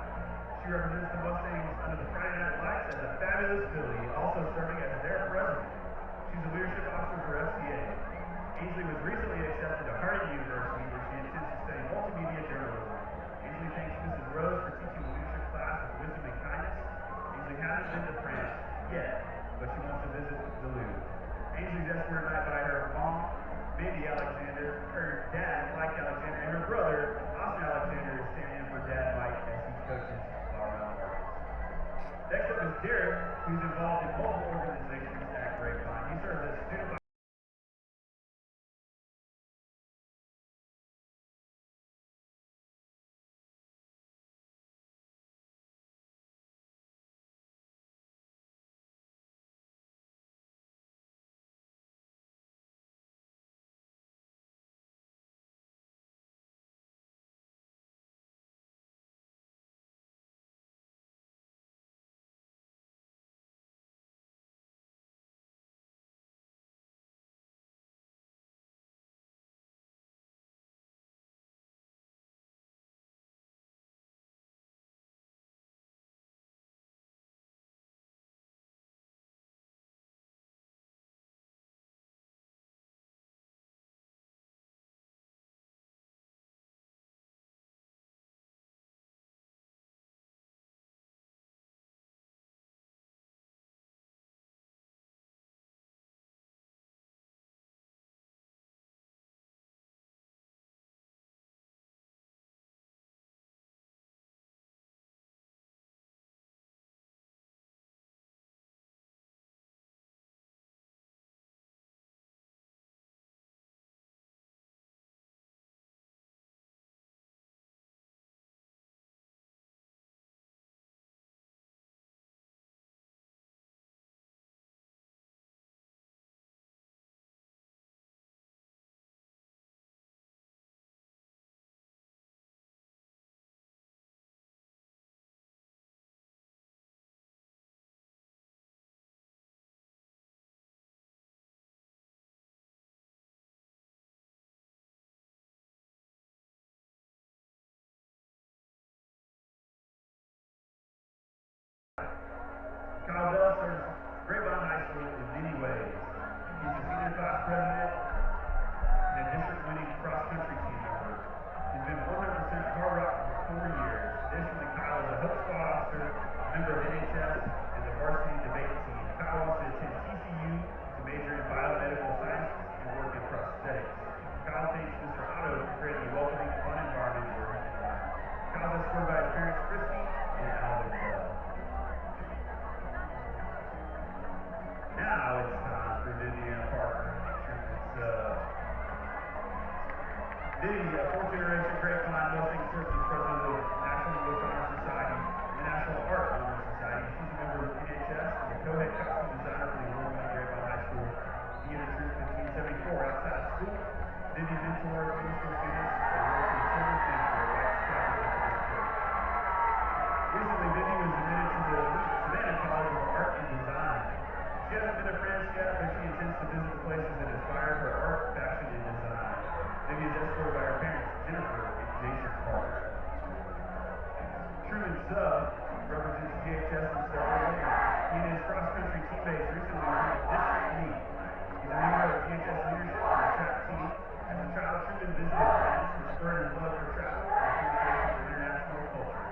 [SPEAKER 4] She represents the Mustangs under the Friday Night Lights as a fabulous filly, also serving as their president. She's a leadership officer for FCA. Ainsley was recently accepted to Harding University, where she intends to study multimedia journalism. Ainsley thanks Mrs. Rose for teaching the leadership class with wisdom and kindness. Ainsley hasn't been to France yet, but she wants to visit the Louvre. Ainsley's escorted by her mom, Mindy Alexander, her dad, Mike Alexander, and her brother, Austin Alexander, is standing in for Dad Mike as he coaches all around markets. Next up is Derek, who's involved in multiple organizations at Grapevine. He serves as student Kyle Bell serves Grapevine High School in many ways. He's the senior class president and a district-winning cross-country team member. He's been 100% car rock for 4 years. Additionally, Kyle is a Hope Squad officer, member of NHS, and the varsity debate team. Kyle wants to attend TCU to major in biomedical sciences and work in prosthetics. Kyle thanks Mr. Otto for creating a welcoming, fun environment where he can learn. Kyle's escorted by his parents, Christy and Alvin Bell. Now it's time for Vivian Parker. Vivi, a fourth-generation Grapevine Mustang Services president of the National English Honor Society and the National Art Honor Society. She's a member of NHS and the co-head costume designer for the award-winning Grapevine High School Theater Troupe 1574. Outside of school, Vivi mentors middle school students and works in children's ministry at White's Catholic Methodist Church. Recently, Vivi was admitted to the Savannah College of Art and Design. She hasn't been to France yet, but she intends to visit the places that inspire her art, fashion, and design. Vivi is escorted by her parents, Jennifer and Jason Parker. Truman Sub represents DHS in several ways. He and his cross-country teammates recently won the district meet. He's a member of DHS leadership and the track team. As a child, Truman visited France, which spurred his love for travel and appreciation for international culture.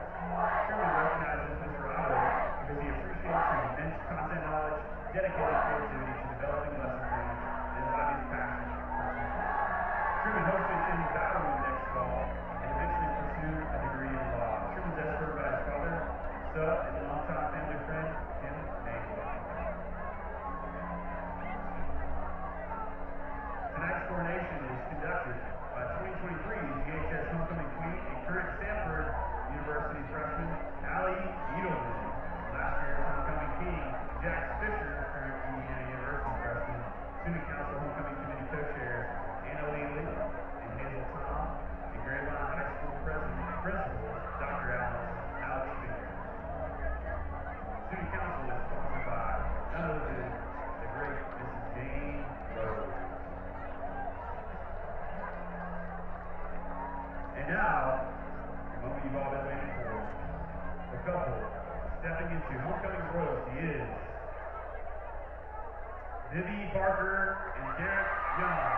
[SPEAKER 4] Truman recognizes Mr. Otto because he appreciates his immense content knowledge, dedicated creativity to developing lesson plans, and his obvious passion for teaching. Truman hopes to attend Ballroom next fall and eventually pursue a degree in law. Truman's escorted by his father, Sub, and longtime family friend, Tim May. is Vivi Parker and Derek Young.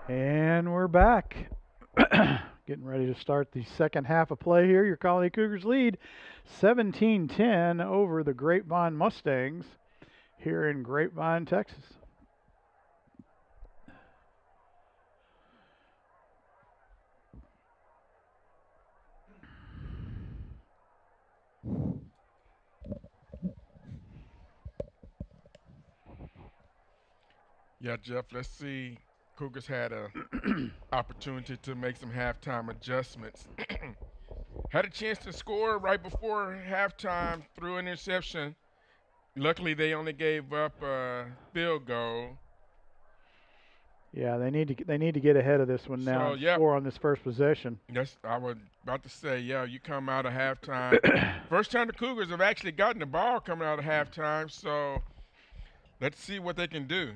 [SPEAKER 1] And we're back. Getting ready to start the second half of play here. Your Colony Cougars lead 17-10 over the Grapevine Mustangs here in Grapevine, Texas.
[SPEAKER 3] Yeah, Jeff, let's see. Cougars had a opportunity to make some halftime adjustments. Had a chance to score right before halftime through an interception. Luckily, they only gave up a field goal.
[SPEAKER 1] Yeah, they need to get ahead of this one now.
[SPEAKER 3] So,
[SPEAKER 1] score on this first possession.
[SPEAKER 3] Yes, I was about to say, yeah, you come out of halftime. First time the Cougars have actually gotten the ball coming out of halftime, so let's see what they can do.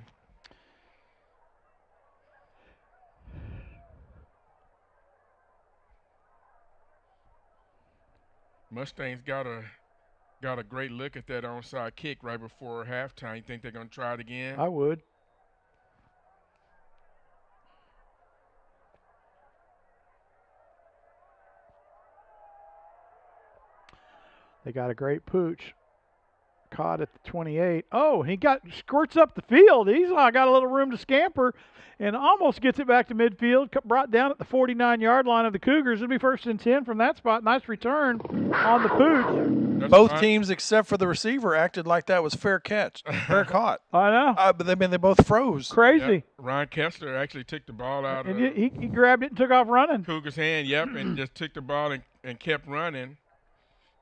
[SPEAKER 3] Mustangs got a great look at that onside kick right before halftime. You think they're going to try it again?
[SPEAKER 1] I would. They got a great pooch. Caught at the 28. Oh, he squirts up the field. He's got a little room to scamper and almost gets it back to midfield. Brought down at the 49-yard line of the Cougars. It'll be 1st and 10 from that spot. Nice return on the pooch.
[SPEAKER 5] Both teams, except for the receiver, acted like that was fair catch, fair caught.
[SPEAKER 1] I know.
[SPEAKER 5] But they both froze.
[SPEAKER 1] Crazy.
[SPEAKER 3] Yep. Ryan Kessler actually took the ball out
[SPEAKER 1] and
[SPEAKER 3] of
[SPEAKER 1] he grabbed it and took off running.
[SPEAKER 3] Cougars' hand, yep, and just took the ball and kept running.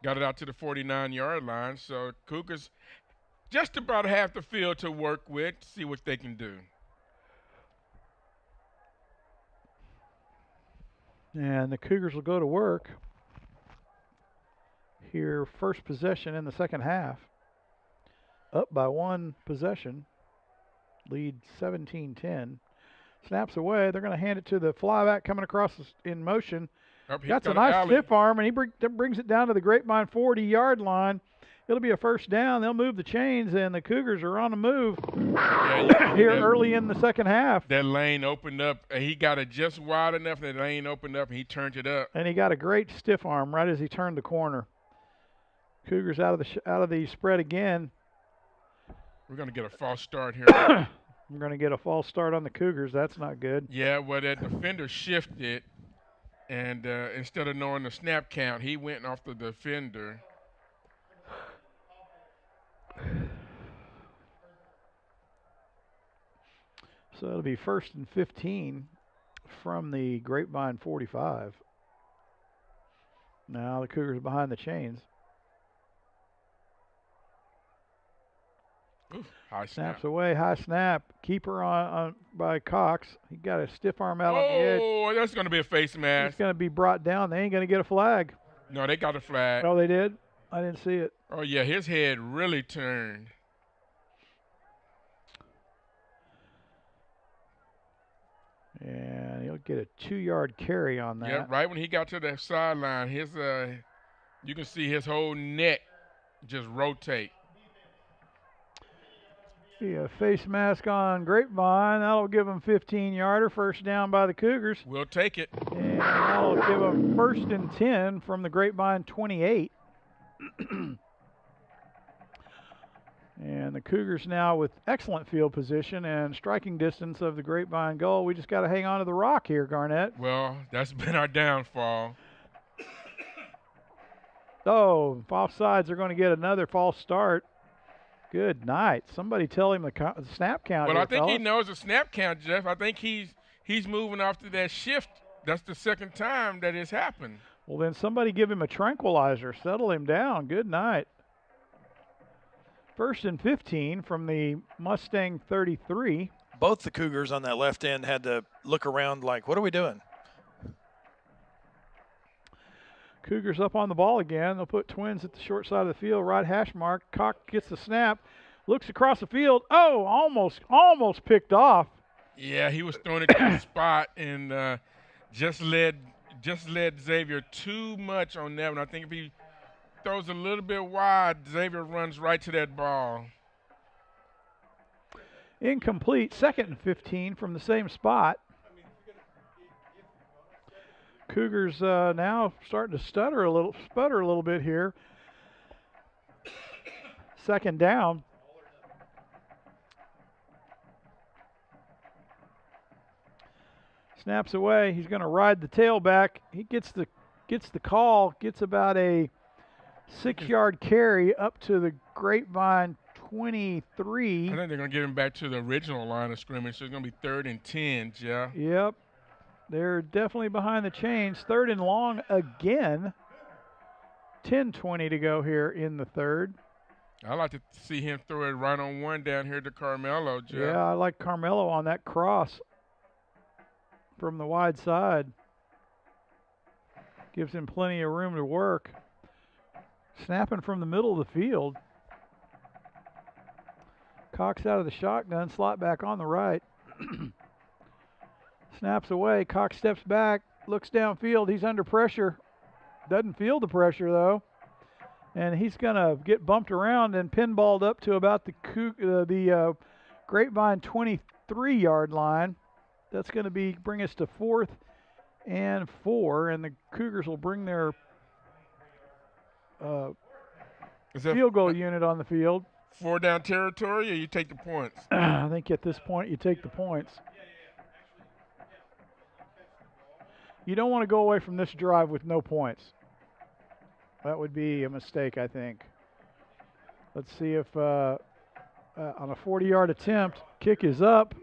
[SPEAKER 3] Got it out to the 49-yard line. So Cougars just about half the field to work with, see what they can do.
[SPEAKER 1] And the Cougars will go to work here, first possession in the second half. Up by 1 possession. Lead 17-10. Snaps away. They're going to hand it to the flyback coming across in motion. That's a nice stiff arm, and he brings it down to the Grapevine 40-yard line. It'll be a first down. They'll move the chains, and the Cougars are on the move here early in the second half.
[SPEAKER 3] That lane opened up. He got it just wide enough. That lane opened up, and he turned it up.
[SPEAKER 1] And he got a great stiff arm right as he turned the corner. Cougars out of the spread again.
[SPEAKER 3] We're going to get a false start here.
[SPEAKER 1] We're going to get a false start on the Cougars. That's not good.
[SPEAKER 3] Yeah, well, that defender shifted. And instead of knowing the snap count, he went off the defender.
[SPEAKER 1] So it'll be 1st and 15 from the Grapevine 45. Now the Cougars behind the chains.
[SPEAKER 3] Ooh. High snap.
[SPEAKER 1] Snaps away, high snap. Keeper on by Cox. He got a stiff arm out on the edge.
[SPEAKER 3] Oh, that's going to be a face mask.
[SPEAKER 1] It's going to be brought down. They ain't going to get a flag.
[SPEAKER 3] No, they got a flag.
[SPEAKER 1] Oh, they did? I didn't see it.
[SPEAKER 3] Oh, yeah, his head really turned.
[SPEAKER 1] And he'll get a 2-yard carry on that.
[SPEAKER 3] Yeah, right when he got to the sideline, his you can see his whole neck just rotate.
[SPEAKER 1] Yeah, face mask on Grapevine. That'll give them 15-yarder, first down by the Cougars.
[SPEAKER 3] We'll take it.
[SPEAKER 1] And that'll give them 1st and 10 from the Grapevine 28. And the Cougars now with excellent field position and striking distance of the Grapevine goal. We just got to hang on to the rock here, Garnett.
[SPEAKER 3] Well, that's been our downfall.
[SPEAKER 1] Oh, offsides are going to get another false start. Good night. Somebody tell him the snap count.
[SPEAKER 3] Well,
[SPEAKER 1] here,
[SPEAKER 3] I think
[SPEAKER 1] fellas.
[SPEAKER 3] he knows the snap count, Jeff. I think he's moving off to that shift. That's the second time that it's happened.
[SPEAKER 1] Well, then somebody give him a tranquilizer. Settle him down. Good night. 1st and 15 from the Mustang 33.
[SPEAKER 5] Both the Cougars on that left end had to look around like, what are we doing?
[SPEAKER 1] Cougars up on the ball again. They'll put Twins at the short side of the field, right hash mark. Cox gets the snap, looks across the field. Oh, almost picked off.
[SPEAKER 3] Yeah, he was throwing it to the spot and just led Xavier too much on that one. I think if he throws a little bit wide, Xavier runs right to that ball.
[SPEAKER 1] Incomplete. 2nd and 15 from the same spot. Cougars now starting to sputter a little bit here. 2nd down. Snaps away. He's going to ride the tailback. He gets the call. Gets about a 6-yard carry up to the Grapevine 23.
[SPEAKER 3] I think they're going to get him back to the original line of scrimmage. So it's going to be 3rd and 10, Jeff.
[SPEAKER 1] Yep. They're definitely behind the chains. 3rd and long again. 10:20 to go here in the 3rd.
[SPEAKER 3] I like to see him throw it right on one down here to Carmelo, Jeff.
[SPEAKER 1] Yeah, I like Carmelo on that cross from the wide side. Gives him plenty of room to work. Snapping from the middle of the field. Cox out of the shotgun, slot back on the right. Snaps away. Cox steps back, looks downfield. He's under pressure. Doesn't feel the pressure, though. And he's going to get bumped around and pinballed up to about the Grapevine 23-yard line. That's going to bring us to 4th and 4, and the Cougars will bring their field goal unit on the field.
[SPEAKER 3] 4 down territory, or you take the points?
[SPEAKER 1] I think at this point you take the points. You don't want to go away from this drive with no points. That would be a mistake, I think. Let's see if on a 40-yard attempt, kick is up.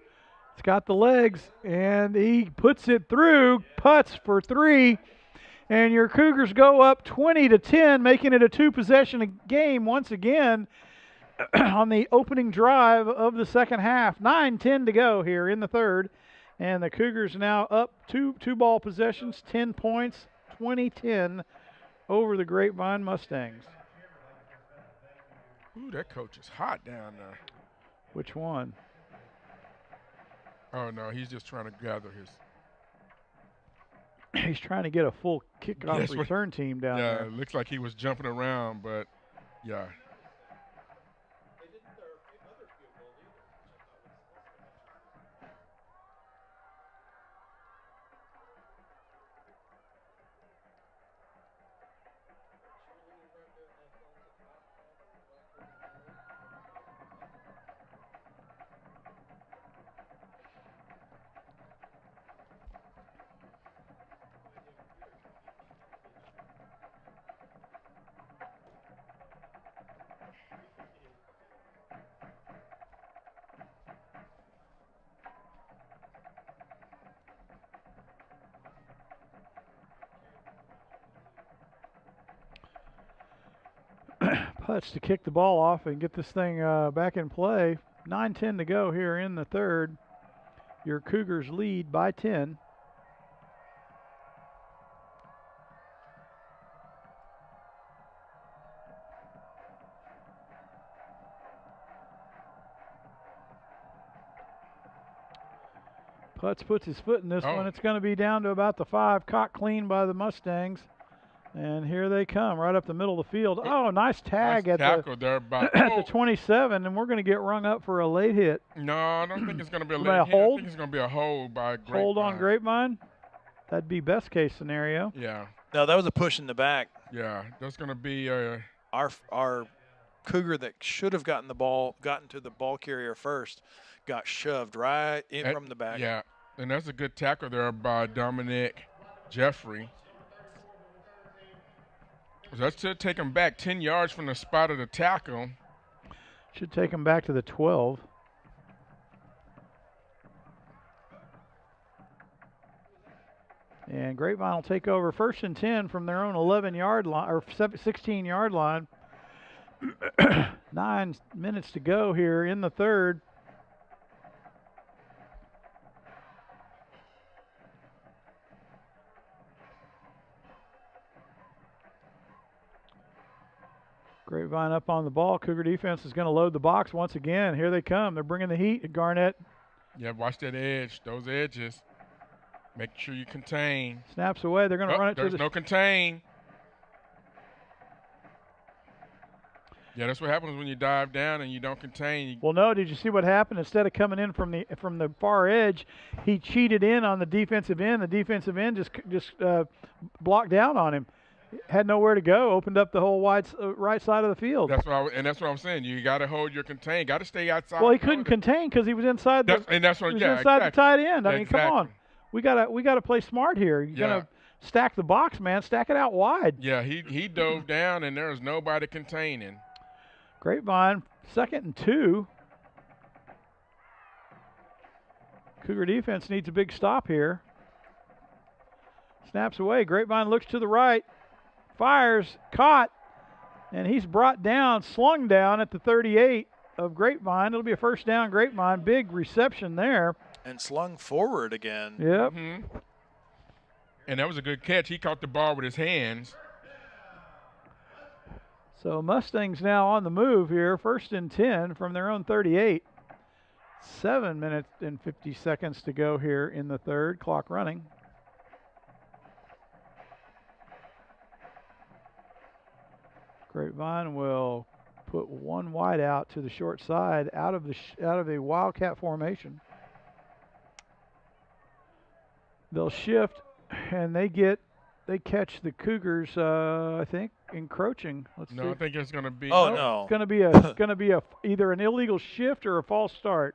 [SPEAKER 1] It's got the legs, and he puts it through, putts for 3. And your Cougars go up 20-10, making it a 2-possession game once again on the opening drive of the second half. 9:10 to go here in the 3rd. And the Cougars now up two ball possessions, 10 points, 20-10 over the Grapevine Mustangs.
[SPEAKER 3] Ooh, that coach is hot down there.
[SPEAKER 1] Which one?
[SPEAKER 3] Oh, no, he's just trying to gather his.
[SPEAKER 1] He's trying to get a full kickoff return team down there.
[SPEAKER 3] Yeah, it looks like he was jumping around, but yeah.
[SPEAKER 1] Putz to kick the ball off and get this thing back in play. 9:10 to go here in the third. Your Cougars lead by 10. Putz puts his foot in this one. It's going to be down to about the 5. Caught clean by the Mustangs. And here they come, right up the middle of the field. Oh, nice tag at the 27, and we're going to get rung up for a late hit.
[SPEAKER 3] No, I don't think it's going to be a late hit. I think it's going to be a hold by Grapevine.
[SPEAKER 1] Hold on Grapevine? That'd be best case scenario.
[SPEAKER 3] Yeah.
[SPEAKER 5] No, that was a push in the back.
[SPEAKER 3] Yeah, that's going to be
[SPEAKER 5] our Cougar that should have gotten to the ball carrier first, got shoved right in from the back.
[SPEAKER 3] Yeah, and that's a good tackle there by Dominic Jeffrey. That should take him back 10 yards from the spot of the tackle.
[SPEAKER 1] Should take him back to the 12. And Grapevine will take over 1st and 10 from their own 11-yard line, or 16-yard line. 9 minutes to go here in the third. Grapevine up on the ball. Cougar defense is going to load the box once again. Here they come. They're bringing the heat at Garnett.
[SPEAKER 3] Yeah, watch that edge, those edges. Make sure you contain.
[SPEAKER 1] Snaps away. They're going to run it to the...
[SPEAKER 3] There's no contain. Yeah, that's what happens when you dive down and you don't contain.
[SPEAKER 1] Well, no, did you see what happened? Instead of coming in from the far edge, he cheated in on the defensive end. The defensive end just blocked down on him. Had nowhere to go. Opened up the whole right side of the field.
[SPEAKER 3] That's what I'm saying. You got to hold your contain. Got to stay outside.
[SPEAKER 1] Well, he couldn't contain because he was inside the tight end. I mean, come on. We gotta play smart here. You're gonna stack the box, man. Stack it out wide.
[SPEAKER 3] Yeah, he dove down and there was nobody containing.
[SPEAKER 1] Grapevine, 2nd and 2. Cougar defense needs a big stop here. Snaps away. Grapevine looks to the right. Fires, caught, and he's brought down, slung down at the 38 of Grapevine. It'll be a 1st down, Grapevine. Big reception there.
[SPEAKER 5] And slung forward again.
[SPEAKER 1] Yep.
[SPEAKER 3] Mm-hmm. And that was a good catch. He caught the ball with his hands.
[SPEAKER 1] So Mustangs now on the move here. 1st and 10 from their own 38. 7 minutes and 50 seconds to go here in the third. Clock running. Grapevine will put one wide out to the short side out of the Wildcat formation. They'll shift, and they catch the Cougars. I think encroaching. Let's see.
[SPEAKER 3] I think it's going to be.
[SPEAKER 5] Oh no!
[SPEAKER 1] It's going to be either an illegal shift or a false start.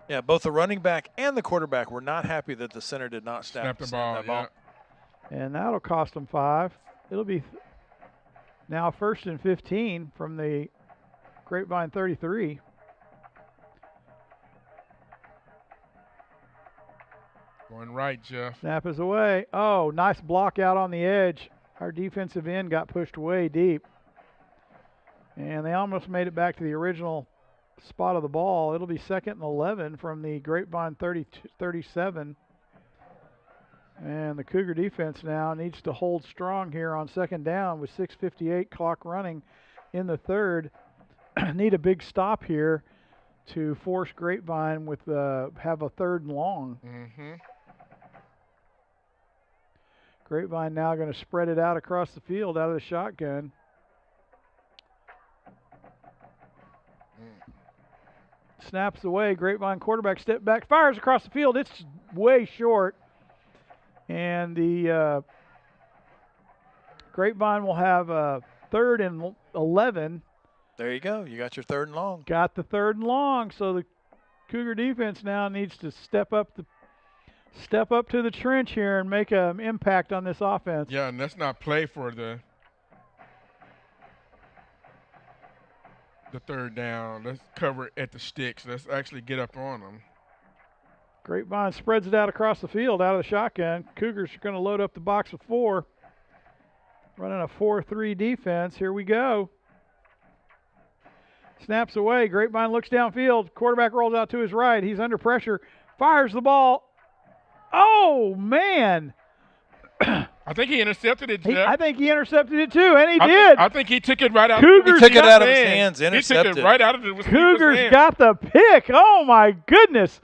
[SPEAKER 5] Yeah, both the running back and the quarterback were not happy that the center did not snap
[SPEAKER 3] the ball.
[SPEAKER 5] Ball.
[SPEAKER 1] And that'll cost them 5. It'll be now 1st and 15 from the Grapevine 33.
[SPEAKER 3] Going right, Jeff.
[SPEAKER 1] Snap is away. Oh, nice block out on the edge. Our defensive end got pushed way deep. And they almost made it back to the original spot of the ball. It'll be 2nd and 11 from the Grapevine 37. And the Cougar defense now needs to hold strong here on 2nd down with 6:58 clock running in the third. Need a big stop here to force Grapevine with have a 3rd and long.
[SPEAKER 3] Mm-hmm.
[SPEAKER 1] Grapevine now going to spread it out across the field out of the shotgun. Snaps away. Grapevine quarterback step back, fires across the field. It's way short. And the Grapevine will have a 3rd and 11.
[SPEAKER 5] There you go. You got your 3rd and long.
[SPEAKER 1] Got the 3rd and long. So the Cougar defense now needs to step up to the trench here and make an impact on this offense.
[SPEAKER 3] Yeah, and let's not play for the 3rd down. Let's cover at the sticks. Let's actually get up on them.
[SPEAKER 1] Grapevine spreads it out across the field out of the shotgun. Cougars are going to load up the box with 4. running a 4-3 defense. Here we go. Snaps away. Grapevine looks downfield. Quarterback rolls out to his right. He's under pressure. Fires the ball. Oh, man.
[SPEAKER 3] I think he intercepted it, Jeff.
[SPEAKER 1] I think he intercepted it too, and he did.
[SPEAKER 3] I think he took it right out.
[SPEAKER 1] Cougars
[SPEAKER 5] he took it out of his hands. Intercepted.
[SPEAKER 3] He took it right out of the
[SPEAKER 1] Cougars
[SPEAKER 3] hand.
[SPEAKER 1] got the pick. Oh, my goodness.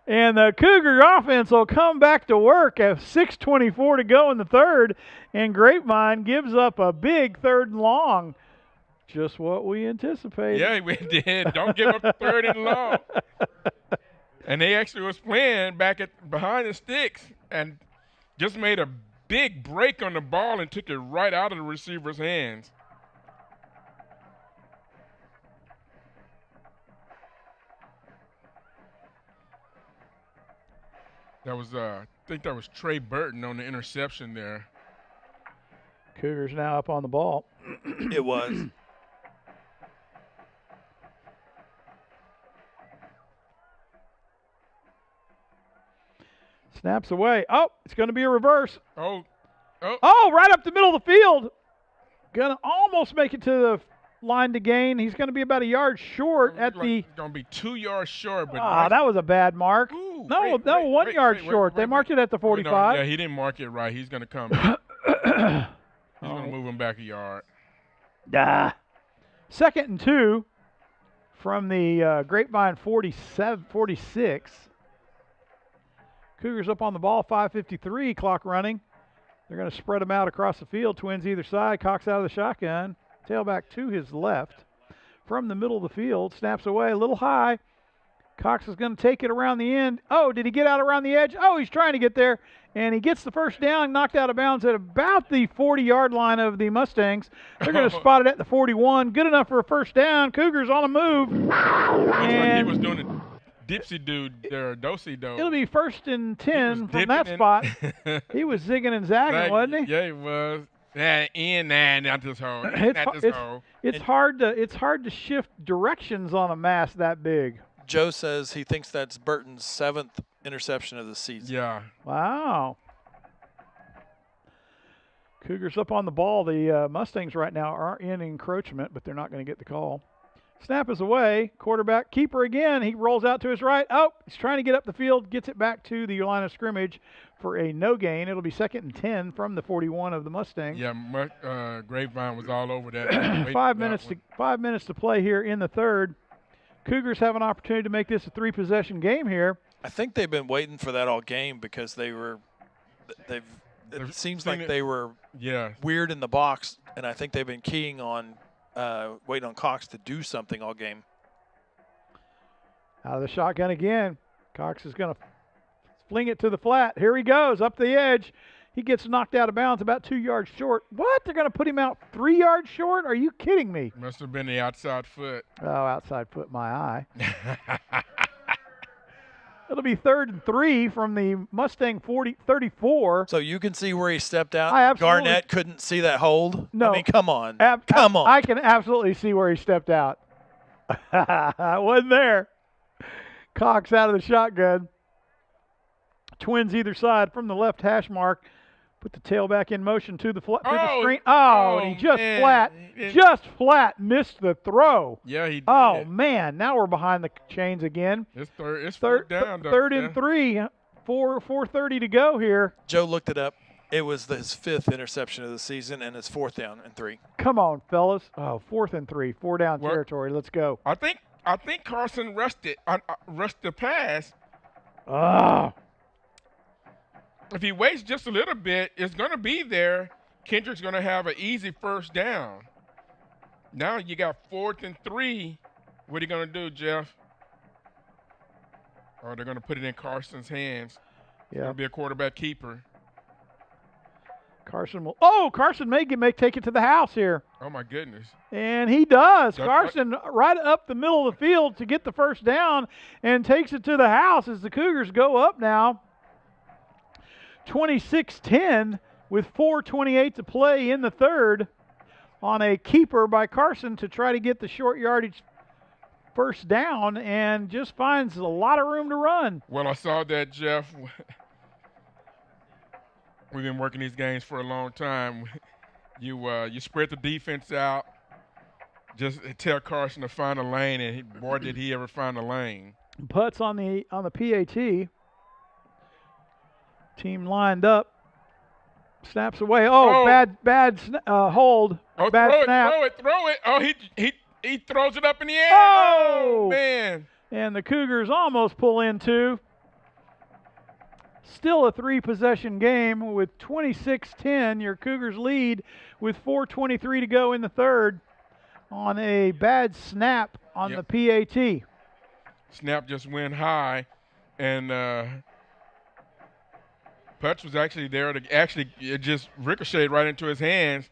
[SPEAKER 1] And the Cougar offense will come back to work at 6:24 to go in the third, and Grapevine gives up a big 3rd and long. Just what we anticipated.
[SPEAKER 3] Yeah, we did. Don't give up the 3rd and long. And they actually was playing behind the sticks and just made a big break on the ball and took it right out of the receiver's hands. That was, I think that was Trey Burton on the interception there.
[SPEAKER 1] Cougars now up on the ball.
[SPEAKER 5] It was.
[SPEAKER 1] Snaps away. Oh, it's going to be a reverse.
[SPEAKER 3] Oh,
[SPEAKER 1] right up the middle of the field. Going to almost make it to the line to gain. He's going to be about a yard short at the.
[SPEAKER 3] Going to be 2 yards short. But
[SPEAKER 1] that was a bad mark.
[SPEAKER 3] Ooh,
[SPEAKER 1] no, 1 yard short. They marked it at the 45.
[SPEAKER 3] Yeah, he didn't mark it right. He's going to come. He's going to move him back a yard.
[SPEAKER 1] 2nd and 2 from the Grapevine 46. Cougars up on the ball, 5:53, clock running. They're going to spread them out across the field, twins either side. Cox out of the shotgun, tailback to his left. From the middle of the field, snaps away a little high. Cox is going to take it around the end. Oh, did he get out around the edge? Oh, he's trying to get there, and he gets the first down, knocked out of bounds at about the 40-yard line of the Mustangs. They're going to spot it at the 41. Good enough for a first down. Cougars on a move.
[SPEAKER 3] He was doing it. Dipsy dude there, do-si-do.
[SPEAKER 1] It'll be 1st and 10 from that spot. He was zigging and zagging, wasn't he?
[SPEAKER 3] Yeah, he was. Not this hole.
[SPEAKER 1] It's hard to shift directions on a mass that big.
[SPEAKER 5] Joe says he thinks that's Burton's 7th interception of the season.
[SPEAKER 3] Yeah.
[SPEAKER 1] Wow. Cougars up on the ball. The Mustangs right now are in encroachment, but they're not going to get the call. Snap is away. Quarterback, keeper again. He rolls out to his right. Oh, he's trying to get up the field. Gets it back to the line of scrimmage for a no gain. It'll be 2nd and 10 from the 41 of the Mustangs.
[SPEAKER 3] Yeah, Grapevine was all over that.
[SPEAKER 1] 5 minutes to play here in the third. Cougars have an opportunity to make this a 3-possession game here.
[SPEAKER 5] I think they've been waiting for that all game because it seems like they were weird in the box, and I think they've been keying on waiting on Cox to do something all game.
[SPEAKER 1] Out of the shotgun again. Cox is going to fling it to the flat. Here he goes, up the edge. He gets knocked out of bounds about 2 yards short. What? They're going to put him out 3 yards short? Are you kidding me?
[SPEAKER 3] Must have been the outside foot.
[SPEAKER 1] Oh, outside foot, my eye. It'll be 3rd and 3 from the Mustang 34.
[SPEAKER 5] So you can see where he stepped out. Garnett couldn't see that hold.
[SPEAKER 1] No.
[SPEAKER 5] I mean, come on. Come on.
[SPEAKER 1] I can absolutely see where he stepped out. I wasn't there. Cox out of the shotgun. Twins either side from the left hash mark. Put the tailback in motion to the screen. And he just flat missed the throw.
[SPEAKER 3] Yeah, he did.
[SPEAKER 1] Oh, man. Now we're behind the chains again.
[SPEAKER 3] It's third down.
[SPEAKER 1] 3rd and 3. 4:30 to go here.
[SPEAKER 5] Joe looked it up. It was his 5th interception of the season and his 4th down and 3.
[SPEAKER 1] Come on, fellas. Oh, 4th and 3. 4 down territory. Let's go.
[SPEAKER 3] I think Carson rushed the pass.
[SPEAKER 1] Oh.
[SPEAKER 3] If he waits just a little bit, it's going to be there. Kendrick's going to have an easy first down. Now you got 4th and 3. What are you going to do, Jeff? Oh, they're going to put it in Carson's hands. It's going to be a quarterback keeper.
[SPEAKER 1] Carson may take it to the house here.
[SPEAKER 3] Oh, my goodness.
[SPEAKER 1] And he does. Carson right up the middle of the field to get the first down and takes it to the house as the Cougars go up now. 26-10 with 4:28 to play in the third on a keeper by Carson to try to get the short yardage first down and just finds a lot of room to run.
[SPEAKER 3] Well, I saw that, Jeff. We've been working these games for a long time. You spread the defense out. Just tell Carson to find a lane, and boy, did he ever find a lane.
[SPEAKER 1] Putts on the PAT. Team lined up. Snaps away. Bad hold. Bad snap.
[SPEAKER 3] Throw it. Oh, he throws it up in the air.
[SPEAKER 1] Oh,
[SPEAKER 3] man.
[SPEAKER 1] And the Cougars almost pull in two. Still a 3-possession game with 26-10. Your Cougars lead with 4:23 to go in the third on a bad snap on the PAT.
[SPEAKER 3] Snap just went high, and Putz was actually there to it just ricocheted right into his hands.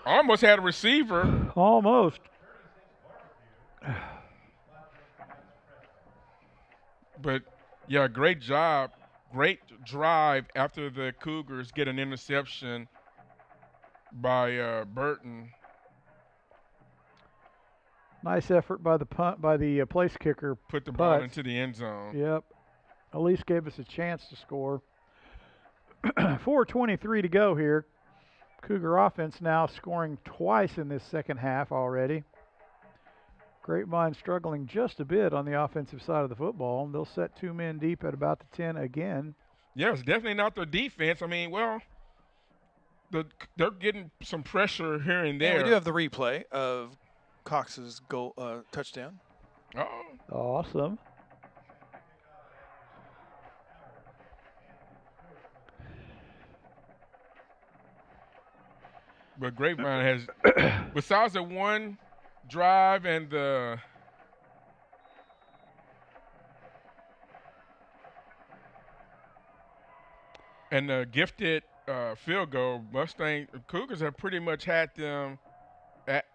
[SPEAKER 3] Almost had a receiver.
[SPEAKER 1] Almost.
[SPEAKER 3] But, yeah, great job. Great drive after the Cougars get an interception by Burton.
[SPEAKER 1] Nice effort by the place kicker.
[SPEAKER 3] Put the ball into the end zone.
[SPEAKER 1] Yep. At least gave us a chance to score. 4:23 to go here. Cougar offense now scoring twice in this second half already. Grapevine struggling just a bit on the offensive side of the football. They'll set 2 men deep at about the 10 again.
[SPEAKER 3] Yeah, it's definitely not their defense. I mean, well, they're getting some pressure here and there.
[SPEAKER 5] Yeah, we do have the replay of Cox's goal touchdown.
[SPEAKER 3] Oh.
[SPEAKER 1] Awesome.
[SPEAKER 3] But Grapevine has, besides the one drive and the gifted field goal, Cougars have pretty much had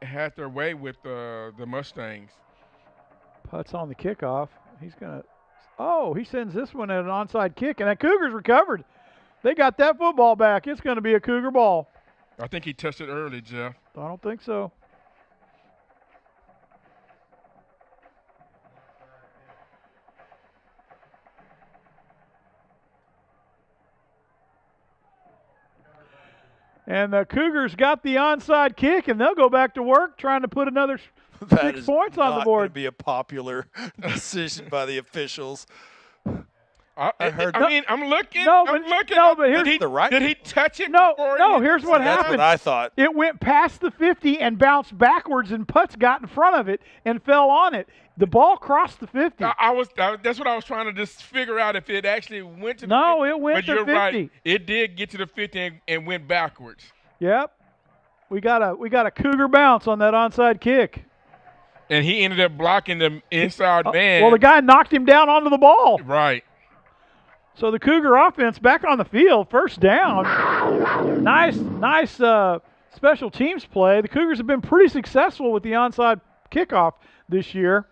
[SPEAKER 3] had their way with the Mustangs.
[SPEAKER 1] Putts on the kickoff. He's gonna. Oh, he sends this one at an onside kick, and the Cougars recovered. They got that football back. It's going to be a Cougar ball.
[SPEAKER 3] I think he touched it early, Jeff.
[SPEAKER 1] I don't think so. And the Cougars got the onside kick, and they'll go back to work trying to put another 6 points on the board.
[SPEAKER 5] That is not going to be a popular decision by the officials.
[SPEAKER 3] I heard. I'm looking.
[SPEAKER 1] No, but here's
[SPEAKER 3] Did he touch it?
[SPEAKER 1] No. Here's what happened.
[SPEAKER 5] That's what I thought.
[SPEAKER 1] It went past the 50 and bounced backwards, and Putz got in front of it and fell on it. The ball crossed the 50.
[SPEAKER 3] That's what I was trying to just figure out if it actually went to the 50.
[SPEAKER 1] No, it went to 50.
[SPEAKER 3] But you're right. It did get to the 50 and went backwards.
[SPEAKER 1] Yep. We got a Cougar bounce on that onside kick.
[SPEAKER 3] And he ended up blocking the inside man.
[SPEAKER 1] Well, the guy knocked him down onto the ball.
[SPEAKER 3] Right.
[SPEAKER 1] So the Cougar offense back on the field, first down. Nice special teams play. The Cougars have been pretty successful with the onside kickoff this year.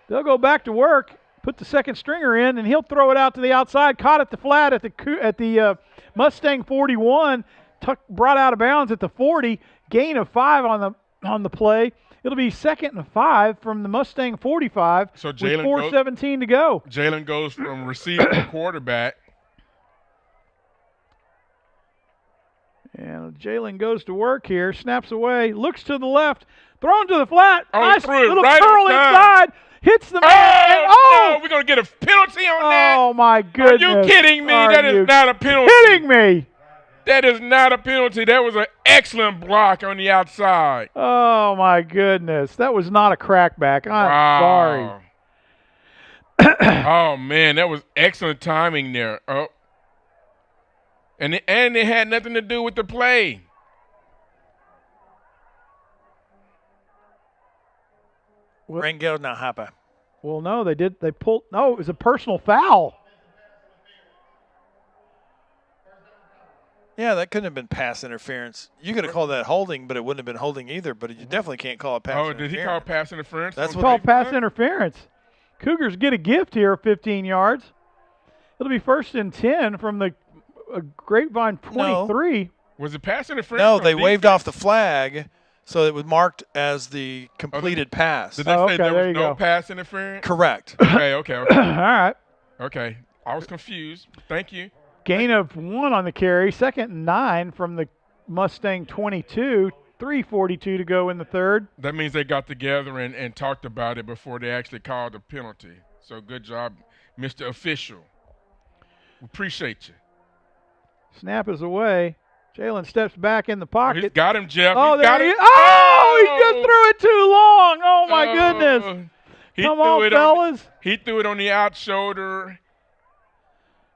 [SPEAKER 1] They'll go back to work, put the second stringer in, and he'll throw it out to the outside. Caught at the flat at the Mustang 41, brought out of bounds at the 40. Gain of 5 on the play. It'll be 2nd and 5 from the Mustang 45
[SPEAKER 3] so
[SPEAKER 1] with 4:17 to go.
[SPEAKER 3] Jalen goes from receiver to quarterback.
[SPEAKER 1] And Jalen goes to work here, snaps away, looks to the left, thrown to the flat.
[SPEAKER 3] Nice
[SPEAKER 1] little
[SPEAKER 3] right
[SPEAKER 1] curl inside, hits the man.
[SPEAKER 3] No, we're going to get a penalty on that.
[SPEAKER 1] Oh, my goodness.
[SPEAKER 3] Are you kidding me? That is not a penalty.
[SPEAKER 1] Kidding me?
[SPEAKER 3] That is not a penalty. That was an excellent block on the outside.
[SPEAKER 1] Oh, my goodness. That was not a crackback. I'm sorry.
[SPEAKER 3] Oh, man, that was excellent timing there. Oh. And it had nothing to do with the play.
[SPEAKER 5] Rangel not happy.
[SPEAKER 1] Well, no, they did. They pulled. No, it was a personal foul.
[SPEAKER 5] Yeah, that couldn't have been pass interference. You could have called that holding, but it wouldn't have been holding either. But you definitely can't call it pass interference.
[SPEAKER 3] Oh, did he call pass interference?
[SPEAKER 1] That's what called pass interference. Cougars get a gift here of 15 yards. It'll be 1st and 10 from the Grapevine 23.
[SPEAKER 3] No. Was it pass interference?
[SPEAKER 5] No, they waved off the flag, so it was marked as the completed pass.
[SPEAKER 3] Did they say there was no pass interference?
[SPEAKER 5] Correct.
[SPEAKER 3] Okay.
[SPEAKER 1] All right.
[SPEAKER 3] Okay. I was confused. Thank you.
[SPEAKER 1] Gain of 1 on the carry. 2nd and 9 from the Mustang 22. 3:42 to go in the third.
[SPEAKER 3] That means they got together and talked about it before they actually called the penalty. So good job, Mr. Official. We appreciate you.
[SPEAKER 1] Snap is away. Jalen steps back in the pocket.
[SPEAKER 3] He's got him, Jeff.
[SPEAKER 1] Oh,
[SPEAKER 3] He's got him.
[SPEAKER 1] Oh, he just threw it too long. Oh, my goodness. Come on, fellas.
[SPEAKER 3] He threw it on the out shoulder.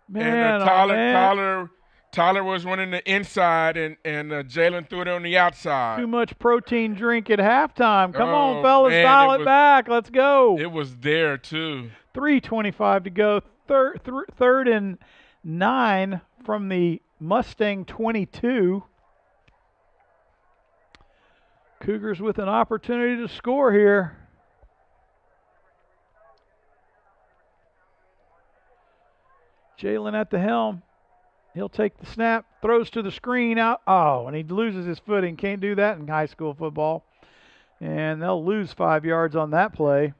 [SPEAKER 1] Man,
[SPEAKER 3] and Tyler was running the inside, and Jalen threw it on the outside.
[SPEAKER 1] Too much protein drink at halftime. Come on, fellas, dial it back. Let's go.
[SPEAKER 3] It was there, too.
[SPEAKER 1] 3:25 to go. Third and 9 from the Mustang 22. Cougars with an opportunity to score here. Jalen at the helm. He'll take the snap, throws to the screen out. Oh, and he loses his footing. Can't do that in high school football. And they'll lose 5 yards on that play.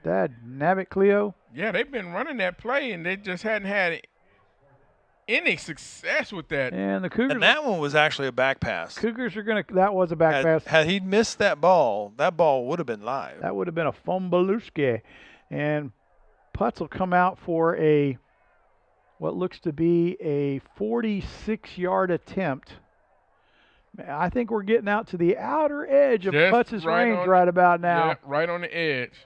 [SPEAKER 1] Dad, nabbit, Cleo.
[SPEAKER 3] Yeah, they've been running that play, and they just hadn't had any success with that.
[SPEAKER 1] And the Cougars.
[SPEAKER 5] And that one was actually a back pass.
[SPEAKER 1] Cougars are going to. That was a back pass.
[SPEAKER 5] Had he missed that ball would have been live.
[SPEAKER 1] That would have been a fumbleooski. And Putz will come out for what looks to be a 46-yard attempt. I think we're getting out to the outer edge of Putz's range right about now.
[SPEAKER 3] Yeah, right on the edge.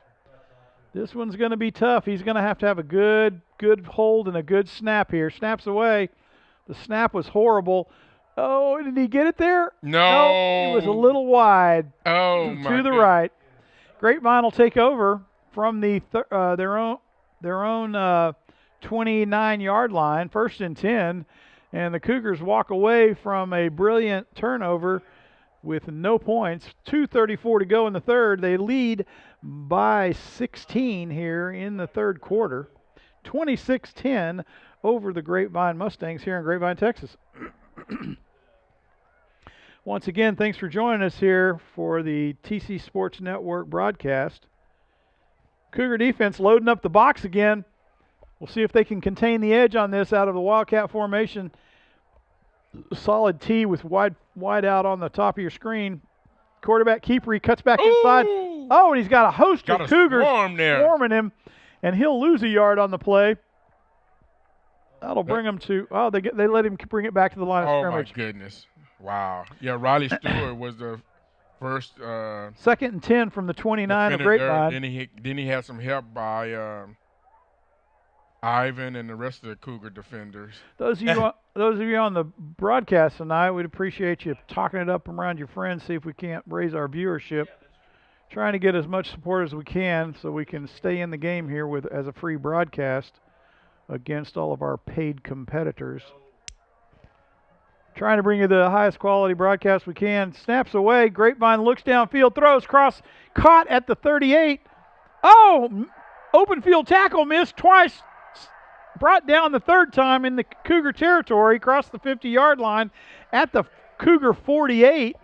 [SPEAKER 1] This one's going to be tough. He's going to have a good hold and a good snap here. Snaps away. The snap was horrible. Oh, did he get it there?
[SPEAKER 3] No.
[SPEAKER 1] It was a little wide.
[SPEAKER 3] Oh,
[SPEAKER 1] to the right. Grapevine will take over from the their own 29-yard line, 1st and 10, and the Cougars walk away from a brilliant turnover with no points. 2:34 to go in the third. They lead by 16 here in the third quarter. 26-10 over the Grapevine Mustangs here in Grapevine, Texas. Once again, thanks for joining us here for the TC Sports Network broadcast. Cougar defense loading up the box again. We'll see if they can contain the edge on this out of the Wildcat formation. Solid T with wide out on the top of your screen. Quarterback keeper, he cuts back inside. Oh, and he's got a host of Cougars swarming him, and he'll lose a yard on the play. That'll bring him to. Oh, they let him bring it back to the line of scrimmage.
[SPEAKER 3] Oh my goodness! Wow. Yeah, Riley Stewart was the first.
[SPEAKER 1] 2nd and 10 from the 29 of Grapevine.
[SPEAKER 3] Then he had some help by Ivan and the rest of the Cougar defenders.
[SPEAKER 1] Those of you on the broadcast tonight, we'd appreciate you talking it up around your friends, see if we can't raise our viewership. Trying to get as much support as we can so we can stay in the game here as a free broadcast against all of our paid competitors. Trying to bring you the highest quality broadcast we can. Snaps away. Grapevine looks downfield, throws cross, caught at the 38. Oh, open field tackle missed twice. Brought down the third time in the Cougar territory, crossed the 50-yard line at the Cougar 48.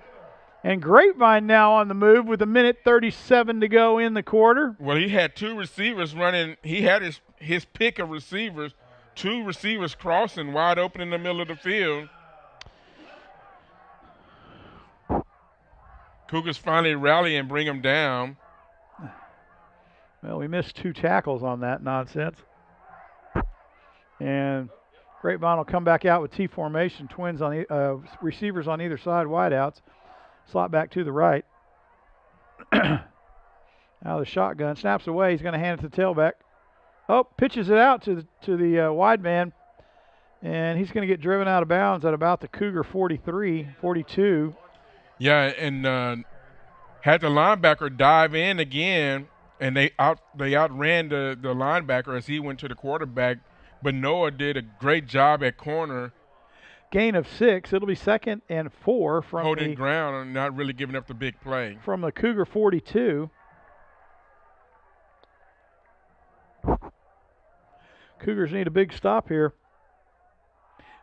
[SPEAKER 1] And Grapevine now on the move with 1:37 to go in the quarter.
[SPEAKER 3] Well, he had 2 receivers running. He had his pick of receivers, 2 receivers crossing wide open in the middle of the field. Cougars finally rally and bring him down.
[SPEAKER 1] Well, we missed 2 tackles on that nonsense. And Grapevine will come back out with T formation, twins on receivers on either side, wideouts. Slot back to the right. Now the shotgun snaps away. He's going to hand it to the tailback. Oh, pitches it out to the wide man, and he's going to get driven out of bounds at about the Cougar 43, 42.
[SPEAKER 3] Yeah, and had the linebacker dive in again, and they outran the linebacker as he went to the quarterback. But Noah did a great job at corner.
[SPEAKER 1] Gain of 6. It'll be 2nd and 4 from
[SPEAKER 3] holding ground and not really giving up the big play.
[SPEAKER 1] From the Cougar 42. Cougars need a big stop here.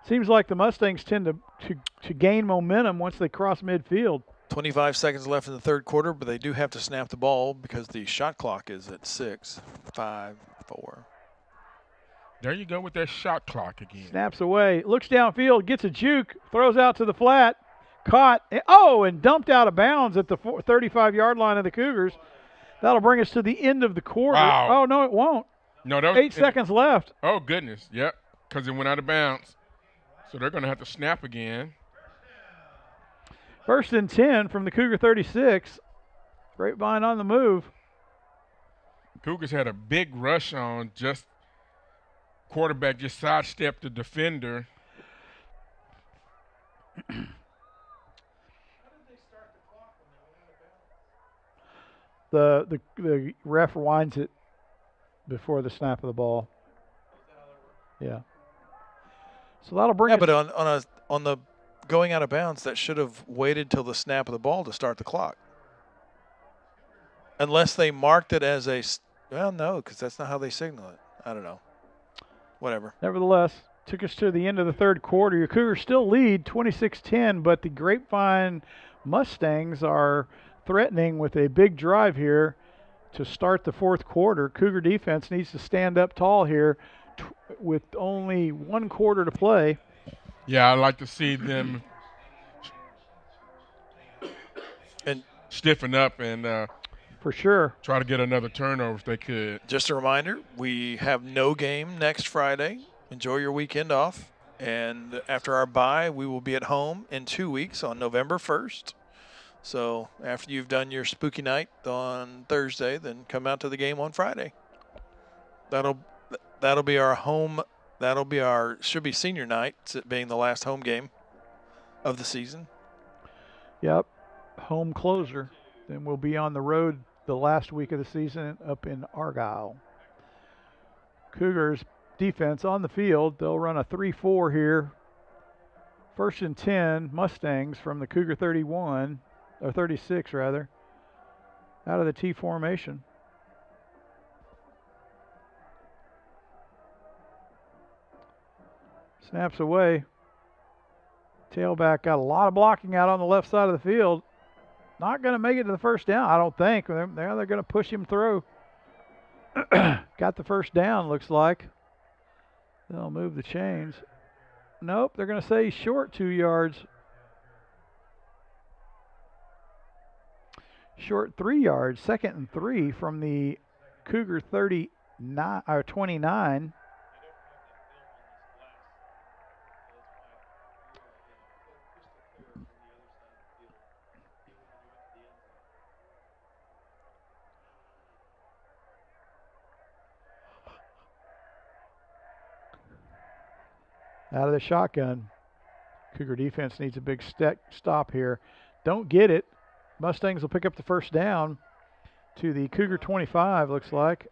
[SPEAKER 1] Seems like the Mustangs tend to gain momentum once they cross midfield.
[SPEAKER 5] 25 seconds left in the third quarter, but they do have to snap the ball because the shot clock is at 6, 5, 4.
[SPEAKER 3] There you go with that shot clock again.
[SPEAKER 1] Snaps away. Looks downfield, gets a juke, throws out to the flat. caught. And dumped out of bounds at the 35-yard line of the Cougars. That'll bring us to the end of the quarter.
[SPEAKER 3] Wow.
[SPEAKER 1] Oh, no, it won't.
[SPEAKER 3] No, that was
[SPEAKER 1] 8 seconds left.
[SPEAKER 3] Oh, goodness. Yep, because it went out of bounds. So they're going to have to snap again.
[SPEAKER 1] 1st and 10 from the Cougar 36. Grapevine on the move.
[SPEAKER 3] Cougars had a big rush on, just quarterback just sidestepped the defender.
[SPEAKER 1] The ref winds it before the snap of the ball. Yeah. So that'll bring.
[SPEAKER 5] Yeah, but on the going out of bounds, that should have waited till the snap of the ball to start the clock. Unless they marked it as no, because that's not how they signal it. I don't know. Whatever.
[SPEAKER 1] Nevertheless, took us to the end of the third quarter. Your Cougars still lead 26-10, but the Grapevine Mustangs are threatening with a big drive here to start the fourth quarter. Cougar defense needs to stand up tall here with only 1 quarter to play.
[SPEAKER 3] Yeah, I'd like to see them
[SPEAKER 5] and
[SPEAKER 3] stiffen up and
[SPEAKER 1] for sure
[SPEAKER 3] try to get another turnover if they could.
[SPEAKER 5] Just a reminder, we have no game next Friday. Enjoy your weekend off. And after our bye, we will be at home in 2 weeks on November 1st. So after you've done your spooky night on Thursday, then come out to the game on Friday. That'll be our home. Should be senior night, being the last home game of the season.
[SPEAKER 1] Yep, home closer. Then we'll be on the road the last week of the season up in Argyle. Cougars defense on the field. They'll run a 3-4 here. 1st and 10, Mustangs from the Cougar 31, or 36 rather, out of the T formation. Snaps away. Tailback got a lot of blocking out on the left side of the field. Not going to make it to the first down, I don't think. They're going to push him through. Got the first down, looks like. They'll move the chains. Nope, they're going to say short 2 yards. Short 3 yards, 2nd and 3 from the Cougar 39 or 29. Out of the shotgun. Cougar defense needs a big stop here. Don't get it. Mustangs will pick up the first down to the Cougar 25, looks like.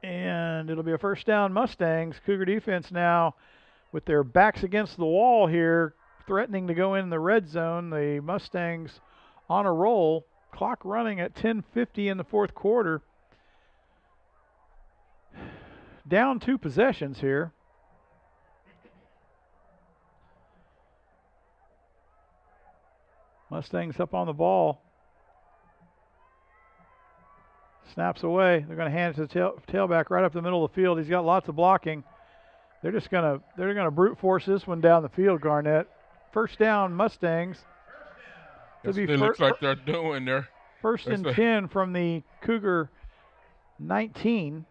[SPEAKER 1] And it'll be a first down Mustangs. Cougar defense now with their backs against the wall here, threatening to go in the red zone. The Mustangs on a roll. Clock running at 10:50 in the fourth quarter. Down 2 possessions here. Mustangs up on the ball. Snaps away. They're going to hand it to the tailback right up the middle of the field. He's got lots of blocking. They're going to brute force this one down the field, Garnett. First down, Mustangs.
[SPEAKER 3] It looks like they're doing there.
[SPEAKER 1] 1st and 10 from the Cougar 19.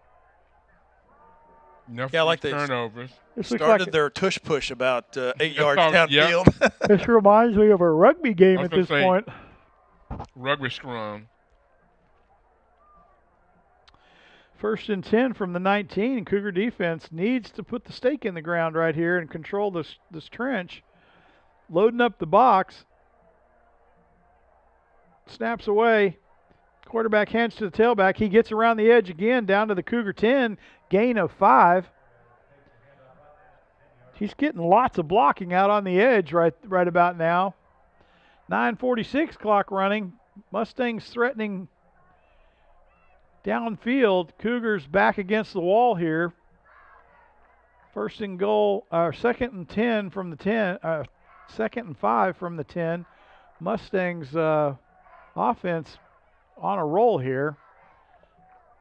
[SPEAKER 3] Enough
[SPEAKER 5] like they
[SPEAKER 3] turnovers.
[SPEAKER 5] Started their tush push about 8 yards downfield.
[SPEAKER 1] This reminds me of a rugby game at this point.
[SPEAKER 3] Rugby scrum.
[SPEAKER 1] 1st and 10 from the 19. Cougar defense needs to put the stake in the ground right here and control this trench. Loading up the box. Snaps away. Quarterback hands to the tailback. He gets around the edge again down to the Cougar 10. Gain of 5. He's getting lots of blocking out on the edge right about now. 9:46 clock running. Mustangs threatening downfield. Cougars back against the wall here. 1st and goal, 2nd and 10 from the 10. 2nd and 5 from the 10. Mustangs offense on a roll here.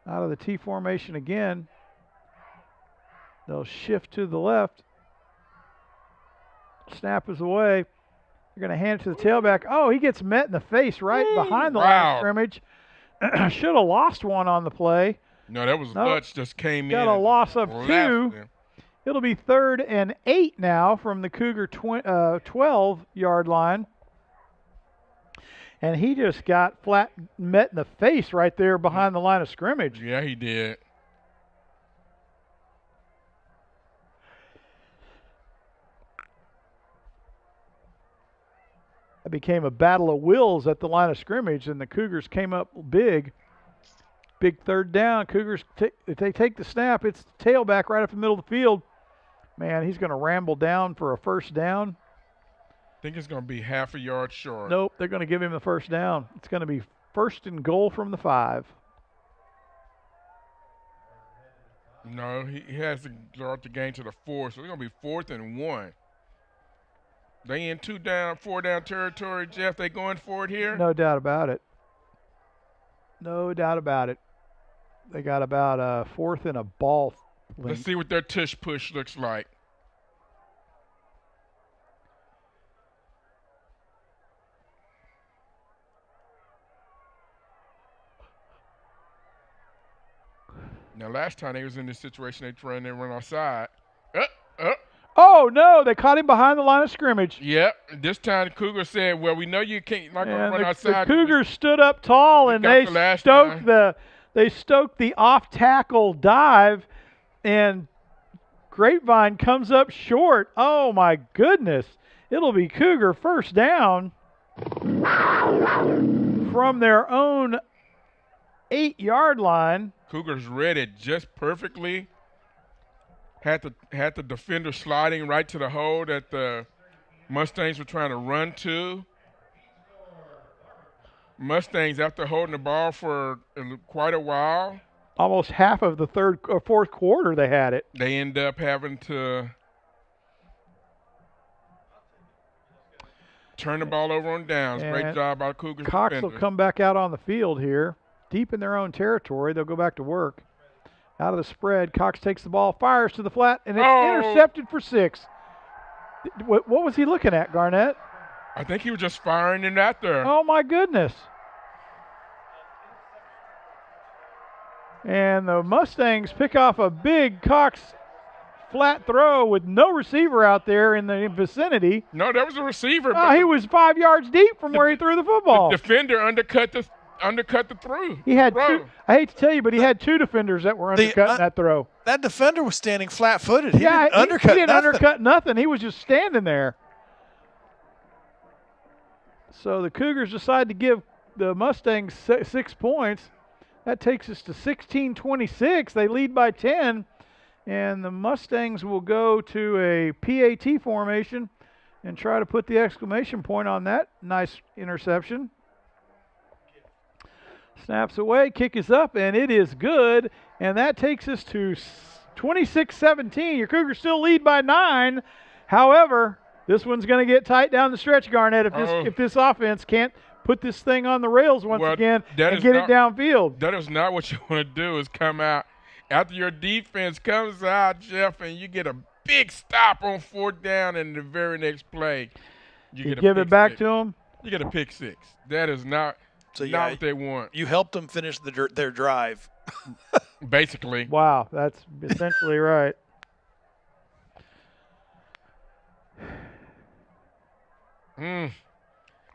[SPEAKER 1] Out of the T formation again. They'll shift to the left. Snap is away. They're going to hand it to the tailback. Oh, he gets met in the face right behind the line of scrimmage. Should have lost one on the play.
[SPEAKER 3] No, that was Lutz just came in.
[SPEAKER 1] Got a loss of 2.
[SPEAKER 3] Him.
[SPEAKER 1] It'll be 3rd and 8 now from the Cougar 12-yard line. And he just got flat met in the face right there behind the line of scrimmage.
[SPEAKER 3] Yeah, he did.
[SPEAKER 1] It became a battle of wills at the line of scrimmage, and the Cougars came up big. Big 3rd down. Cougars, if they take the snap, it's the tailback right up the middle of the field. Man, he's going to ramble down for a 1st down.
[SPEAKER 3] I think it's going to be half a yard short.
[SPEAKER 1] Nope, they're going to give him the 1st down. It's going to be 1st and goal from the 5.
[SPEAKER 3] No, he has to start the game to the 4, so it's going to be 4th and 1. They in 4 down territory, Jeff. They going for it here?
[SPEAKER 1] No doubt about it. No doubt about it. They got about a 4th and a ball.
[SPEAKER 3] Let's see what their tush push looks like. Now, last time they was in this situation, they run outside.
[SPEAKER 1] Oh, no, they caught him behind the line of scrimmage.
[SPEAKER 3] Yep. This time the Cougars said, well, we know you can't not gonna run outside.
[SPEAKER 1] The Cougars stood up tall and they stoked the off-tackle dive, and Grapevine comes up short. Oh, my goodness. It'll be Cougar 1st down from their own 8-yard line.
[SPEAKER 3] Cougars read it just perfectly. Had the defender sliding right to the hole that the Mustangs were trying to run to. Mustangs, after holding the ball for quite a while,
[SPEAKER 1] almost half of the 3rd or 4th quarter, they had it.
[SPEAKER 3] They end up having to turn the ball over on downs.
[SPEAKER 1] And
[SPEAKER 3] great job by Cougars.
[SPEAKER 1] Cox
[SPEAKER 3] defender.
[SPEAKER 1] will come back out on the field here, deep in their own territory. They'll go back to work. Out of the spread, Cox takes the ball, fires to the flat, and it's intercepted for 6. What was he looking at, Garnett?
[SPEAKER 3] I think he was just firing it out there.
[SPEAKER 1] Oh, my goodness. And the Mustangs pick off a big Cox flat throw with no receiver out there in the vicinity.
[SPEAKER 3] No, that was a receiver.
[SPEAKER 1] Oh, he was 5 yards deep from where he threw the football.
[SPEAKER 3] The defender undercut the throw.
[SPEAKER 1] He had 2. I hate to tell you, but he had 2 defenders that were undercutting that throw.
[SPEAKER 5] That defender was standing flat-footed. He
[SPEAKER 1] didn't
[SPEAKER 5] undercut
[SPEAKER 1] undercut nothing. He was just standing there. So the Cougars decide to give the Mustangs 6 points. That takes us to 16-26. They lead by 10, and the Mustangs will go to a PAT formation and try to put the exclamation point on that nice interception. Snaps away, kick is up, and it is good. And that takes us to 26-17. Your Cougars still lead by 9. However, this one's going to get tight down the stretch, Garnett, if this offense can't put this thing on the rails once again and get it downfield.
[SPEAKER 3] That is not what you want to do, is come out. After your defense comes out, Jeff, and you get a big stop on 4th down, and the very next play,
[SPEAKER 1] you give it back to them?
[SPEAKER 3] You get a pick 6. That is not what they want.
[SPEAKER 5] You helped them finish their drive.
[SPEAKER 3] Basically.
[SPEAKER 1] Wow, that's essentially right.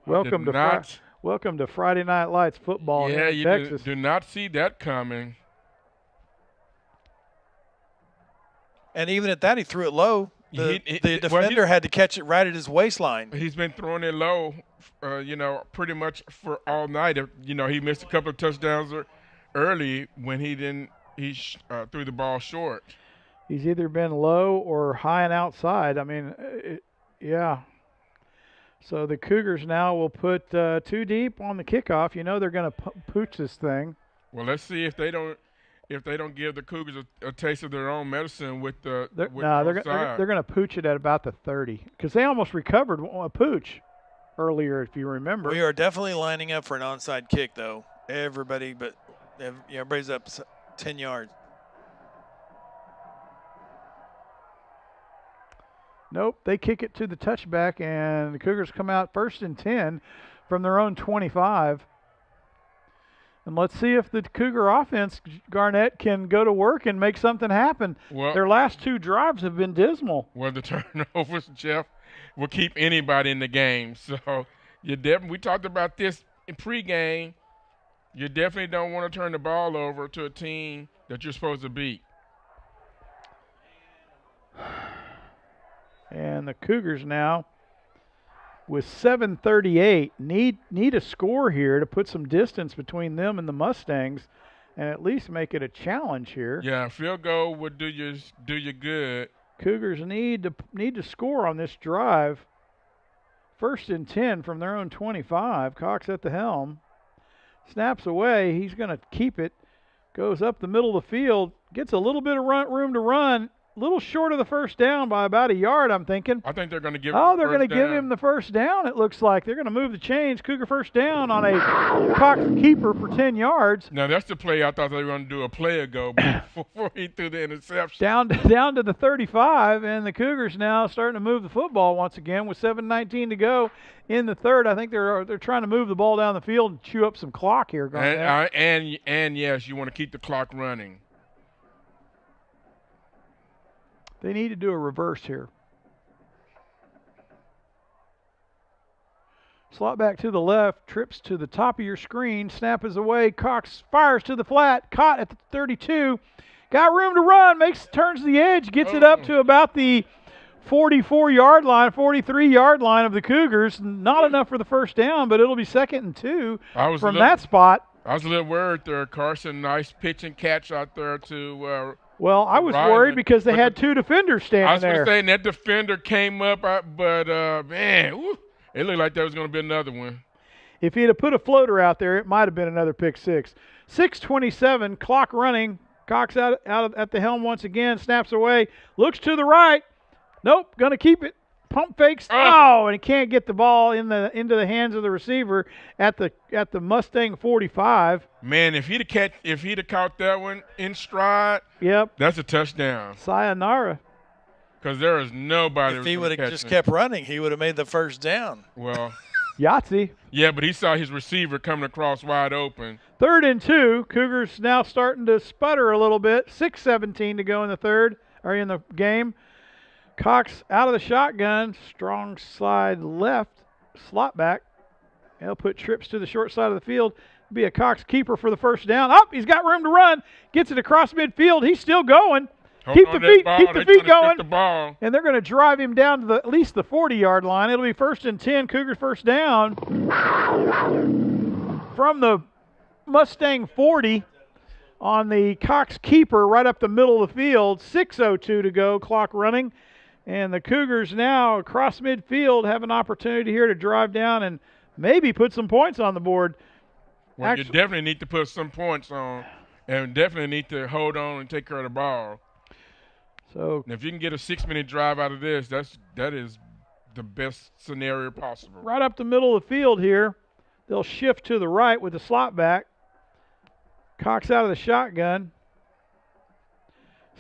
[SPEAKER 1] Welcome to Friday Night Lights football here in Texas.
[SPEAKER 3] Do not see that coming.
[SPEAKER 5] And even at that, he threw it low. The defender had to catch it right at his waistline.
[SPEAKER 3] He's been throwing it low, pretty much for all night. He missed a couple of touchdowns early when he threw the ball short.
[SPEAKER 1] He's either been low or high and outside. I mean, yeah. So the Cougars now will put 2 deep on the kickoff. They're going to pooch this thing.
[SPEAKER 3] Well, let's see if they don't give the Cougars a taste of their own medicine with the
[SPEAKER 1] they're going to pooch it at about the 30 because they almost recovered a pooch earlier, if you remember.
[SPEAKER 5] We are definitely lining up for an onside kick, though. Everybody's up 10 yards.
[SPEAKER 1] Nope, they kick it to the touchback, and the Cougars come out 1st and 10 from their own 25. And let's see if the Cougar offense, Garnett, can go to work and make something happen.
[SPEAKER 3] Well,
[SPEAKER 1] their last 2 drives have been dismal.
[SPEAKER 3] Well, the turnovers, Jeff, will keep anybody in the game. So we talked about this in pregame. You definitely don't want to turn the ball over to a team that you're supposed to beat.
[SPEAKER 1] And the Cougars now, with 7:38, need a score here to put some distance between them and the Mustangs, and at least make it a challenge here.
[SPEAKER 3] Yeah, field goal would do you good.
[SPEAKER 1] Cougars need to score on this drive. 1st and 10 from their own 25. Cox at the helm. Snaps away. He's going to keep it. Goes up the middle of the field. Gets a little bit of room to run. A little short of the first down by about a yard, I'm thinking.
[SPEAKER 3] I think they're going to give
[SPEAKER 1] they're going to give him the first down, it looks like. They're going to move the chains. Cougar first down on a Cox keeper for 10 yards.
[SPEAKER 3] Now, that's the play I thought they were going to do a play ago before he threw the interception.
[SPEAKER 1] Down to the 35, and the Cougars now starting to move the football once again with 7:19 to go in the third. I think they're trying to move the ball down the field and chew up some clock here.
[SPEAKER 3] And yes, you want to keep the clock running.
[SPEAKER 1] They need to do a reverse here. Slot back to the left, trips to the top of your screen, snap is away, Cox fires to the flat, caught at the 32, got room to run, turns the edge, gets it up to about the 44-yard line, 43-yard line of the Cougars. Not enough for the first down, but it'll be 2nd and 2 from that spot.
[SPEAKER 3] I was a little worried there, Carson. Nice pitch and catch out there to
[SPEAKER 1] well, I was worried because they had 2 defenders standing there.
[SPEAKER 3] I was going to say, and that defender came up, but man, it looked like there was going to be another one.
[SPEAKER 1] If he'd have put a floater out there, it might have been another pick six. 6:27, clock running. Cox out at the helm once again, snaps away, looks to the right. Nope, going to keep it. Pump fakes. And he can't get the ball into the hands of the receiver at the Mustang 45.
[SPEAKER 3] Man, if he'd have caught that one in stride,
[SPEAKER 1] yep,
[SPEAKER 3] that's a touchdown.
[SPEAKER 1] Sayonara.
[SPEAKER 3] Because there is nobody.
[SPEAKER 5] If he would have just kept running, he would have made the first down.
[SPEAKER 3] Well,
[SPEAKER 1] Yahtzee.
[SPEAKER 3] Yeah, but he saw his receiver coming across wide open.
[SPEAKER 1] 3rd and 2. Cougars now starting to sputter a little bit. 6:17 to go in the third, or in the game. Cox out of the shotgun, strong slide left, slot back. He'll put trips to the short side of the field. Be a Cox keeper for the first down. He's got room to run. Gets it across midfield. He's still going. Keep the feet going. And they're going to drive him down to at least the 40-yard line. It'll be 1st and 10. Cougars first down from the Mustang 40 on the Cox keeper right up the middle of the field. 6:02 to go, clock running. And the Cougars now across midfield have an opportunity here to drive down and maybe put some points on the board.
[SPEAKER 3] Well, you definitely need to put some points on and definitely need to hold on and take care of the ball.
[SPEAKER 1] So
[SPEAKER 3] and if you can get a 6-minute drive out of this, that is the best scenario possible.
[SPEAKER 1] Right up the middle of the field here. They'll shift to the right with the slot back. Cox out of the shotgun.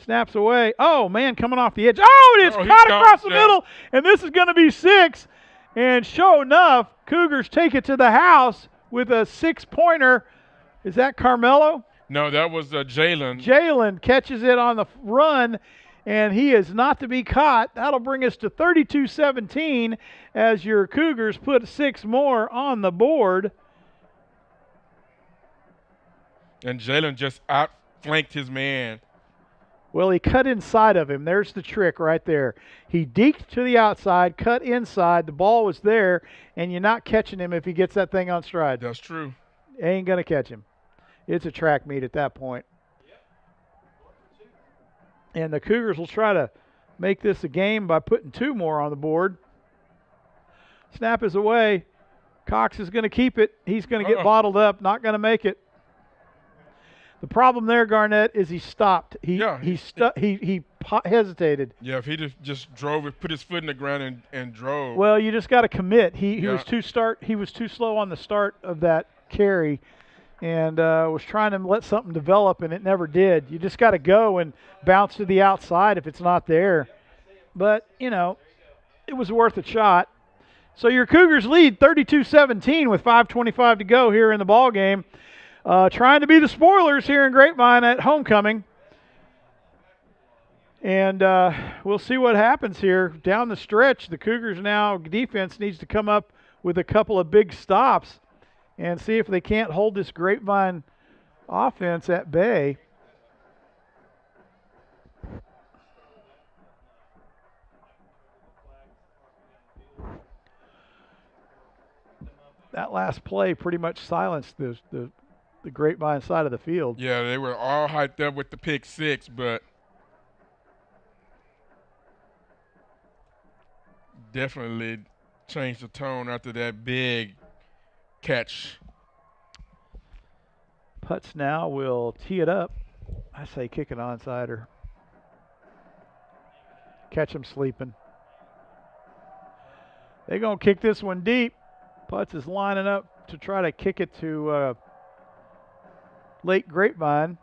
[SPEAKER 1] Snaps away. Oh, man, coming off the edge. It is caught across the middle, and this is going to be 6. And sure enough, Cougars take it to the house with a 6-pointer. Is that Carmelo?
[SPEAKER 3] No, that was Jalen.
[SPEAKER 1] Jalen catches it on the run, and he is not to be caught. That'll bring us to 32-17 as your Cougars put 6 more on the board.
[SPEAKER 3] And Jalen just outflanked his man.
[SPEAKER 1] Well, he cut inside of him. There's the trick right there. He deked to the outside, cut inside. The ball was there, and you're not catching him if he gets that thing on stride.
[SPEAKER 3] That's true.
[SPEAKER 1] Ain't going to catch him. It's a track meet at that point. And the Cougars will try to make this a game by putting 2 more on the board. Snap is away. Cox is going to keep it. He's going to get bottled up, not going to make it. The problem there, Garnett, is he stopped. He hesitated.
[SPEAKER 3] Yeah, if he just drove it, put his foot in the ground and drove.
[SPEAKER 1] Well, you just got to commit. He was too slow on the start of that carry, and was trying to let something develop, and it never did. You just got to go and bounce to the outside if it's not there. But it was worth a shot. So your Cougars lead 32-17 with 5:25 to go here in the ball game. Trying to be the spoilers here in Grapevine at homecoming. And we'll see what happens here. Down the stretch, the Cougars now defense needs to come up with a couple of big stops and see if they can't hold this Grapevine offense at bay. That last play pretty much silenced the Grapevine side of the field.
[SPEAKER 3] Yeah, they were all hyped up with the pick six, but definitely changed the tone after that big catch.
[SPEAKER 1] Putz now will tee it up. I say kick an onside or catch him sleeping. They're going to kick this one deep. Putz is lining up to try to kick it to Lake Grapevine.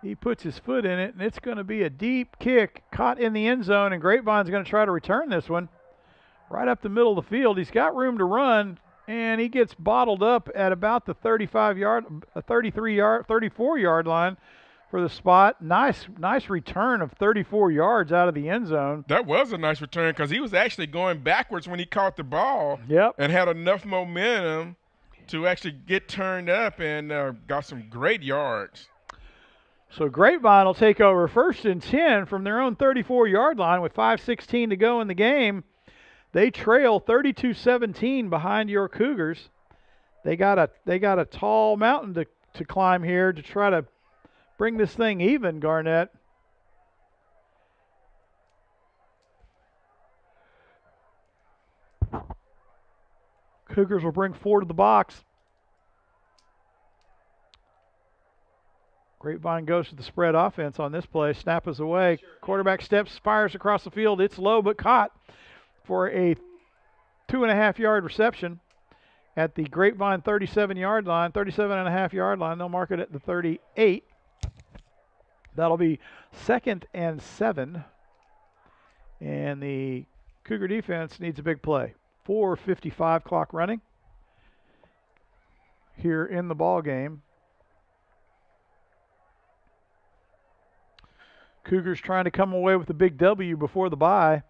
[SPEAKER 1] He puts his foot in it, and it's going to be a deep kick caught in the end zone, and Grapevine's going to try to return this one right up the middle of the field. He's got room to run, and he gets bottled up at about the 34-yard line for the spot. Nice return of 34 yards out of the end zone.
[SPEAKER 3] That was a nice return because he was actually going backwards when he caught the ball.
[SPEAKER 1] Yep.
[SPEAKER 3] And had enough momentum to actually get turned up and got some great yards.
[SPEAKER 1] So Grapevine will take over 1st and 10 from their own 34-yard line with 5:16 to go in the game. They trail 32-17 behind your Cougars. They got a tall mountain to climb here to try to bring this thing even, Garnett. Cougars will bring 4 to the box. Grapevine goes to the spread offense on this play. Snap is away. Quarterback steps, fires across the field. It's low but caught for a 2.5-yard reception at the Grapevine 37-yard line, 37.5-yard line. They'll mark it at the 38. That'll be 2nd and 7. And the Cougar defense needs a big play. 4:55 clock running here in the ball game. Cougars trying to come away with a big W before the bye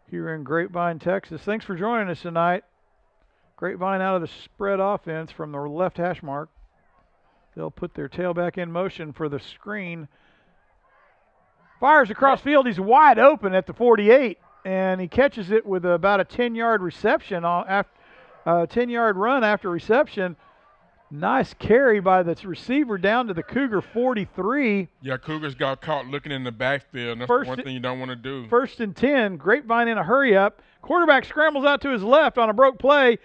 [SPEAKER 1] here in Grapevine, Texas. Thanks for joining us tonight. Grapevine out of the spread offense from the left hash mark. They'll put their tailback in motion for the screen. Fires across field. He's wide open at the 48, and he catches it with about a 10-yard reception, 10-yard run after reception. Nice carry by the receiver down to the Cougar 43.
[SPEAKER 3] Yeah, Cougars got caught looking in the backfield. That's one thing you don't want to do. 1st
[SPEAKER 1] and 10. Grapevine in a hurry up. Quarterback scrambles out to his left on a broke play.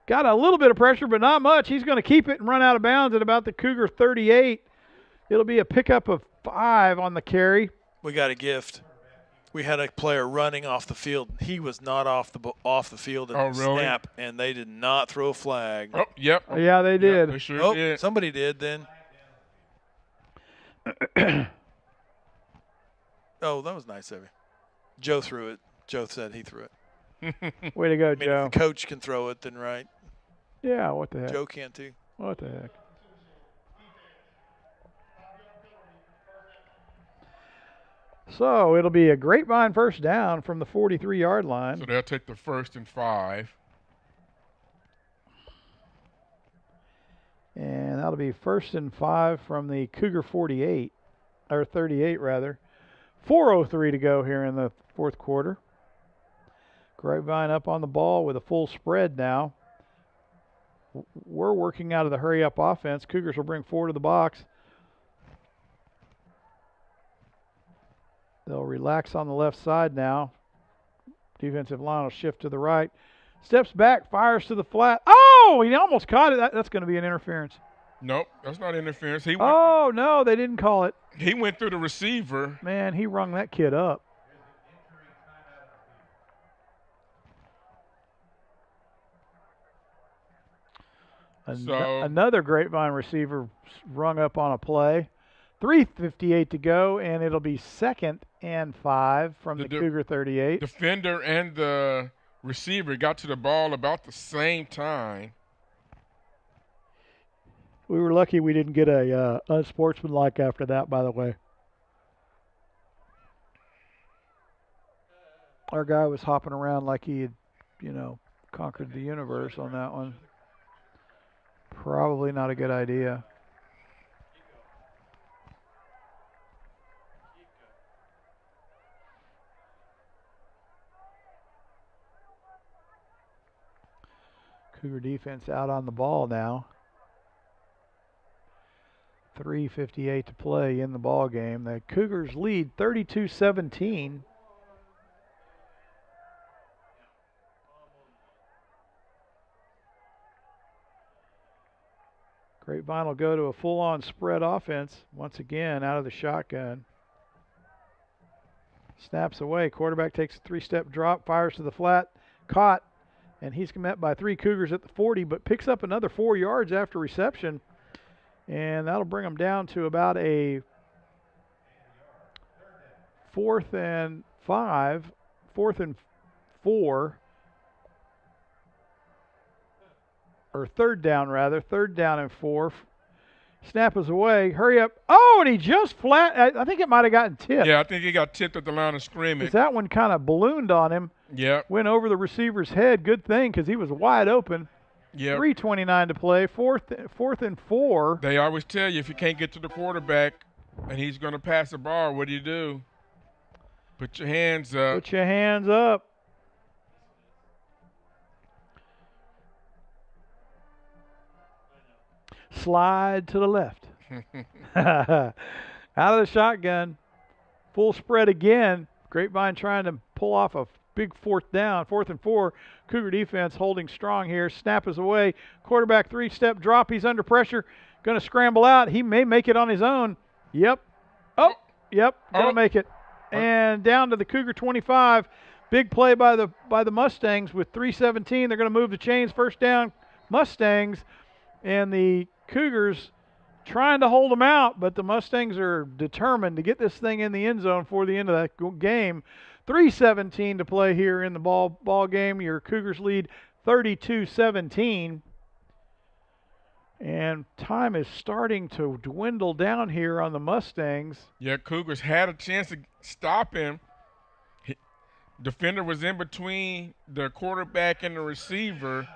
[SPEAKER 1] Got a little bit of pressure, but not much. He's going to keep it and run out of bounds at about the Cougar 38. It'll be a pickup of 5 on the carry.
[SPEAKER 5] We got a gift. We had a player running off the field. He was not off the field at the snap, and they did not throw a flag.
[SPEAKER 3] Oh, yep.
[SPEAKER 1] Yeah, they did.
[SPEAKER 3] Yep, they sure did.
[SPEAKER 5] Somebody did then. Oh, that was nice of you. Joe threw it. Joe said he threw it.
[SPEAKER 1] Way to go,
[SPEAKER 5] If
[SPEAKER 1] Joe.
[SPEAKER 5] the coach can throw it, then right.
[SPEAKER 1] Yeah, what the heck.
[SPEAKER 5] Joe can't too.
[SPEAKER 1] What the heck. So it'll be a Grapevine first down from the 43-yard line.
[SPEAKER 3] So they'll take the 1st and 5.
[SPEAKER 1] And that'll be 1st and 5 from the Cougar 48, or 38 rather. 4:03 to go here in the fourth quarter. Grapevine up on the ball with a full spread now. We're working out of the hurry-up offense. Cougars will bring 4 to the box. They'll relax on the left side now. Defensive line will shift to the right. Steps back, fires to the flat. Oh, he almost caught it. That's going to be an interference.
[SPEAKER 3] Nope, that's not interference.
[SPEAKER 1] No, they didn't call it.
[SPEAKER 3] He went through the receiver.
[SPEAKER 1] Man, he rung that kid up. Another Grapevine receiver rung up on a play. 3:58 to go, and it'll be 2nd and 5 from the Cougar 38.
[SPEAKER 3] Defender and the receiver got to the ball about the same time.
[SPEAKER 1] We were lucky we didn't get a unsportsmanlike after that, by the way. Our guy was hopping around like he had, conquered the universe on that one. Probably not a good idea. Cougar defense out on the ball now. 3:58 to play in the ball game. The Cougars lead 32-17. Grapevine will go to a full-on spread offense once again out of the shotgun. Snaps away. Quarterback takes a 3-step drop, fires to the flat, caught, and he's met by 3 Cougars at the 40, but picks up another 4 yards after reception, and that'll bring him down to about a 4th and 4, or 3rd down rather, 3rd down and 4. Snap is away. Hurry up. Oh, and he just I think it might have gotten tipped.
[SPEAKER 3] Yeah, I think he got tipped at the line of scrimmage.
[SPEAKER 1] That one kind of ballooned on him.
[SPEAKER 3] Yeah.
[SPEAKER 1] Went over the receiver's head. Good thing, because he was wide open.
[SPEAKER 3] Yeah.
[SPEAKER 1] 3:29 to play. 4th and 4.
[SPEAKER 3] They always tell you if you can't get to the quarterback and he's going to pass the ball, what do? Put your hands up.
[SPEAKER 1] Put your hands up. Slide to the left. Out of the shotgun. Full spread again. Grapevine trying to pull off a big 4th down. 4th and 4. Cougar defense holding strong here. Snap is away. Quarterback 3-step drop. He's under pressure. Going to scramble out. He may make it on his own. Yep. Oh, yep. Going to make it. And down to the Cougar 25. Big play by the Mustangs with 3:17. They're going to move the chains. 1st down, Mustangs. And the Cougars trying to hold them out, but the Mustangs are determined to get this thing in the end zone for the end of that game. 3:17 to play here in the ball game. Your Cougars lead 32-17. And time is starting to dwindle down here on the Mustangs.
[SPEAKER 3] Yeah, Cougars had a chance to stop him. Defender was in between the quarterback and the receiver.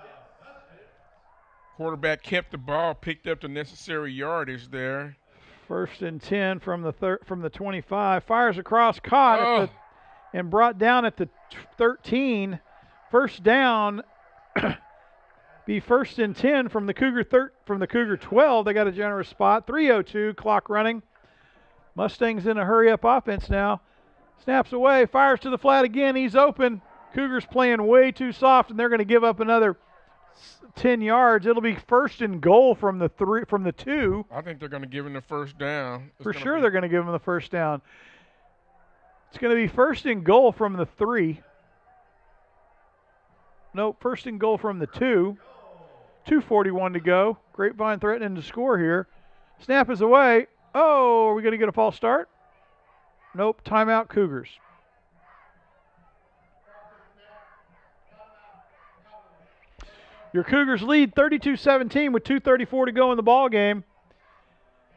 [SPEAKER 3] Quarterback kept the ball, picked up the necessary yardage there.
[SPEAKER 1] 1st and 10 from the 25. Fires across, caught and brought down at the 13. 1st down. Be 1st and 10 from the Cougar 12. They got a generous spot. 3:02 clock running. Mustangs in a hurry-up offense now. Snaps away, fires to the flat again. He's open. Cougars playing way too soft, and they're going to give up another 10 yards. It'll be 1st and goal from the 2.
[SPEAKER 3] I think they're going to give him the 1st down.
[SPEAKER 1] For sure they're going to give him the 1st down. It's going to be 1st and goal from the 3. No, 1st and goal from the 2. 2:41 to go. Grapevine threatening to score here. Snap is away. Oh, are we going to get a false start? Nope, timeout Cougars. Your Cougars lead 32-17 with 2:34 to go in the ball game.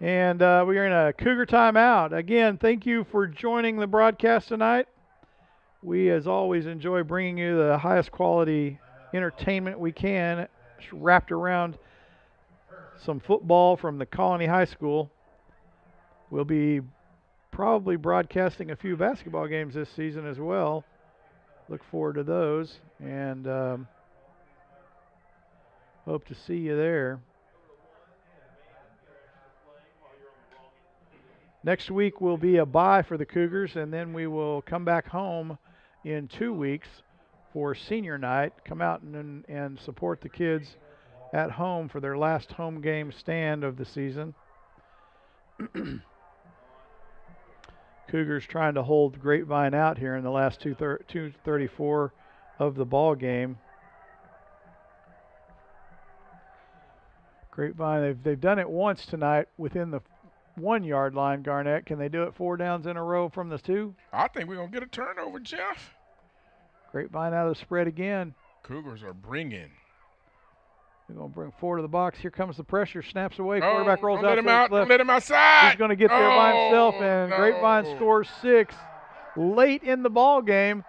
[SPEAKER 1] And we are in a Cougar timeout. Again, thank you for joining the broadcast tonight. We, as always, enjoy bringing you the highest quality entertainment we can, wrapped around some football from the Colony High School. We'll be probably broadcasting a few basketball games this season as well. Look forward to those, and hope to see you there. Next week will be a bye for the Cougars, and then we will come back home in 2 weeks for senior night. Come out and support the kids at home for their last home game stand of the season. Cougars trying to hold Grapevine out here in the last 2:34 of the ball game. Grapevine, they've done it once tonight within the 1 yard line, Garnett. Can they do it 4 downs in a row from the 2?
[SPEAKER 3] I think we're going to get a turnover, Jeff.
[SPEAKER 1] Grapevine out of the spread again.
[SPEAKER 3] Cougars are bringing.
[SPEAKER 1] They're going to bring 4 to the box. Here comes the pressure. Snaps away. Quarterback rolls
[SPEAKER 3] don't let
[SPEAKER 1] out.
[SPEAKER 3] him out.
[SPEAKER 1] Left.
[SPEAKER 3] Don't let him outside.
[SPEAKER 1] He's going to get there by himself, and
[SPEAKER 3] no.
[SPEAKER 1] Grapevine scores 6 late in the ball game.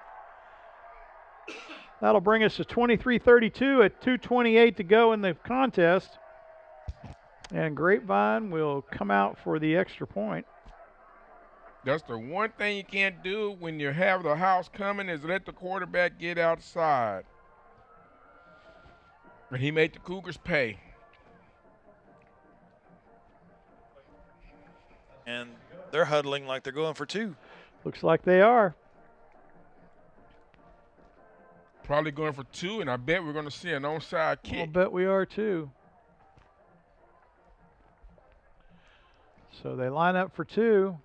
[SPEAKER 1] That'll bring us to 23-32 at 2:28 to go in the contest. And Grapevine will come out for the extra point.
[SPEAKER 3] That's the one thing you can't do when you have the house coming is let the quarterback get outside. And he made the Cougars pay.
[SPEAKER 5] And they're huddling like they're going for 2.
[SPEAKER 1] Looks like they are.
[SPEAKER 3] Probably going for 2, and I bet we're going to see an onside kick.
[SPEAKER 1] I'll bet we are too. So they line up for 2.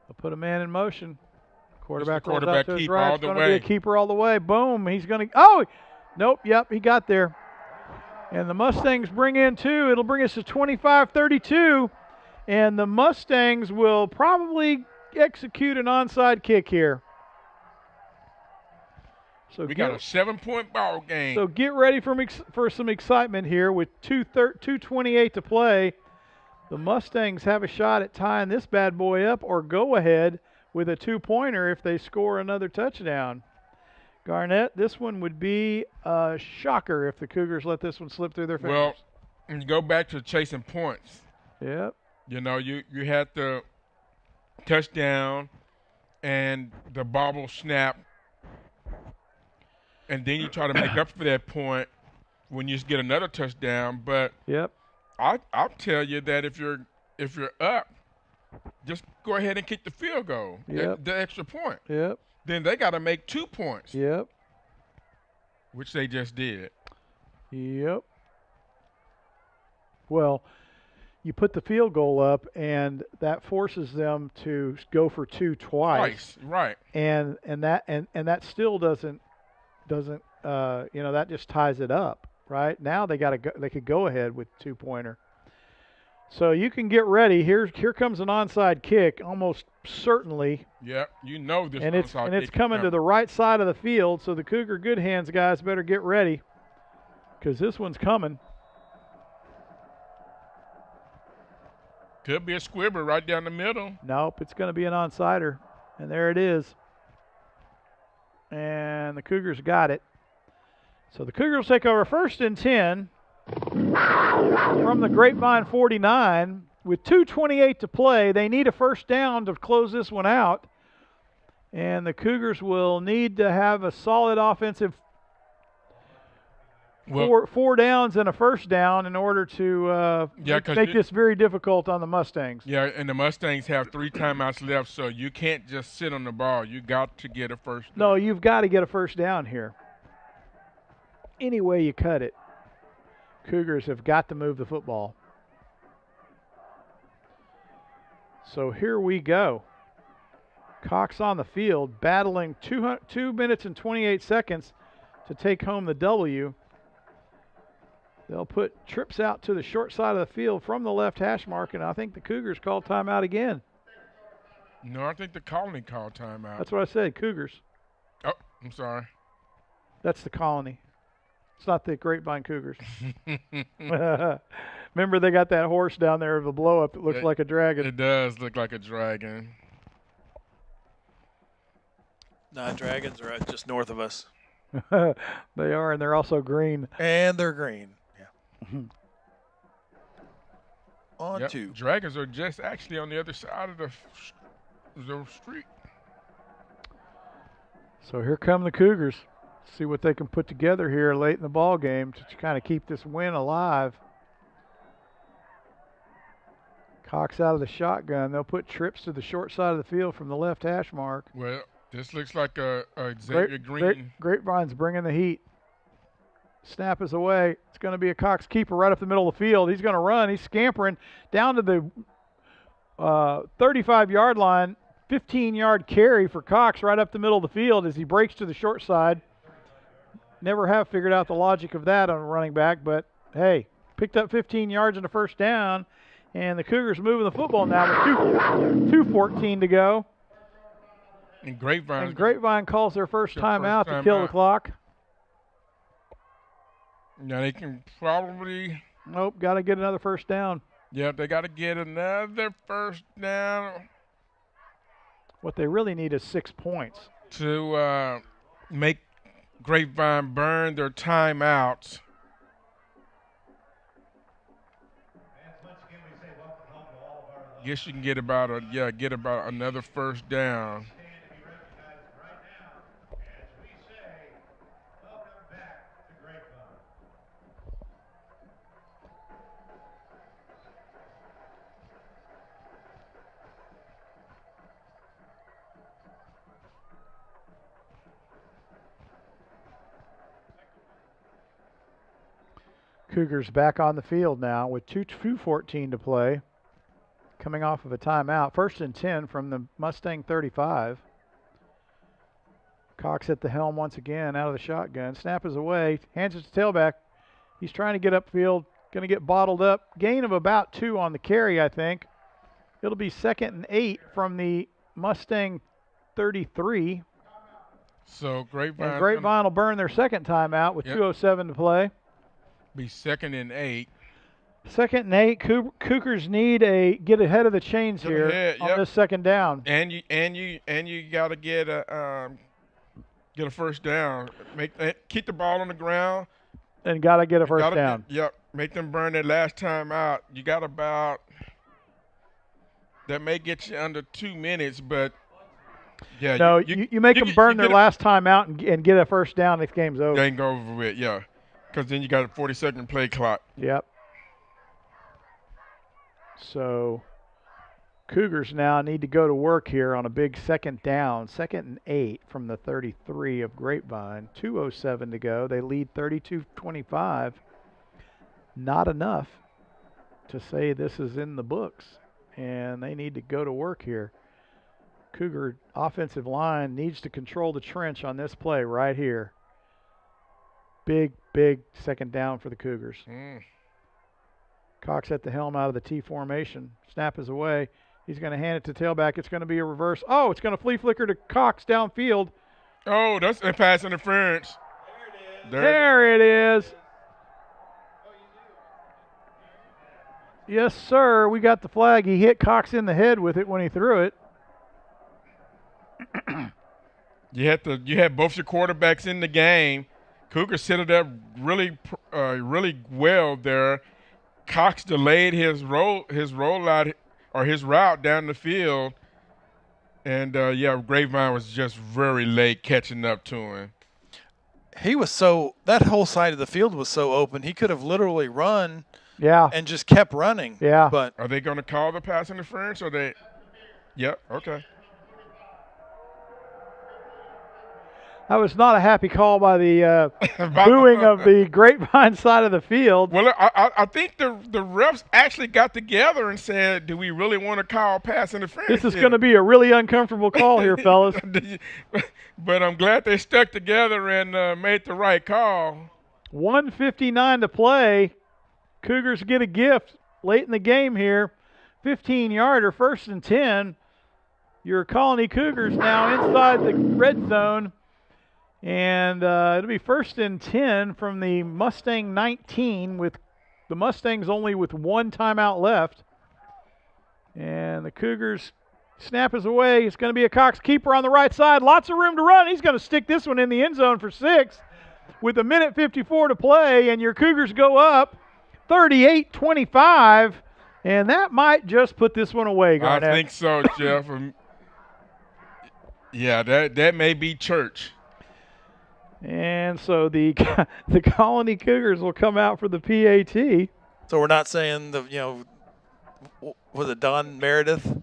[SPEAKER 1] They'll put a man in motion. Quarterback rolls out to his right. It's going to be a keeper all the way. Boom. He's going to – oh, nope, yep, he got there. And the Mustangs bring in 2. It'll bring us to 25-32. And the Mustangs will probably execute an onside kick here. So
[SPEAKER 3] we got a 7-point ball game.
[SPEAKER 1] So get ready for some excitement here with 2:28 to play. The Mustangs have a shot at tying this bad boy up or go ahead with a 2-pointer if they score another touchdown. Garnett, this one would be a shocker if the Cougars let this one slip through their fingers.
[SPEAKER 3] Well, and you go back to chasing points.
[SPEAKER 1] Yep.
[SPEAKER 3] You know, you had the touchdown and the bobble snap, and then you try to make up for that point when you get another touchdown. But
[SPEAKER 1] yep,
[SPEAKER 3] I'll tell you that if you're up, just go ahead and kick the field goal, the extra point.
[SPEAKER 1] Yep.
[SPEAKER 3] Then they got to make 2 points.
[SPEAKER 1] Yep.
[SPEAKER 3] Which they just did.
[SPEAKER 1] Yep. Well, you put the field goal up, and that forces them to go for 2 twice.
[SPEAKER 3] Right.
[SPEAKER 1] And that still doesn't that just ties it up, right? Now they could go ahead with 2-pointer. So you can get ready. Here comes an onside kick, almost certainly.
[SPEAKER 3] Yeah, you know this.
[SPEAKER 1] And it's coming to the right side of the field. So the Cougar good hands guys better get ready, because this one's coming.
[SPEAKER 3] Could be a squibber right down the middle.
[SPEAKER 1] Nope, it's going to be an onsider, and there it is. And the Cougars got it. So the Cougars take over 1st and 10 from the Grapevine 49 with 2:28 to play. They need a 1st down to close this one out. And the Cougars will need to have a solid offensive 4 downs and a 1st down in order to make this very difficult on the Mustangs.
[SPEAKER 3] Yeah, and the Mustangs have 3 timeouts left, so you can't just sit on the ball. You got to get a 1st down.
[SPEAKER 1] No, you've got to get a 1st down here. Any way you cut it, Cougars have got to move the football. So here we go. Cox on the field, battling 2 minutes and 28 seconds to take home the W. They'll put trips out to the short side of the field from the left hash mark, and I think the Cougars called timeout again.
[SPEAKER 3] No, I think the Colony called timeout.
[SPEAKER 1] That's what I said, Cougars.
[SPEAKER 3] Oh, I'm sorry.
[SPEAKER 1] That's the Colony. It's not the Grapevine Cougars. Remember, they got that horse down there of the blow-up that looks like a dragon.
[SPEAKER 3] It does look like a dragon.
[SPEAKER 5] No, dragons are just north of us.
[SPEAKER 1] They are, and they're also green.
[SPEAKER 5] And they're green. Yeah. On 2.
[SPEAKER 3] Dragons are just actually on the other side of the street.
[SPEAKER 1] So here come the Cougars. See what they can put together here late in the ball game to kind of keep this win alive. Cox out of the shotgun. They'll put trips to the short side of the field from the left hash mark.
[SPEAKER 3] Well, this looks like a Xavier Green.
[SPEAKER 1] Grapevine's bringing the heat. Snap is away. It's going to be a Cox keeper right up the middle of the field. He's going to run. He's scampering down to the 35-yard line. 15-yard carry for Cox right up the middle of the field as he breaks to the short side. never have figured out the logic of that on a running back, but hey, picked up 15 yards and a first down, and the Cougars moving the football now with 2:14 to go.
[SPEAKER 3] And
[SPEAKER 1] Grapevine calls their first timeout to kill the clock.
[SPEAKER 3] Now they can probably.
[SPEAKER 1] Nope, got to get another first down.
[SPEAKER 3] Yeah, they got to get another first down.
[SPEAKER 1] What they really need is 6 points
[SPEAKER 3] to make Grapevine burn their timeouts. Guess you can get about another first down.
[SPEAKER 1] Cougars back on the field now with 2:14 to play. Coming off of a timeout. 1st and 10 from the Mustang 35. Cox at the helm once again out of the shotgun. Snap is away. Hands it to tailback. He's trying to get upfield. Going to get bottled up. Gain of about 2 on the carry, I think. It'll be 2nd and 8 from the Mustang 33.
[SPEAKER 3] So Grapevine
[SPEAKER 1] will burn their second timeout with 2:07 to play.
[SPEAKER 3] Be 2nd and 8.
[SPEAKER 1] 2nd and 8. Cougars need get ahead of the chains here on this second down.
[SPEAKER 3] And you got to get a first down. Keep the ball on the ground.
[SPEAKER 1] And got to get a first down.
[SPEAKER 3] Yep. Make them burn their last time out. You got about that may get you under 2 minutes, but yeah.
[SPEAKER 1] No, you make them burn their last time out and get a first down. This game's over.
[SPEAKER 3] Game over with, yeah. Because then you got a 40-second play clock.
[SPEAKER 1] Yep. So Cougars now need to go to work here on a big second down. 2nd and 8 from the 33 of Grapevine. 2:07 to go. They lead 32-25. Not enough to say this is in the books. And they need to go to work here. Cougar offensive line needs to control the trench on this play right here. Big second down for the Cougars. Cox at the helm out of the T formation. Snap is away. He's going to hand it to tailback. It's going to be a reverse. Oh, it's going to flea flicker to Cox downfield.
[SPEAKER 3] Oh, that's a pass interference.
[SPEAKER 1] There it is. Yes, sir. We got the flag. He hit Cox in the head with it when he threw it.
[SPEAKER 3] You had both your quarterbacks in the game. Cougars set it up really well there. Cox delayed his rollout or his route down the field, and Grapevine was just very late catching up to him.
[SPEAKER 5] That whole side of the field was so open. He could have literally run, and just kept running.
[SPEAKER 1] Yeah.
[SPEAKER 5] But
[SPEAKER 3] are they going to call the pass interference or they? Yep. Okay.
[SPEAKER 1] That was not a happy call by the booing of the Grapevine side of the field.
[SPEAKER 3] Well, I think the refs actually got together and said, do we really want to call pass interference?
[SPEAKER 1] This is going to be a really uncomfortable call here, fellas.
[SPEAKER 3] But I'm glad they stuck together and made the right call.
[SPEAKER 1] 1:59 to play. Cougars get a gift late in the game here. 15-yarder, 1st and 10. Your Colony Cougars now inside the red zone. And it'll be 1st and 10 from the Mustang 19 with the Mustangs only with 1 timeout left. And the Cougars snap is away. It's going to be a Cox keeper on the right side. Lots of room to run. He's going to stick this one in the end zone for 6 with 1:54 to play. And your Cougars go up 38-25. And that might just put this one away, Garnett.
[SPEAKER 3] I think so, Jeff. Yeah, that may be church.
[SPEAKER 1] And so the Colony Cougars will come out for the PAT.
[SPEAKER 5] So we're not saying was it Don Meredith,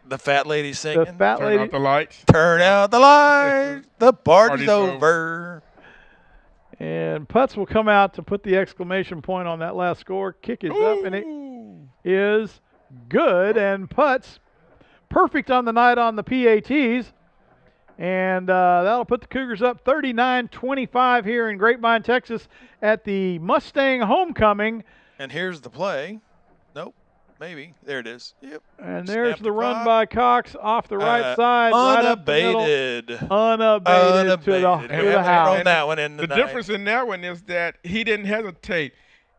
[SPEAKER 5] the fat lady singing?
[SPEAKER 1] The fat lady.
[SPEAKER 3] Turn out the lights.
[SPEAKER 5] Turn out the lights. The party's over.
[SPEAKER 1] And Putz will come out to put the exclamation point on that last score. Kick is up, and it is good. And Putz, perfect on the night on the PATs. And that'll put the Cougars up 39-25 here in Grapevine, Texas at the Mustang homecoming.
[SPEAKER 5] And here's the play. Nope. Maybe. There it is. Yep.
[SPEAKER 1] And there's
[SPEAKER 5] Snap
[SPEAKER 1] the run
[SPEAKER 5] clock.
[SPEAKER 1] by Cox off the right side. Right up the middle. Unabated to the house.
[SPEAKER 5] Thrown that one in
[SPEAKER 3] the difference in that one is that he didn't hesitate.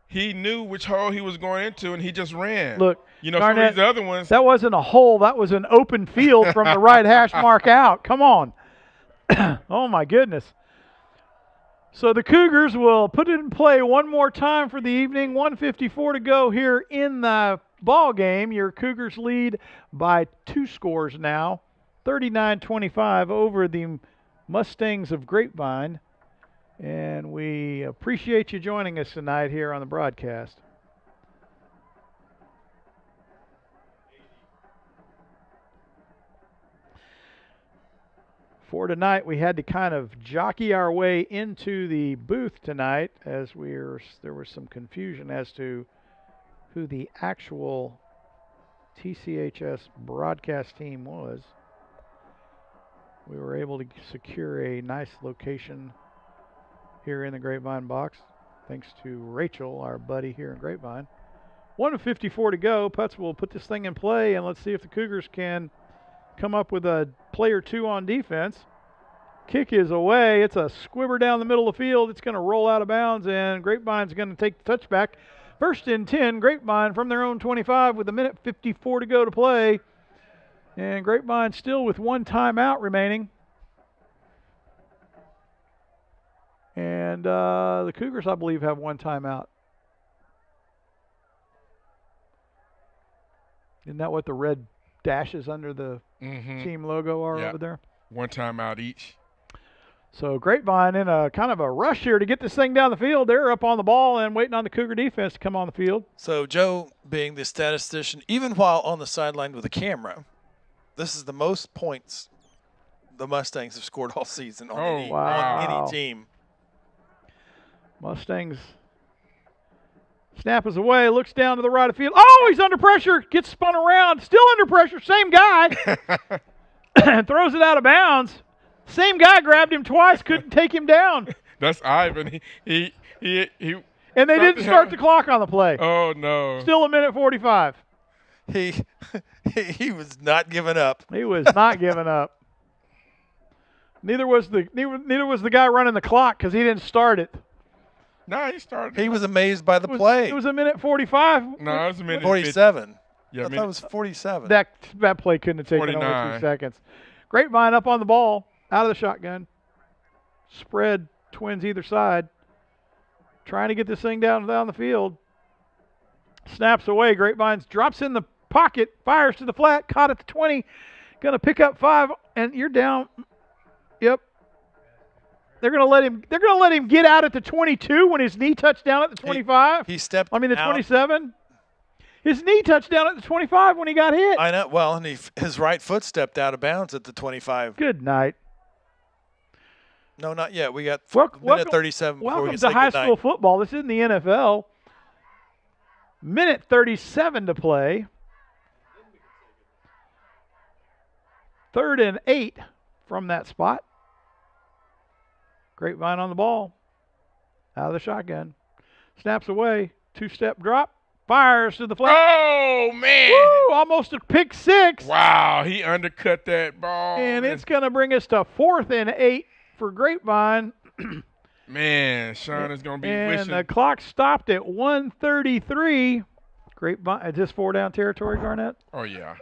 [SPEAKER 3] He knew which hole he was going into, and he just ran.
[SPEAKER 1] Look,
[SPEAKER 3] some
[SPEAKER 1] Garnett,
[SPEAKER 3] of these other ones.
[SPEAKER 1] that wasn't a hole. That was an open field from the right hash mark out. Come on. Oh, my goodness. So the Cougars will put it in play one more time for the evening. 1:54 to go here in the ball game. Your Cougars lead by 2 scores now, 39-25 over the Mustangs of Grapevine. And we appreciate you joining us tonight here on the broadcast. For tonight, we had to kind of jockey our way into the booth tonight as there was some confusion as to who the actual TCHS broadcast team was. We were able to secure a nice location here in the Grapevine box, thanks to Rachel, our buddy here in Grapevine. 1:54 to go. Putz will put this thing in play, and let's see if the Cougars can come up with a play or two on defense. Kick is away. It's a squibber down the middle of the field. It's going to roll out of bounds, and Grapevine's going to take the touchback. 1st and 10, Grapevine from their own 25 with 1:54 to go to play. And Grapevine still with 1 timeout remaining. And the Cougars, I believe, have 1 timeout. Isn't that what the red dashes under the team logo are over there?
[SPEAKER 3] 1 timeout each.
[SPEAKER 1] So Grapevine in a kind of a rush here to get this thing down the field. They're up on the ball and waiting on the Cougar defense to come on the field.
[SPEAKER 5] So Joe, being the statistician, even while on the sideline with a camera, this is the most points the Mustangs have scored all season on, any team.
[SPEAKER 1] Mustangs snap is away, looks down to the right of field. Oh, he's under pressure, gets spun around, still under pressure, same guy. Throws it out of bounds. Same guy grabbed him twice, couldn't take him down.
[SPEAKER 3] That's Ivan. He
[SPEAKER 1] and they didn't start the clock on the play.
[SPEAKER 3] Oh no.
[SPEAKER 1] Still 1:45.
[SPEAKER 5] He was not giving up.
[SPEAKER 1] He was not giving up. Neither was the guy running the clock because he didn't start it.
[SPEAKER 3] No, he started.
[SPEAKER 5] He was amazed by the play.
[SPEAKER 1] It was 1:45.
[SPEAKER 3] No, it was 1:47.
[SPEAKER 5] 47.
[SPEAKER 3] Yeah,
[SPEAKER 5] I thought it was 47.
[SPEAKER 1] That play couldn't have taken over 2 seconds. Grapevine up on the ball, out of the shotgun. Spread twins either side. Trying to get this thing down the field. Snaps away. Grapevine drops in the pocket, fires to the flat, caught at the 20. Going to pick up 5, and you're down. Yep. They're going to let him get out at the 22 when his knee touched down at the 25.
[SPEAKER 5] He stepped.
[SPEAKER 1] The 27. His knee touched down at the 25 when he got hit.
[SPEAKER 5] I know. Well, and his right foot stepped out of bounds at the 25.
[SPEAKER 1] Good night.
[SPEAKER 5] No, not yet. We got
[SPEAKER 1] minute
[SPEAKER 5] 37 before we
[SPEAKER 1] welcome
[SPEAKER 5] can
[SPEAKER 1] to
[SPEAKER 5] say
[SPEAKER 1] high
[SPEAKER 5] goodnight.
[SPEAKER 1] school football. This isn't the NFL. Minute 37 to play. 3rd and 8 from that spot. Grapevine on the ball. Out of the shotgun. Snaps away. 2-step drop. Fires to the flat.
[SPEAKER 3] Oh, man.
[SPEAKER 1] Woo, almost a pick 6.
[SPEAKER 3] Wow, he undercut that ball.
[SPEAKER 1] And it's going to bring us to 4th and 8 for Grapevine.
[SPEAKER 3] Man, Sean is going to be
[SPEAKER 1] and
[SPEAKER 3] wishing.
[SPEAKER 1] the clock stopped at 1:33. Grapevine. Is this 4-down territory, Garnett?
[SPEAKER 3] Oh, yeah.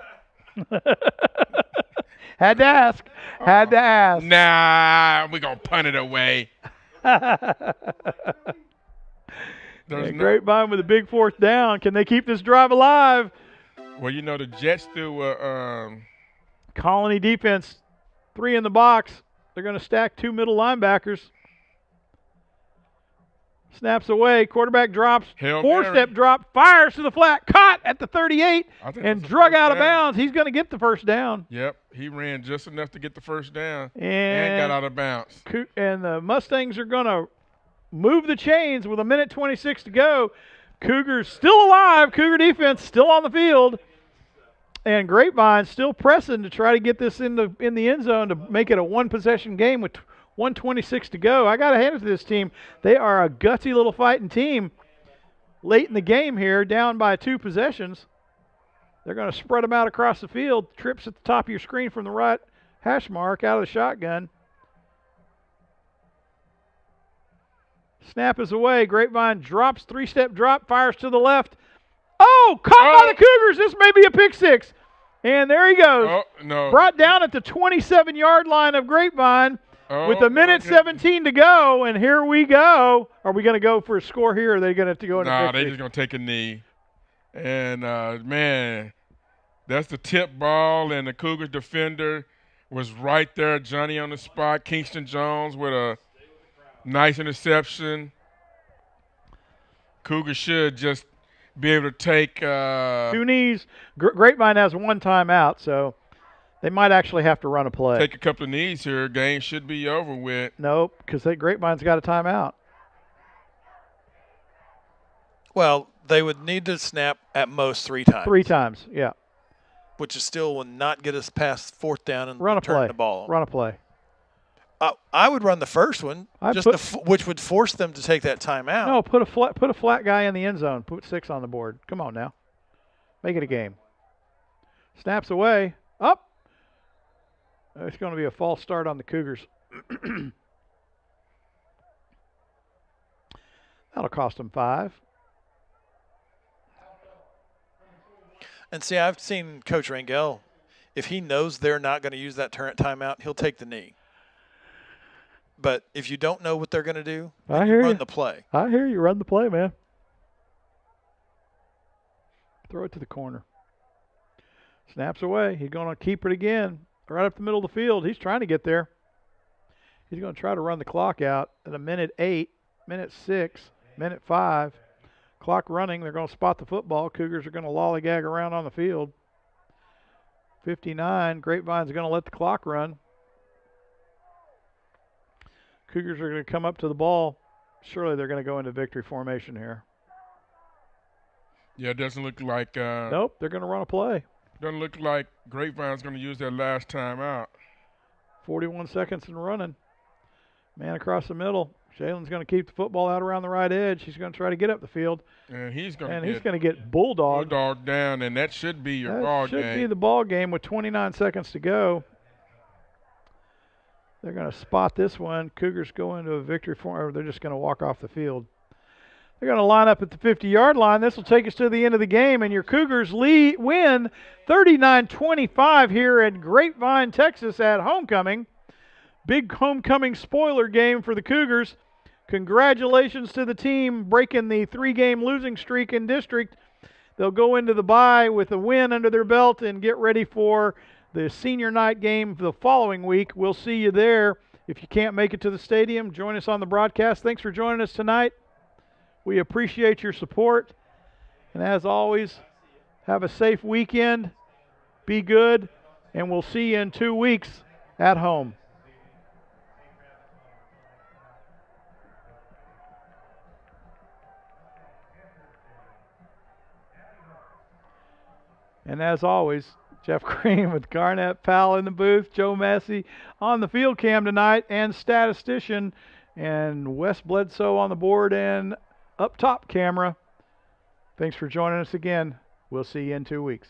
[SPEAKER 1] Had to ask. Had to ask.
[SPEAKER 3] Nah, we're going to punt it away.
[SPEAKER 1] Grapevine with a big 4th down. Can they keep this drive alive?
[SPEAKER 3] Well, the Jets threw
[SPEAKER 1] Colony defense, 3 in the box. They're going to stack 2 middle linebackers. Snaps away. Quarterback drops. 4-step drop. Fires to the flat. Caught at the 38 and drug out of bounds. He's going to get the 1st down.
[SPEAKER 3] Yep. He ran just enough to get the 1st down and got out of bounds.
[SPEAKER 1] And the Mustangs are going to move the chains with 1:26 to go. Cougars still alive. Cougar defense still on the field. And Grapevine still pressing to try to get this in the end zone to make it a one-possession game with 1:26 to go. I got to hand it to this team. They are a gutsy little fighting team late in the game here, down by 2 possessions. They're going to spread them out across the field. Trips at the top of your screen from the right hash mark out of the shotgun. Snap is away. Grapevine drops, 3-step drop, fires to the left. Oh, caught by the Cougars. This may be a pick six. And there he goes.
[SPEAKER 3] Oh, no.
[SPEAKER 1] Brought down at the 27-yard line of Grapevine with a minute 17 to go. And here we go. Are we going to go for a score here, or are they going to go into victory?
[SPEAKER 3] Nah, they're just going to take a knee. And, man, that's the tip ball, and the Cougars defender was right there, Johnny on the spot. Kingston Jones with a nice interception. Cougars should just be able to take
[SPEAKER 1] 2 knees. Grapevine has 1 timeout, so they might actually have to run a play.
[SPEAKER 3] Take a couple of knees here. Game should be over with.
[SPEAKER 1] Nope, because Grapevine's got a timeout.
[SPEAKER 5] Well, they would need to snap at most 3 times.
[SPEAKER 1] 3 times, yeah.
[SPEAKER 5] Which is still will not get us past 4th down and
[SPEAKER 1] Run a
[SPEAKER 5] turn
[SPEAKER 1] play.
[SPEAKER 5] the ball.
[SPEAKER 1] Run a play.
[SPEAKER 5] I would run the first one, which would force them to take that timeout.
[SPEAKER 1] No, put a flat guy in the end zone. Put 6 on the board. Come on now. Make it a game. Snaps away. Up. It's going to be a false start on the Cougars. That'll cost them 5.
[SPEAKER 5] And see, I've seen Coach Rangel. If he knows they're not going to use that timeout, he'll take the knee. But if you don't know what they're going to do, run the play.
[SPEAKER 1] I hear you. Run the play, man. Throw it to the corner. Snaps away. He's going to keep it again. Right up the middle of the field. He's trying to get there. He's going to try to run the clock out at a minute 8, minute 6, minute 5. Clock running. They're going to spot the football. Cougars are going to lollygag around on the field. 59. Grapevine's going to let the clock run. Cougars are going to come up to the ball. Surely they're going to go into victory formation here.
[SPEAKER 3] Yeah, it doesn't look like
[SPEAKER 1] nope, they're going to run a play.
[SPEAKER 3] Doesn't look like Grapevine's going to use their last time out.
[SPEAKER 1] 41 seconds and running. Man across the middle. Shalen's going to keep the football out around the right edge. He's going to try to get up the field.
[SPEAKER 3] And he's going
[SPEAKER 1] to get bulldogged.
[SPEAKER 3] Bulldog down, and that should be your ball game.
[SPEAKER 1] That should be the ball game with 29 seconds to go. They're going to spot this one. Cougars go into a victory form, or they're just going to walk off the field. They're going to line up at the 50-yard line. This will take us to the end of the game, and your Cougars win 39-25 here at Grapevine, Texas at homecoming. Big homecoming spoiler game for the Cougars. Congratulations to the team breaking the 3-game losing streak in district. They'll go into the bye with a win under their belt and get ready for the senior night game the following week. We'll see you there. If you can't make it to the stadium, join us on the broadcast. Thanks for joining us tonight. We appreciate your support. And as always, have a safe weekend. Be good. And we'll see you in 2 weeks at home. And as always, Jeff Green with Garnett Powell in the booth, Joe Massey on the field cam tonight, and statistician, and Wes Bledsoe on the board and up top camera. Thanks for joining us again. We'll see you in 2 weeks.